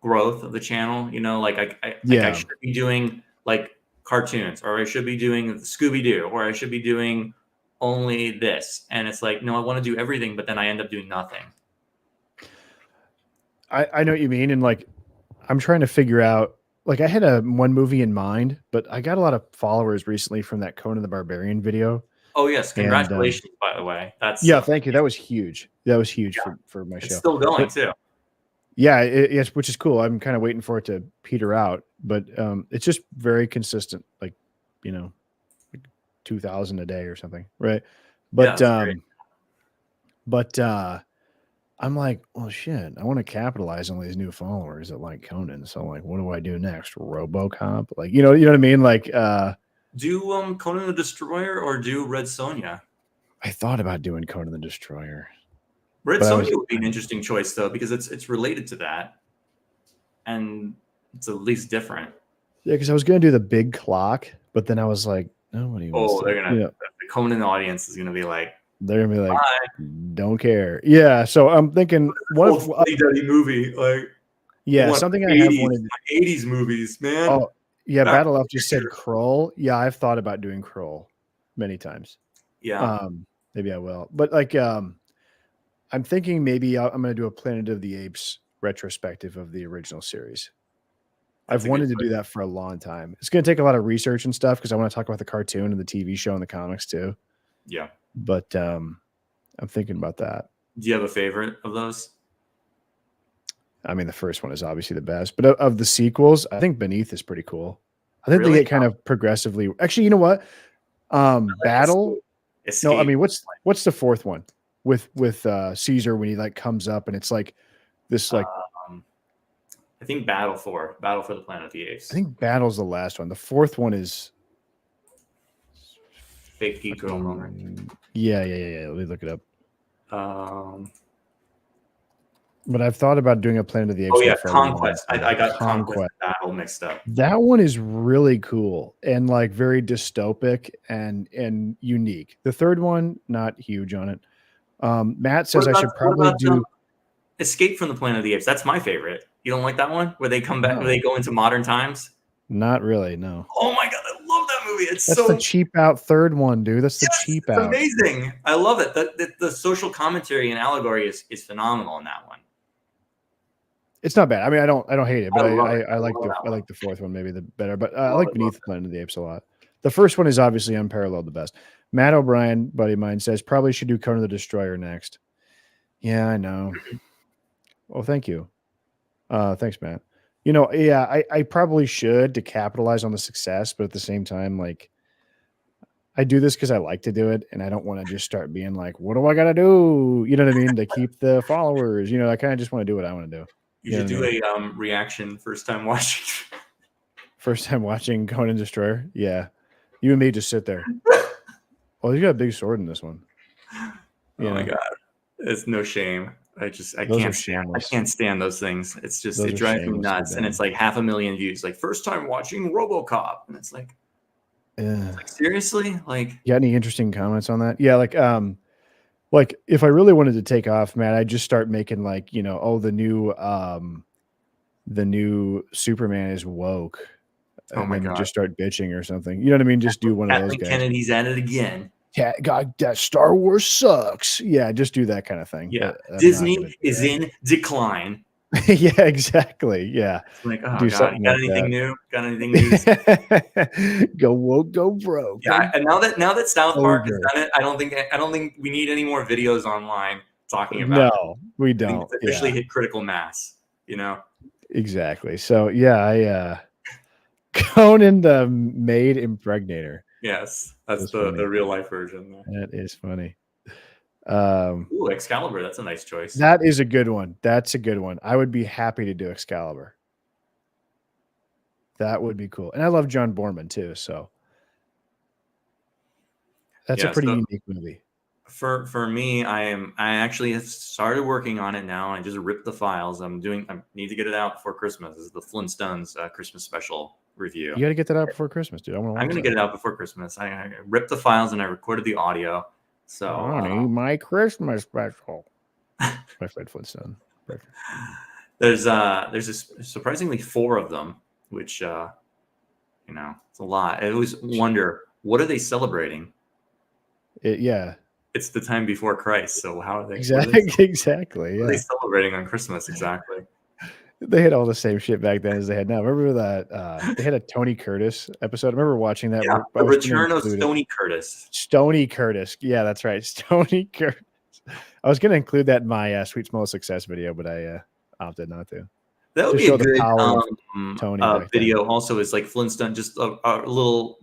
growth of the channel. Like I should be doing like cartoons, or I should be doing Scooby-Doo, or I should be doing only this. And it's like, no, I want to do everything, but then I end up doing nothing. I know what you mean, and like I'm trying to figure out. Like I had one movie in mind, but I got a lot of followers recently from that Conan the Barbarian video. Oh yes, congratulations! By the way, thank you. That was huge. For my show. It's still going too. Yeah, yes, which is cool. I'm kind of waiting for it to peter out, but it's just very consistent, like 2,000 a day or something, right? But I'm like, well, shit, I want to capitalize on these new followers that like Conan. So like, what do I do next? RoboCop? Like, you know what I mean? Like, do Conan the Destroyer or do Red Sonja? I thought about doing Conan the Destroyer. Red But I was Sonja would be an interesting choice though, because it's related to that, and it's at least different. yeah, because I was gonna do the big clock, but then I was like, nobody wants Oh, to. they're gonna You know, the Conan audience is gonna be like, they're gonna be like, bye. don't care. Yeah, so I'm thinking one Old of fuddy-duddy movie. Like, I yeah, want something I have 80s, wanted. 80s movies, man. Oh yeah, Back to Battle the Elf just said Future. Kroll. Yeah, I've thought about doing Kroll many times. Yeah, Maybe I will, but like I'm thinking maybe I'm gonna do a Planet of the Apes retrospective of the original series. that's I've a good wanted to do choice. that for a long time. It's going to take a lot of research and stuff because I want to talk about the cartoon and the TV show and the comics too. Yeah. But I'm thinking about that. Do you have a favorite of those? I mean, the first one is obviously the best, but of the sequels, I think Beneath is pretty cool. I think they Really? get kind of progressively. Actually, you know what? Battle. No, I Escape. mean, what's the fourth one with Caesar when he like comes up and it's like this like I think Battle for the Planet of the Apes. I think Battle's the last one. The fourth one is Fake Geek Girl moment. Yeah. Let me look it up. But I've thought about doing a Planet of the Apes. Oh yeah, one for a long Conquest. time. I got Conquest and Battle mixed up. That one is really cool and like very dystopic and unique. The third one, not huge on it. Matt says I should probably do Escape from the Planet of the Apes. That's my favorite. You don't like that one where they come back, where they go into modern times? Not really, no. Oh my god, I love that movie. That's the cheap out third one, dude. That's the cheap out. Amazing. I love it. The social commentary and allegory is phenomenal in that one. It's not bad. I mean, I don't hate it, but I like the fourth one maybe the better. But I like Beneath the Planet of the Apes a lot. The first one is obviously unparalleled the best. Matt O'Brien, buddy of mine, says probably should do Conan the Destroyer next. Yeah, I know. Well, thank you. Thanks, Matt. You know, yeah, I probably should to capitalize on the success, but at the same time, like I do this because I like to do it, and I don't want to just start being like, what do I gotta do? You know what I mean? To keep the followers. You know, I kind of just want to do what I want to do. You should do a reaction first time watching. First time watching Conan Destroyer? Yeah. You and me just sit there. Oh, he's got a big sword in this one. Oh my god. It's no shame. I can't stand those things. It's just it drives me nuts. And it's like 500,000 views. Like first time watching RoboCop. And it's like, seriously? Like you got any interesting comments on that? Yeah, like if I really wanted to take off, man, I'd just start making like, you know, oh, the new Superman is woke. Oh my god! Just start bitching or something. You know what I mean? Just do one of those guys. Kennedy's at it again. Yeah, God, that Star Wars sucks. Yeah, just do that kind of thing. Yeah, Disney is in decline. Yeah, exactly. Yeah, it's like, oh god, you got anything new? Got anything new? Go woke, go broke. Yeah, and now that South Park has done it, I don't think we need any more videos online talking about it. No, we don't. It's officially hit critical mass. You know. Exactly. So yeah, Conan the Maid Impregnator. Yes, that's the real life version. That is funny. Ooh, Excalibur. That's a nice choice. That is a good one. That's a good one. I would be happy to do Excalibur. That would be cool. And I love John Borman too. So that's a pretty unique movie. For me, I actually have started working on it now. I just ripped the files. I need to get it out before Christmas. This is the Flintstones Christmas special review. You got to get that out before Christmas, dude. I'm going to get it out before Christmas. I ripped the files and I recorded the audio. So my Christmas special. My friend Flintstone. Perfect. There's surprisingly 4 of them, which it's a lot. I always wonder, what are they celebrating? It's the time before Christ. So how are they? Exactly. What are they celebrating on Christmas exactly? They had all the same shit back then as they had now. Remember that they had a Tony Curtis episode? I remember watching that. Yeah, the return of Stony Curtis. Stony Curtis. Yeah, that's right. Stony Curtis. I was going to include that in my Sweet Small Success video, but I opted not to. That would be a good Tony video. Also, is like Flintstone, just a little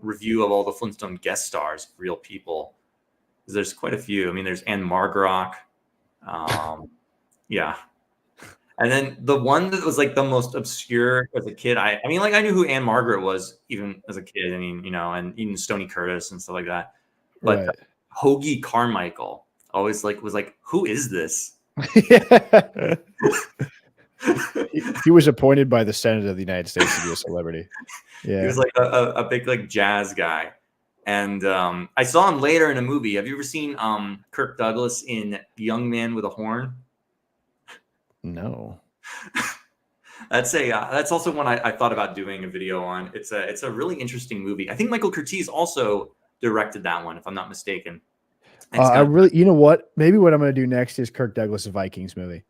review of all the Flintstone guest stars, real people. There's quite a few. I mean, there's Anne Margarock. Yeah. And then the one that was like the most obscure as a kid, I mean, like I knew who Anne Margaret was even as a kid. I mean, and even Stony Curtis and stuff like that. But Hoagie Carmichael always like was like, who is this? Yeah. He was appointed by the Senate of the United States to be a celebrity. Yeah. He was like a big like jazz guy. And I saw him later in a movie. Have you ever seen Kirk Douglas in Young Man with a Horn? No. That's also one I thought about doing a video on. It's a really interesting movie. I think Michael Curtiz also directed that one, if I'm not mistaken. I really, you know what? Maybe what I'm going to do next is Kirk Douglas' Vikings movie.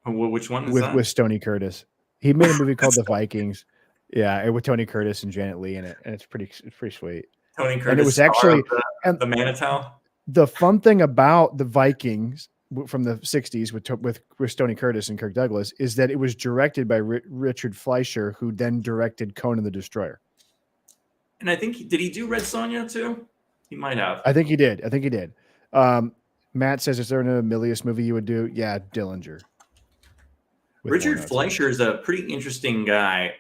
Which one is with that? with Stoney Curtis. He made a movie called The Vikings. Yeah, with Tony Curtis and Janet Leigh in it, and it's pretty sweet. Tony Curtis, and it was actually the Manitou. The fun thing about the Vikings from the '60s with Stoney Curtis and Kirk Douglas is that it was directed by Richard Fleischer, who then directed Conan the Destroyer. And I think did he do Red Sonja too? He might have. I think he did. Matt says, "Is there an Milius movie you would do?" Yeah, Dillinger. Richard Fleischer is a pretty interesting guy.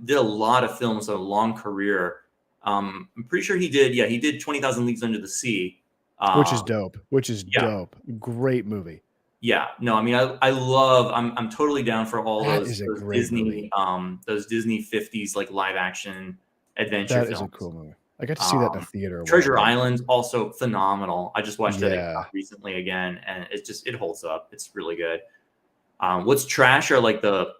Did a lot of films, a long career. I'm pretty sure he did. Yeah, he did 20,000 Leagues Under the Sea, which is dope. Dope. Great movie. Yeah. No, I mean, I love. I'm totally down for all those Disney, movie. Those Disney 50s like live action adventure films. That is a cool movie. I got to see that in the theater. Treasure Island, also phenomenal. I just watched it recently again, and it holds up. It's really good. What's trash are like the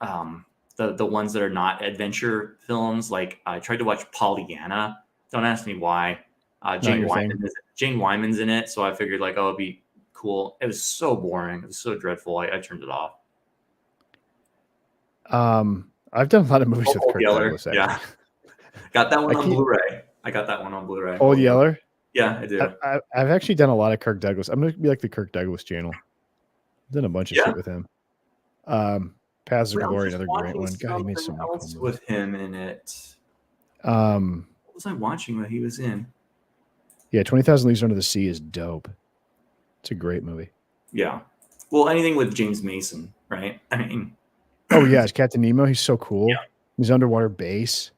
ones that are not adventure films. Like I tried to watch Pollyanna. Don't ask me why. Jane Wyman's in it, so I figured like, oh, it'd be cool. It was so boring. It was so dreadful. I turned it off. I've done a lot of movies with Kirk Douglas. Yeah, got that one on Blu-ray. I got that one on Blu-ray. Old Yeller. Yeah, I do. I've actually done a lot of Kirk Douglas. I'm gonna be like the Kirk Douglas channel. Done a bunch of shit with him. Paths of Glory, another great one. God, he made some else with him in it. What was I watching that he was in? Yeah, 20,000 Leagues Under the Sea is dope. It's a great movie. Yeah. Well, anything with James Mason, right? I mean, oh yeah, it's Captain Nemo. He's so cool. Yeah. His underwater base.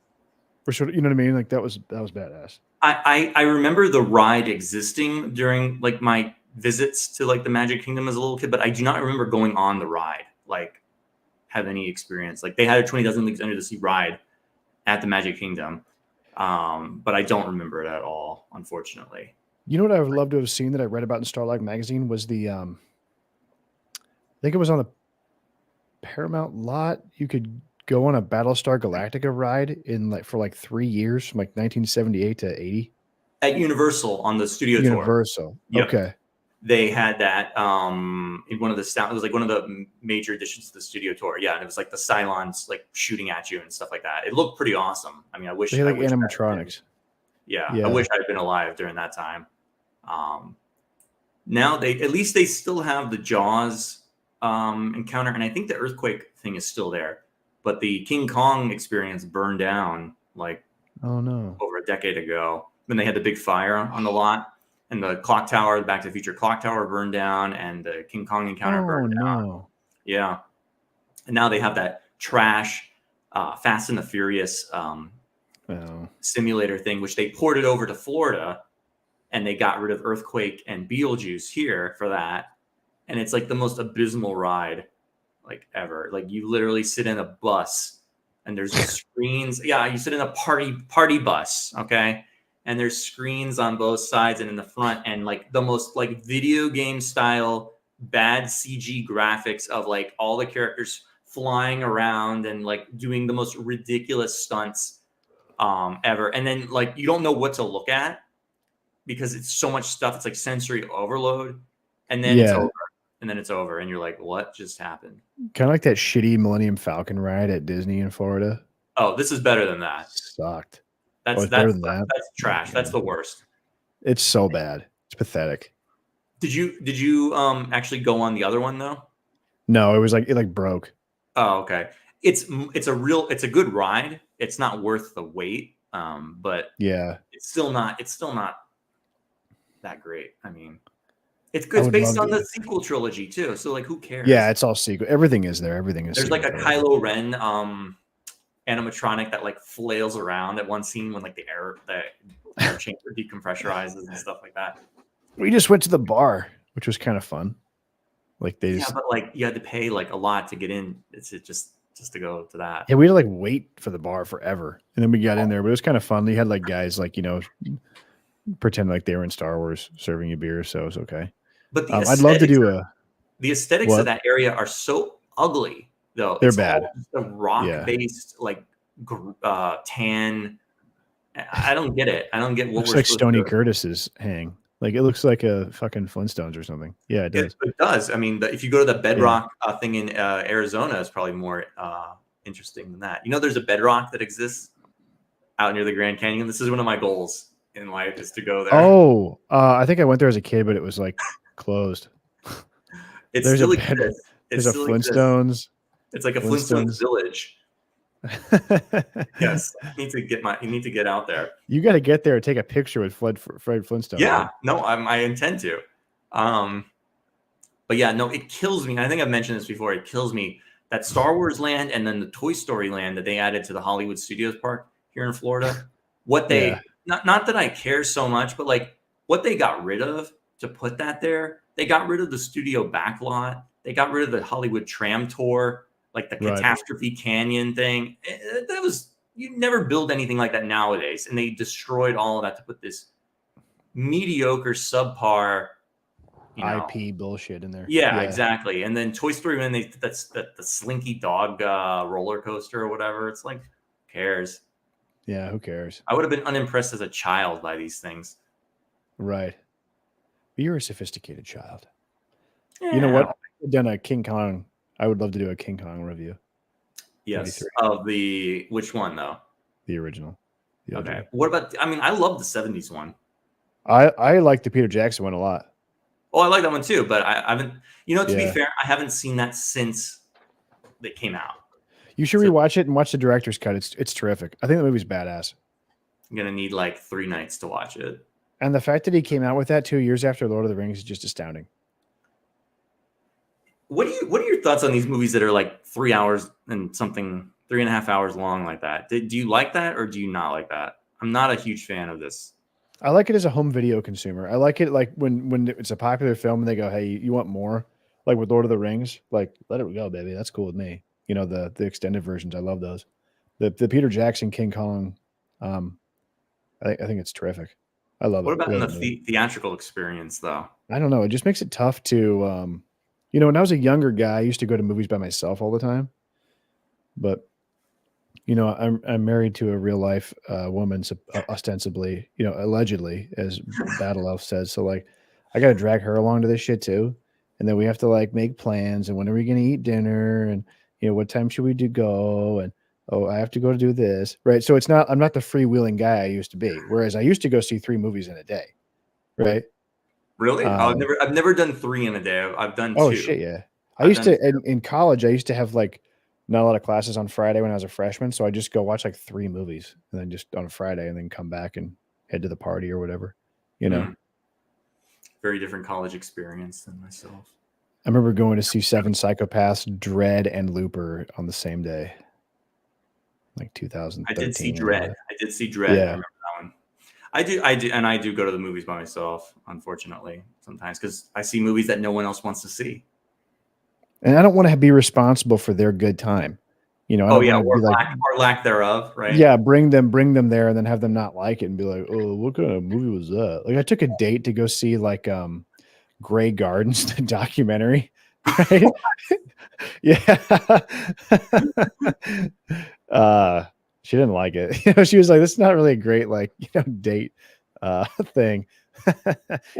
Or sort of, you know what I mean? Like that was badass. I remember the ride existing during like my visits to like the Magic Kingdom as a little kid, but I do not remember going on the ride, like have any experience. Like they had a 20,000 Leagues Under the Sea ride at the Magic Kingdom, but I don't remember it at all, unfortunately. You know what I would love to have seen that I read about in Starlight Magazine was the, I think it was on the Paramount lot. You could go on a Battlestar Galactica ride for 3 years, from like 1978 to 80. At Universal on the studio tour. Universal. Yep. Okay. They had that in one of the it was like one of the major additions to the studio tour. Yeah, and it was like the Cylons like shooting at you and stuff like that. It looked pretty awesome. I mean, I wish they had like animatronics. Yeah, I wish I'd been alive during that time. Now they still have the Jaws encounter, and I think the earthquake thing is still there. But the King Kong experience burned down like over a decade ago. Then they had the big fire on the lot. And the clock tower, the Back to the Future clock tower burned down, and the King Kong encounter burned down. Yeah. And now they have that trash Fast and the Furious simulator thing, which they ported over to Florida, and they got rid of Earthquake and Beetlejuice here for that. And it's like the most abysmal ride like ever. Like you literally sit in a bus and there's screens. Yeah, you sit in a party bus, okay? And there's screens on both sides and in the front, and like the most like video game style bad CG graphics of like all the characters flying around and like doing the most ridiculous stunts ever. And then like you don't know what to look at because it's so much stuff. It's like sensory overload, and then it's over. And then it's over, and you're like, "What just happened?" Kind of like that shitty Millennium Falcon ride at Disney in Florida. Oh, this is better than that. Sucked. That's trash. That's the worst. It's so bad. It's pathetic. Did you actually go on the other one though? No, it broke. Oh, okay. It's a good ride. It's not worth the wait. But yeah, it's still not that great. I mean, it's good. It's based on the sequel trilogy too. So like, who cares? Yeah, it's all sequel. Everything is there. Everything is. There's like a Kylo Ren animatronic that like flails around at one scene when like the air chamber decompressurizes and stuff like that. We just went to the bar, which was kind of fun. Like they Yeah, just, but like you had to pay like a lot to get in. It's just to go to that. yeah, we had to like wait for the bar forever, and then we got in there. But it was kind of fun. They had like guys like pretend like they were in Star Wars serving you beer, so it was okay. But I'd love to do a the aesthetics of what? that area are so ugly, though. They're It's bad. all just a rock based like tan. I don't get it. I don't get what Looks we're like supposed Stony to. Curtis's hang. Like it looks like a fucking Flintstones or something. Yeah, it does. It does. I mean, if you go to the Yeah. bedrock thing in Arizona, it's probably more interesting than that. There's a bedrock that exists out near the Grand Canyon. This is one of my goals in life is to go there. Oh, I think I went there as a kid, but it was like closed. It There's still a bed. exists. There's a Still exists. Flintstones. It's like a Flintstones village. Yes, you need to get out there. You got to get there and take a picture with Fred Flintstone. Yeah, no, I intend to. But yeah, no, it kills me. I think I've mentioned this before. It kills me that Star Wars land and then the Toy Story land that they added to the Hollywood Studios Park here in Florida. What they not that I care so much, but like what they got rid of to put that there. They got rid of the studio backlot. They got rid of the Hollywood tram tour, like the Catastrophe Canyon thing. That was you never build anything like that nowadays, and they destroyed all of that to put this mediocre, subpar IP bullshit in there. Yeah, exactly. And then Toy Story when that's the Slinky Dog roller coaster or whatever. It's like, who cares? Yeah, who cares? I would have been unimpressed as a child by these things. Right. But you're a sophisticated child. Yeah. You know what? I've done a King Kong. I would love to do a King Kong review. Yes. 83. Of which one though? The original. Okay. What about? I mean, I love the '70s one. I like the Peter Jackson one a lot. Oh, I like that one too, but I haven't. To be fair, I haven't seen that since it came out. You should rewatch it and watch the director's cut. It's terrific. I think the movie's badass. I'm gonna need like 3 nights to watch it. And the fact that he came out with that 2 years after Lord of the Rings is just astounding. What are your thoughts on these movies that are like 3 hours and something, 3.5 hours long like that? Do you like that or do you not like that? I'm not a huge fan of this. I like it as a home video consumer. I like it like when it's a popular film and they go, "Hey, you want more?" Like with Lord of the Rings, like let it go, baby. That's cool with me. The extended versions. I love those. The Peter Jackson King Kong. I think it's terrific. I love it. What about in the theatrical experience though? I don't know. It just makes it tough to when I was a younger guy, I used to go to movies by myself all the time. But I'm married to a real life woman, ostensibly, allegedly, as Battle Elf says. So like, I got to drag her along to this shit too, and then we have to like make plans and when are we going to eat dinner and what time should we go and I have to go to do this, right? So I'm not the freewheeling guy I used to be. Whereas I used to go see 3 movies in a day, right? Really? I've never done 3 in a day. I've done 2. Oh shit, yeah. I used to in college. I used to have like not a lot of classes on Friday when I was a freshman, so I just go watch like 3 movies and then just on Friday and then come back and head to the party or whatever. Very different college experience than myself. I remember going to see 7 Psychopaths, Dread, and Looper on the same day, like 2013. I did see Dread. Yeah. I remember that one. I do, and I do go to the movies by myself, unfortunately, sometimes because I see movies that no one else wants to see. And I don't want to be responsible for their good time. Or lack thereof, right? Yeah, bring them there and then have them not like it and be like, "Oh, what kind of movie was that?" Like I took a date to go see like Grey Gardens, the documentary. Right? Yeah. She didn't like it. She was like, "This is not really a great date thing."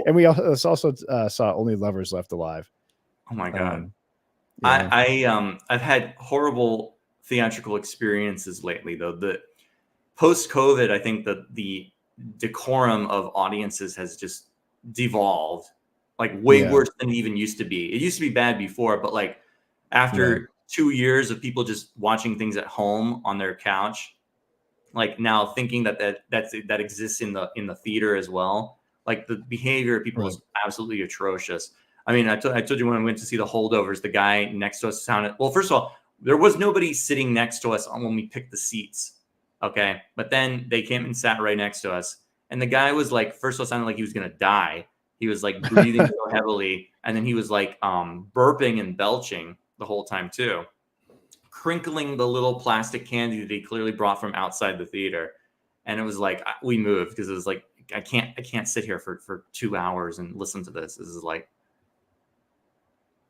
And we also saw Only Lovers Left Alive. Oh my god. I've had horrible theatrical experiences lately though. The post-COVID, I think that the decorum of audiences has just devolved like way worse than it even used to be. It used to be bad before, but like after 2 years of people just watching things at home on their couch, like now thinking that exists in the theater as well. Like the behavior of people is absolutely atrocious. I mean, I told you when I went to see The Holdovers, the guy next to us sounded, well, first of all, there was nobody sitting next to us when we picked the seats. Okay. But then they came and sat right next to us. And the guy was like, first of all, sounded like he was going to die. He was like breathing so heavily, and then he was like burping and belching the whole time too, crinkling the little plastic candy that he clearly brought from outside the theater. And it was like we moved because it was like I can't sit here for 2 hours and listen to this. This is like,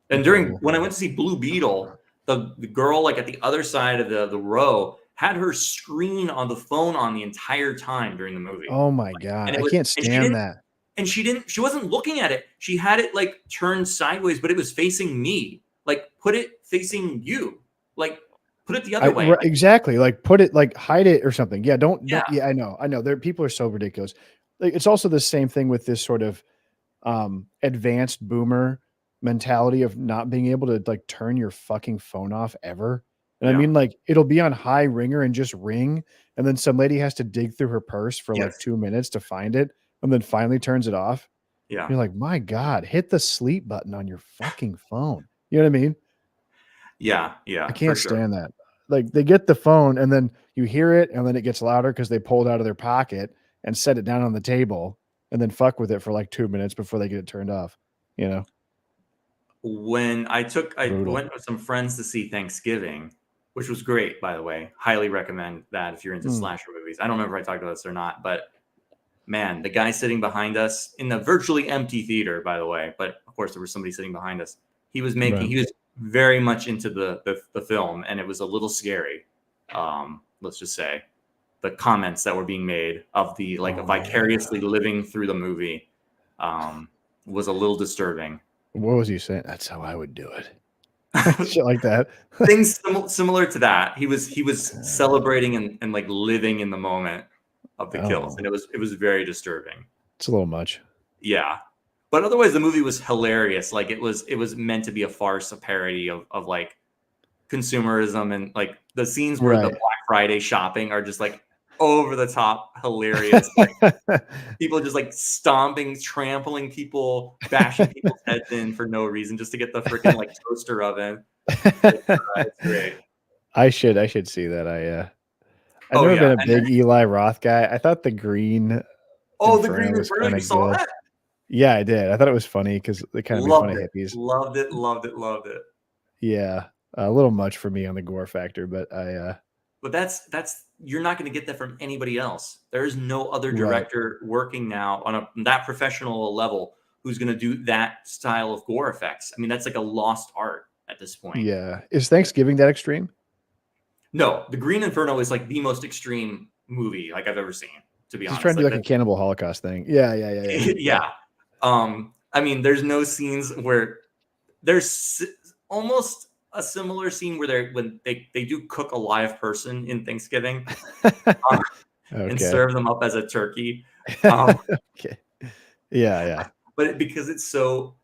and when I went to see Blue Beetle, the girl like at the other side of the row had her screen on the phone on the entire time during the movie. Oh my God. And I can't stand that. And she wasn't looking at it. She had it like turned sideways, but it was facing me. Like put it facing you. Like put it the other way. Exactly. Like put it, like hide it or something. Yeah. Don't. Yeah, I know. There, people are so ridiculous. Like, it's also the same thing with this sort of advanced boomer mentality of not being able to like turn your fucking phone off ever. And I mean, like, it'll be on high ringer and just ring. And then some lady has to dig through her purse for like 2 minutes to find it. And then finally turns it off. Yeah. You're like, my God, hit the sleep button on your fucking phone. You know what I mean? Yeah. Yeah. I can't stand that. Like, they get the phone and then you hear it and then it gets louder because they pulled out of their pocket and set it down on the table and then fuck with it for like 2 minutes before they get it turned off. You know? When I went with some friends to see Thanksgiving, which was great, by the way. Highly recommend that if you're into slasher movies. I don't remember if I talked about this or not, but man, the guy sitting behind us in the virtually empty theater, by the way, but of course there was somebody sitting behind us. He was very much into the film, and it was a little scary. Let's just say the comments that were being made of the vicariously living through the movie was a little disturbing. What was he saying? That's how I would do it. Shit like that. Things similar to that. He was celebrating and like living in the moment of the kills, and it was very disturbing. It's a little much. Yeah, but otherwise the movie was hilarious. Like it was meant to be a farce, a parody of like consumerism, and like the scenes where the Black Friday shopping are just like over the top hilarious. Like, people just like stomping, trampling people, bashing people's heads in for no reason just to get the freaking like toaster oven. It's great. I should see that. I've never been a big Eli Roth guy. I thought the Green. The Green Inferno. You saw that? Yeah, I did. I thought it was funny because they kind of made fun of hippies. Loved it. Yeah, a little much for me on the gore factor, but But that's you're not going to get that from anybody else. There is no other director working now on that professional level who's going to do that style of gore effects. I mean, that's like a lost art at this point. Yeah. Is Thanksgiving that extreme? No, the Green Inferno is like the most extreme movie like I've ever seen, to be honest. He's trying to do like a cannibal Holocaust thing. Yeah. I mean, there's no scenes where there's almost a similar scene where they do cook a live person in Thanksgiving and serve them up as a turkey. Okay. Yeah. But because it's so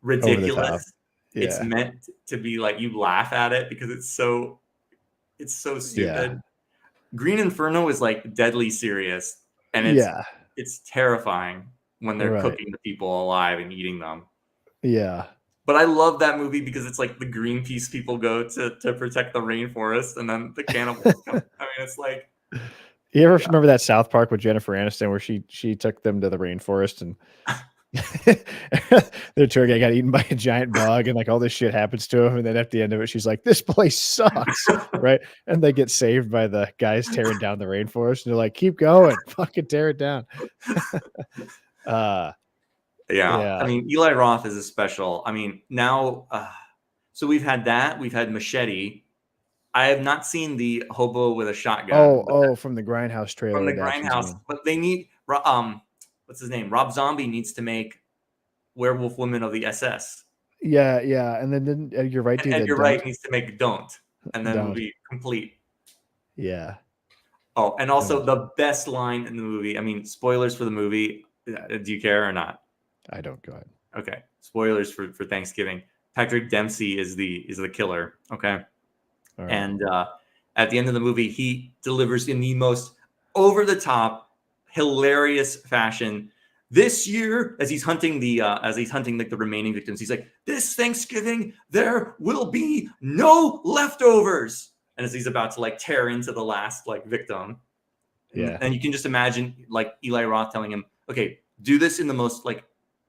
ridiculous, it's meant to be like you laugh at it because it's so stupid. Yeah. Green Inferno is like deadly serious, and it's terrifying when they're cooking the people alive and eating them. Yeah. But I love that movie because it's like the Greenpeace people go to protect the rainforest, and then the cannibals come. I mean, it's like. You ever remember that South Park with Jennifer Aniston where she took them to the rainforest and their tour guide got eaten by a giant bug and like all this shit happens to him, and then at the end of it she's like, this place sucks, right? And they get saved by the guys tearing down the rainforest, and they're like, keep going, fucking tear it down. Yeah. I mean, Eli Roth is a special. I mean, now, so we've had that. We've had Machete. I have not seen the Hobo with a Shotgun. From the Grindhouse trailer. From the Grindhouse. But they need, what's his name? Rob Zombie needs to make Werewolf Women of the SS. Yeah. And then you're right. Edgar Wright needs to make Don't. And then it'll be complete. Yeah. Oh, and also the best line in the movie. I mean, spoilers for the movie. Do you care or not? I don't. Go ahead. Okay. Spoilers for Thanksgiving. Patrick Dempsey is the killer. Okay. Right. And at the end of the movie, he delivers in the most over the top, hilarious fashion. This year, as he's hunting like the remaining victims, he's like, "This Thanksgiving, there will be no leftovers." And as he's about to like tear into the last like victim, and you can just imagine like Eli Roth telling him, "Okay, do this in the most like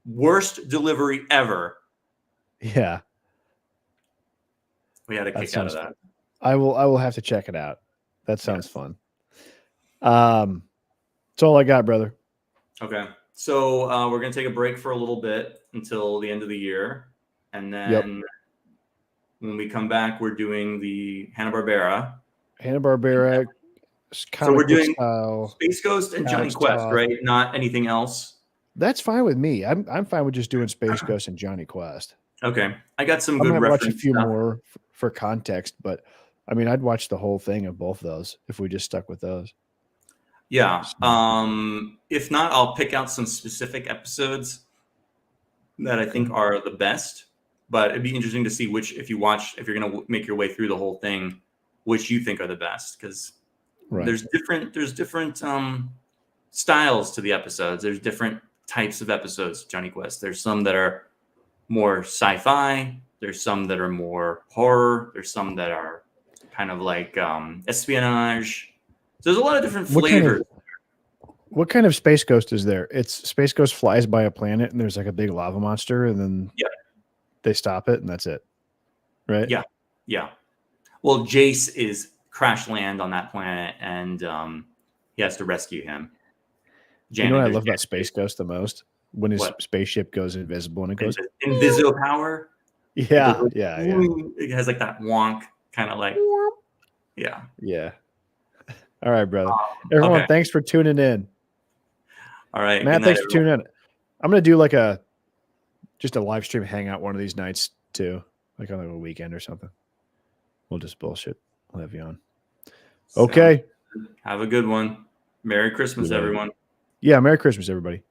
worst delivery ever. Yeah. We had a kick out of that. I will have to check it out. That sounds fun. That's all I got, brother. Okay. So we're going to take a break for a little bit until the end of the year. And then when we come back, we're doing the Hanna-Barbera. Hanna-Barbera. So we're doing style, Space Ghost and Johnny Alex Quest, Toth. right? Not anything else. That's fine with me. I'm fine with just doing Space Ghost and Johnny Quest. Okay. I got some I good might reference watch a few stuff. more for context, but I mean, I'd watch the whole thing of both of those if we just stuck with those. Yeah. If not, I'll pick out some specific episodes that I think are the best. But it'd be interesting to see which, if you're going to make your way through the whole thing, which you think are the best, because there's different styles to the episodes. There's different types of episodes, Johnny Quest. There's some that are more sci-fi. There's some that are more horror. There's some that are kind of like espionage. So there's a lot of different flavors. What kind of Space Ghost is there? It's Space Ghost flies by a planet and there's like a big lava monster and then they stop it and that's it. Right? Yeah. Yeah. Well, Jace is crash land on that planet and he has to rescue him. You know what I love about Space Ghost the most? When his spaceship goes invisible and it goes Invisio power. Yeah. It has like that wonk kind of like Yeah. All right, brother. Everyone, thanks for tuning in. All right. Matt, thanks for tuning in. I'm going to do like just a live stream hangout one of these nights too, like on a weekend or something. We'll just bullshit. We'll have you on. Okay. Have a good one. Merry Christmas, everyone. Yeah. Merry Christmas, everybody.